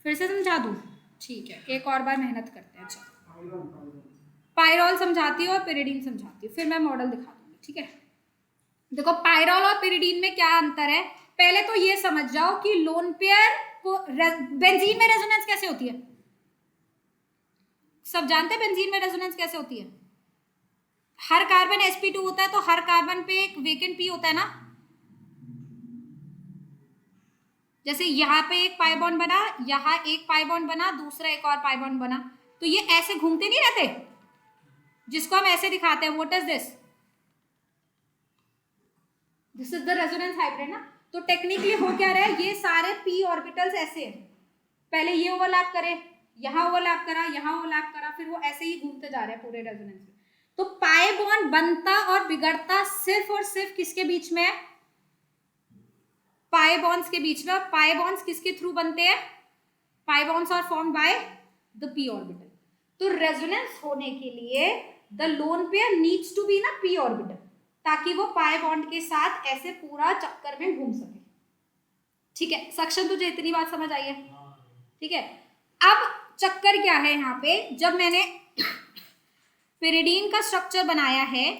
फिर से समझा दूँ? ठीक है, एक और बार मेहनत करते हैं। चलो, पायरॉल समझाती हूँ और पिरिडीन समझाती हूँ, फिर मैं मॉडल दिखा दूंगी। ठीक है, देखो पायरॉल और पिरिडीन में क्या अंतर है। पहले तो ये समझ जाओ कि लोन पेयर को बेंजीन में रेजोनेंस कैसे होती है। सब जानते हैं बेंजीन में रेजोनेंस कैसे होती है? हर कार्बन sp2 होता है, तो हर कार्बन पे एक वेकेंट p होता है ना। जैसे यहाँ पे एक पाई बॉन्ड बना, यहाँ एक पाई बॉन्ड बना, दूसरा एक और पाई बॉन्ड बना, तो ये ऐसे घूमते नहीं रहते, जिसको हम ऐसे दिखाते हैं। What is this? This is the resonance hybrid ना। तो टेक्निकली हो क्या रहा है, ये सारे p ऑर्बिटल्स ऐसे हैं, पहले ये ओवरलैप करे, यहाँ ओवरलैप करा, यहाँ ओवरलैप करा, फिर वो ऐसे ही घूमते जा रहे हैं पूरे रेजोनेंस में। तो पाई बॉन्ड बनता और बिगड़ता सिर्फ और सिर्फ किसके बीच में है? पाई बॉन्ड्स के बीच में। और पाई बॉन्ड्स किसके थ्रू बनते हैं? Pi bonds are formed by the p orbital. तो रेजोनेंस होने के लिए the lone pair needs to be ना p ऑर्बिटल, ताकि वो पाई बॉन्ड के साथ ऐसे पूरा चक्कर में घूम सके। ठीक है, सक्षम तुझे इतनी बात समझ आई है? ठीक है, अब चक्कर क्या है यहाँ पे, जब मैंने पिरिडीन का स्ट्रक्चर बनाया है,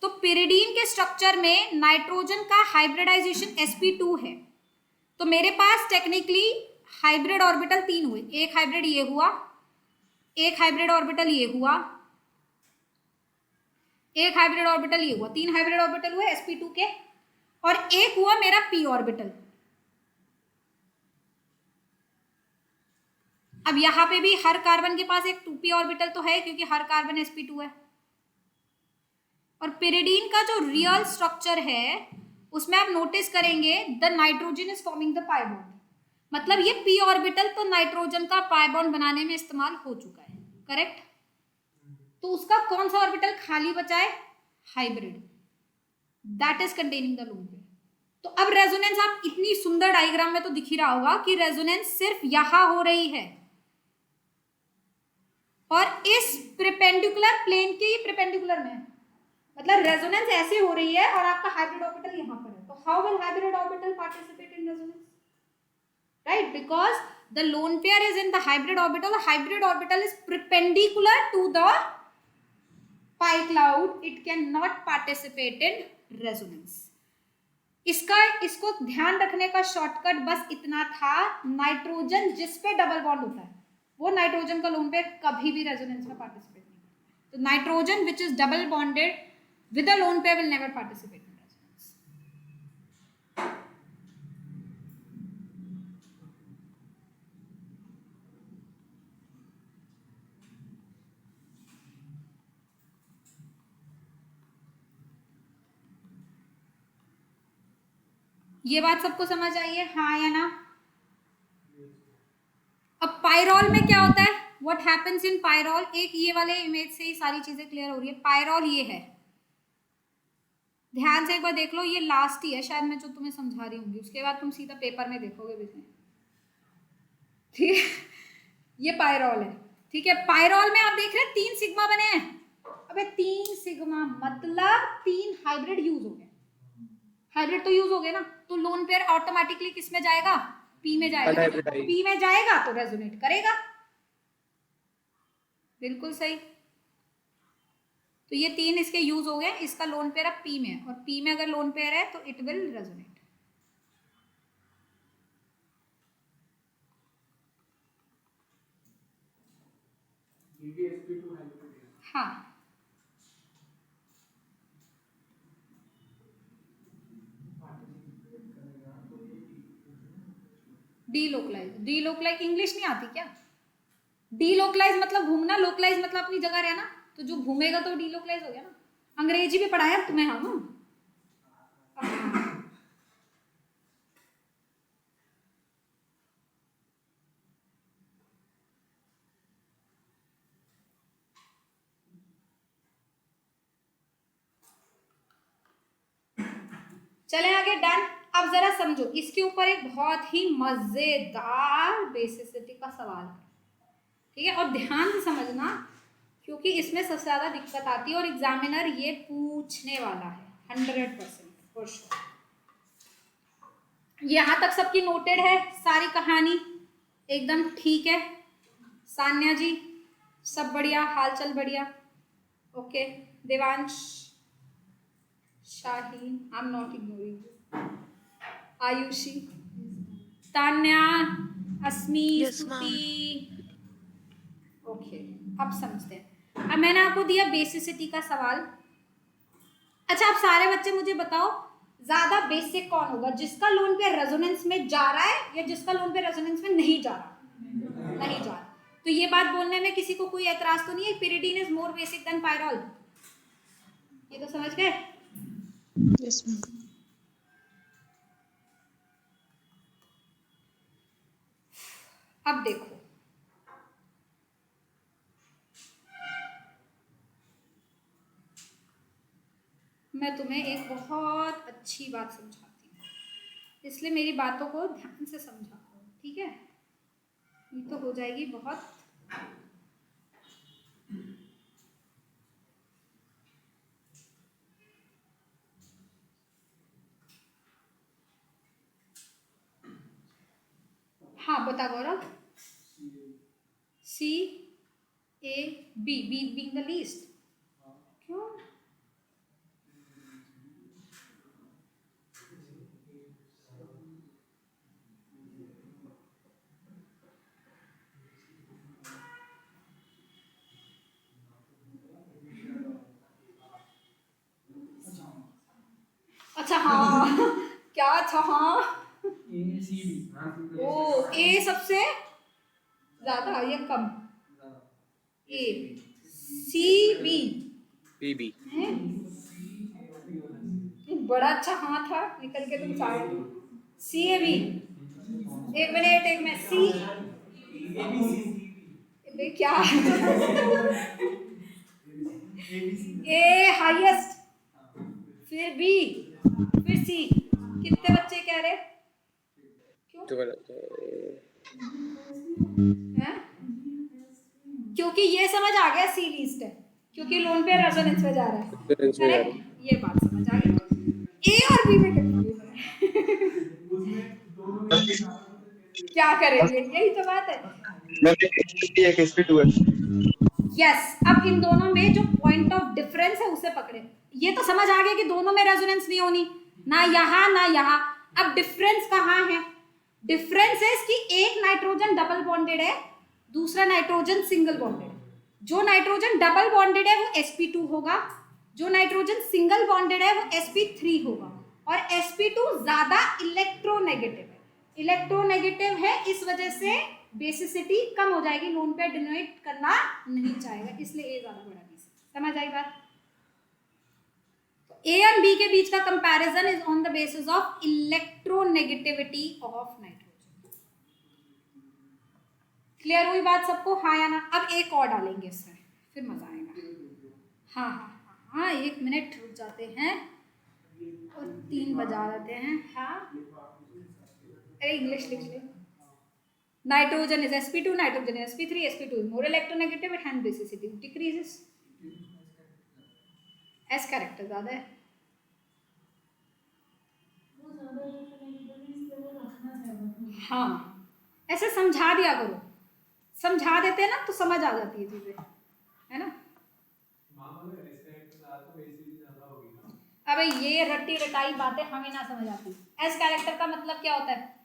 तो पिरिडीन के स्ट्रक्चर में नाइट्रोजन का हाइब्रिडाइजेशन sp2 है, तो मेरे पास टेक्निकली हाइब्रिड ऑर्बिटल 3 हुए। एक हाइब्रिड ये हुआ, एक हाइब्रिड ऑर्बिटल ये हुआ, एक हाइब्रिड ऑर्बिटल ये हुआ, 3 हाइब्रिड ऑर्बिटल हुए sp2 के, और एक हुआ मेरा p ऑर्बिटल। अब यहाँ पे भी हर कार्बन के पास एक 2p ऑर्बिटल तो है, क्योंकि हर कार्बन sp2 है। और पिरिडीन का जो रियल स्ट्रक्चर है उसमें आप नोटिस करेंगे the nitrogen is forming the pi bond, मतलब ये p ऑर्बिटल तो नाइट्रोजन का पाई बॉन्ड बनाने में इस्तेमाल हो चुका है, करेक्ट? तो उसका कौन सा ऑर्बिटल खाली बचा है? Hybrid, that is containing the lone pair. तो अब रेजोनेंस, आप इतनी सुंदर डायग्राम में तो दिख ही रहा होगा कि रेजोनेंस सिर्फ यहां हो रही है, और इस परपेंडिकुलर प्लेन के ही परपेंडिकुलर में है, मतलब रेजोनेंस ऐसे हो रही है और आपका हाइब्रिड ऑर्बिटल यहां पर है। तो how will hybrid orbital participate in resonance? Right, because the lone pair is in the hybrid orbital, the hybrid orbital is perpendicular to the pi cloud, it can not participate in resonance. इसको ध्यान रखने का शॉर्टकट बस इतना था, नाइट्रोजन जिस पे डबल बॉन्ड होता है वो नाइट्रोजन का लोन पेयर कभी भी रेजोनेंस में पार्टिसिपेट नहीं करता। तो nitrogen which is double bonded with a lone pair will never participate in resonance. ये बात सबको समझ आई है, हाँ या ना? अब पायरॉल में क्या होता है, व्हाट हैपेंस इन पायरॉल? एक ये वाले इमेज से ही सारी चीजें क्लियर हो रही है। पायरॉल ये है, ध्यान से एक बार देख लो, ये लास्ट ही है शायद मैं जो तुम्हें समझा रही हूँ, उसके बाद तुम सीधा पेपर में देखोगे भी। ठीक है, ये पायरॉल है। ठीक है, पायरॉल में आप देख रहे हैं 3 सिग्मा बने हैं। अबे 3 सिग्मा मतलब 3 हाइब्रिड यूज हो गए, हाइब्रिड तो यूज हो गए ना, तो लोन पेयर ऑटोमेटिकली किस में जाएगा, पी में जाएगा, Unhybridized। पी में जाएगा तो रेजोनेट करेगा। बिल्कुल सही। तो ये 3 इसके यूज हो गए, इसका लोन पेयर अब पी में है, और पी में अगर लोन पेयर है तो इट विल रेजोनेट। हाँ, डीलोकलाइज इंग्लिश नहीं आती क्या? डीलोकलाइज मतलब घूमना, लोकलाइज मतलब अपनी जगह रहना, तो जो घूमेगा तो डीलोकलाइज हो गया ना। अंग्रेजी भी पढ़ाया तुम्हें हम। चले आगे, डन। अब जरा समझो, इसके ऊपर एक बहुत ही मजेदार बेसिसिटी का सवाल है, ठीक है, और ध्यान से समझना क्योंकि इसमें सबसे ज्यादा दिक्कत आती है और एग्जामिनर ये पूछने वाला है 100% फॉर श्योर। यहाँ तक सबकी नोटेड है सारी कहानी, एकदम ठीक है? सान्या जी सब बढ़िया, हालचाल बढ़िया? Okay, Devansh, Shaheen, I am not ignoring you, Ayushi, Tanya, Asmi, Stuti. Okay, अब समझते हैं। अब मैंने आपको दिया बेसिसिटी का सवाल। अच्छा, आप सारे बच्चे मुझे बताओ ज्यादा बेसिक कौन होगा, जिसका लोन पे रेजोनेंस में जा रहा है या जिसका लोन पे रेजोनेंस में नहीं जा रहा? नहीं जा रहा। तो ये बात बोलने में किसी को कोई एतराज तो नहीं है, pyridine is more basic than pyrrole? ये तो समझ गए? Yes ma'am. अब देखो, मैं तुम्हें एक बहुत अच्छी बात समझाती हूँ, इसलिए मेरी बातों को ध्यान से समझा करो, ठीक है? ये तो हो जाएगी बहुत। हाँ बता Gaurav. C A B, B being the least. क्यों? अच्छा हाँ क्या? अच्छा हाँ, ओ ए सबसे ज्यादा या कम? ए, सी बी, पीबी। बड़ा अच्छा हाँ था, निकल के तुम सारे। सी ए बी, एक मिनट, एक मिनट, सी बे क्या? ए हाईएस्ट, फिर बी, फिर सी। कितने बच्चे कह रहे? क्यों? हैं? क्योंकि ये समझ आ गया सी लीस्ट है, क्योंकि लोन पे रेजोनेंस में जा रहा है, करेक्ट? ये बात समझ आ गई। ए और बी में कंफ्यूजन है। क्या करेंगे, यही तो बात है। एक SP2 है। यस, अब इन दोनों में जो पॉइंट ऑफ डिफरेंस है उसे पकड़े। ये तो समझ आ गया कि दोनों में रेजोनेंस नहीं होनी, ना यहाँ ना यहाँ। अब डिफरेंस कहाँ है? डिफरेंस है कि एक नाइट्रोजन डबल बॉन्डेड है, दूसरा नाइट्रोजन सिंगल बॉन्डेड है। जो नाइट्रोजन डबल बॉन्डेड है वो sp2 होगा, जो नाइट्रोजन सिंगल बॉन्डेड है वो sp3 होगा। और sp2 ज्यादा इलेक्ट्रोनेगेटिव है, इलेक्ट्रोनेगेटिव है, इस वजह से बेसिसिटी कम हो जाएगी, लोन पे डिनोट करना नहीं चाहेगा, इसलिए ए ज्यादा बड़ा बेसिस। समझ आई बात? ए और बी के बीच का comparison is on the basis of electronegativity of nitrogen. Clear हुई बात सबको, हाँ या ना? अब एक और डालेंगे इसमें, फिर मजा आएगा। हाँ हाँ हाँ हाँ, 1 मिनट रुक जाते हैं और 3 बजा देते हैं। हाँ, अरे इंग्लिश लिख ले, Nitrogen is sp2, nitrogen is sp3, sp2 is more electronegative and basicity decreases. S character ज्यादा है. हाँ, ऐसे समझा दिया करो, समझा देते हैं ना तो समझ आ जाती है चीजें, है ना. अबे ये रट्टी रटाई बातें हमें ना समझ आती. एस कैरेक्टर का मतलब क्या होता है?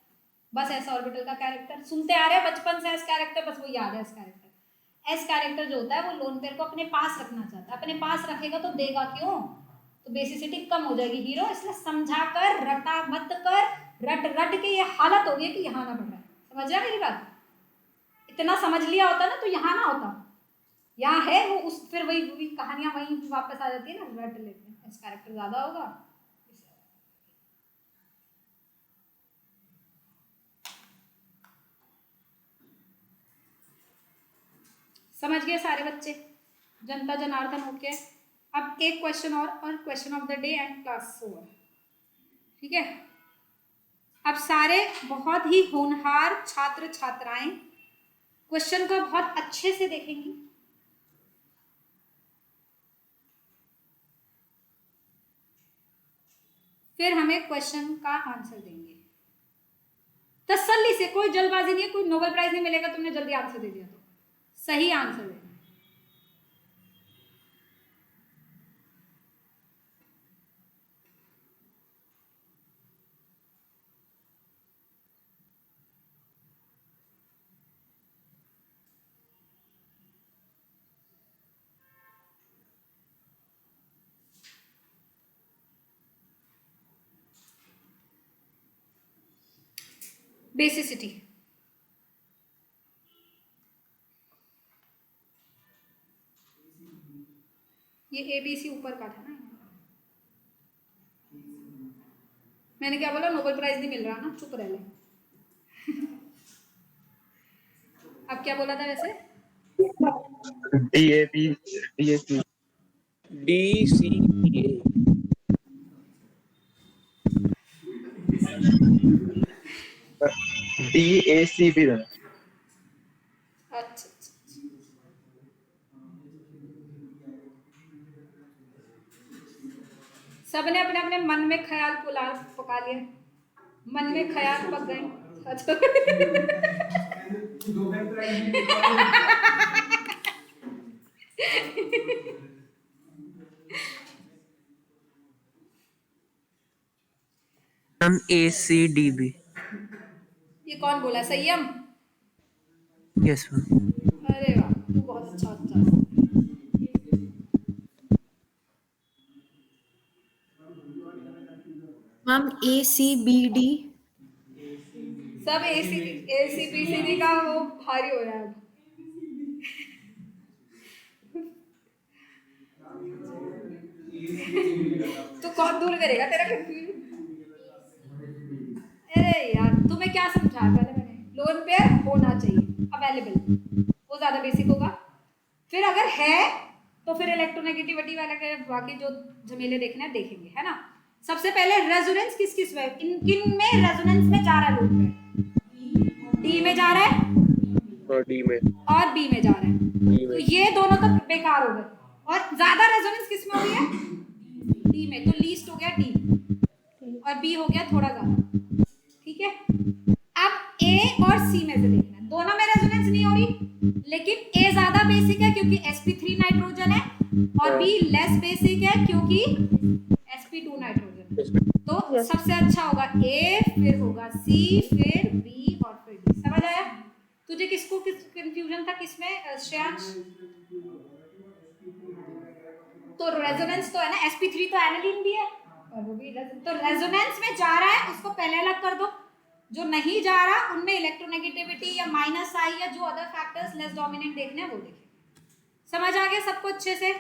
बस एस ऑर्बिटल का कैरेक्टर सुनते आ रहे हैं बचपन से. एस कैरेक्टर बस वो याद है. एस कैरेक्टर, एस कैरेक्टर जो होता है वो लोन पेयर को अपने पास रखना चाहता है. अपने पास रखेगा तो देगा क्यों? तो बेसिसिटी कम हो जाएगी हीरो. इसलिए समझा कर, रटा मत कर. रट रट के ये हालत हो गई कि यहाँ ना बढ़ रहा है. समझ रहा मेरी बात? इतना समझ लिया होता ना तो यहाँ ना होता. यहाँ है वो उस फिर वही कहानियां वहीं वापस आ जाती है ना. रट लेते हैं. एस कैरेक्टर ज्यादा होगा. समझ गए सारे बच्चे? जनता जनार्दन ओके. अब एक क्वेश्चन और question of the day and class 4. ठीक है. अब सारे बहुत ही होनहार छात्र छात्राएं क्वेश्चन को बहुत अच्छे से देखेंगी. फिर हमें क्वेश्चन का आंसर देंगे तसल्ली से. कोई जल्दबाजी नहीं है. कोई नोबेल प्राइज नहीं मिलेगा तुमने जल्दी आंसर दे दिया तो. सही आंसर देना. बेसिसिटी. ये ABC ऊपर का था ना. मैंने क्या बोला? नोबेल प्राइज नहीं मिल रहा ना. चुप रह ले. अब क्या बोला था वैसे? DCA. DAC भी था. अच्छा. सबने अपने अपने मन में ख्याल पका लिए. मन में ख्याल पक गए. ACDB. ये कौन बोला? संयम. Yes ma'am. अरे वाह, तू बहुत अच्छा. Ma'am ACBD. सब ACBCD का वो भारी हो रहा है अब. तो कौन दूर करेगा तेरा कंफ्यूजन? अरे यार तुम्हें क्या समझाया पहले मैंने? लोन पेयर होना चाहिए अवेलेबल. वो ज्यादा बेसिक होगा. फिर अगर है तो फिर इलेक्ट्रोनेगेटिविटी वाला के बाकी जो झमेले देखने हैं देखेंगे, है ना. सबसे पहले रेजोनेंस किस किस में, किन में रेजोनेंस में जा रहा है लोन पेयर? डी में जा रहा है और डी में और बी में जा रहा है. तो ये दोनों तो बेकार हो गए. और ज्यादा रेजोनेंस किस में हो गई है? डी में. तो लीस्ट हो गया डी और बी हो गया थोड़ा ज्यादा. ठीक है. अब ए और सी में से देखना है. दोनों में रेजोनेंस नहीं हो रही लेकिन ए ज्यादा बेसिक है क्योंकि sp3 नाइट्रोजन है और बी लेस बेसिक है क्योंकि sp2 नाइट्रोजन. तो सबसे अच्छा होगा ए, फिर होगा सी, फिर बी और फिर डी. समझ आया? तुझे किसको किस कंफ्यूजन था किसमें श्रेयांश? तो रेजोनेंस तो है ना. sp3 तो एनालिन भी है और वो भी. तो रेजोनेंस में जा रहा है उसको पहले अलग कर दो. जो नहीं जा रहा उनमें इलेक्ट्रोनेगेटिविटी या माइनस आई या जो अदर फैक्टर्स लेस डोमिनेंट देखने हैं वो देखें. समझ आ गया सबको अच्छे से?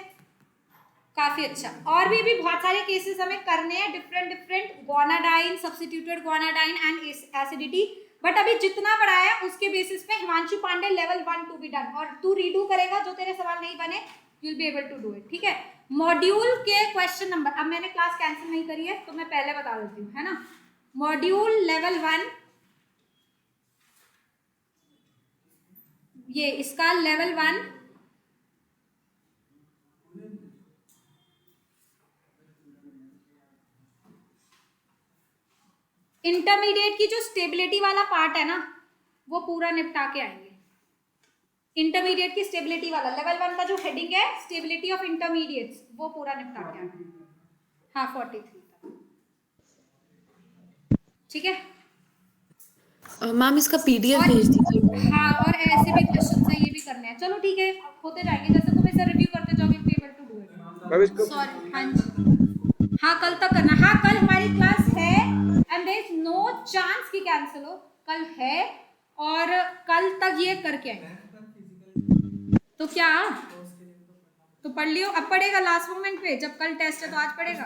काफी अच्छा. और भी बहुत सारे केसेस हमें करने हैं. Different guanidine, substituted guanidine and acidity. But अभी जितना पढ़ाया है उसके बेसिस पे Himanshu Pandey level 1 to be done. और तू रीडू करेगा जो तेरे सवाल नहीं बने. You will be able to do it. ठीक है. मॉड्यूल के क्वेश्चन नंबर, अब मैंने क्लास कैंसिल नहीं करी है तो मैं पहले बता देती हूँ, है ना. मॉड्यूल लेवल 1 ये इसका लेवल 1 इंटरमीडिएट की जो स्टेबिलिटी वाला पार्ट है ना वो पूरा निपटा के आएंगे। इंटरमीडिएट की स्टेबिलिटी वाला लेवल 1 का जो हेडिंग है स्टेबिलिटी ऑफ इंटरमीडिएट्स वो पूरा निपटा के आएंगे। हाँ 43 तक, ठीक है। मैम इसका पीडीएफ और- भेज दीजिए। हाँ और ऐसे भी क्वेश्चन है, ये भी करने हैं। चलो ठीक है, होते जाएंगे जैसे तुम इसे रिव्यू करते जाओगे be able to do it. Ma'am इसको सॉरी, हाँ जी, हाँ कल तक करना। हाँ कल हमारी क्लास है and there is no chance कि कैंसिल हो, कल है और कल तक ये करके आए। तो क्या तो पढ़ लियो, अब पढ़ेगा लास्ट मोमेंट पे, जब कल टेस्ट है तो आज पढ़ेगा।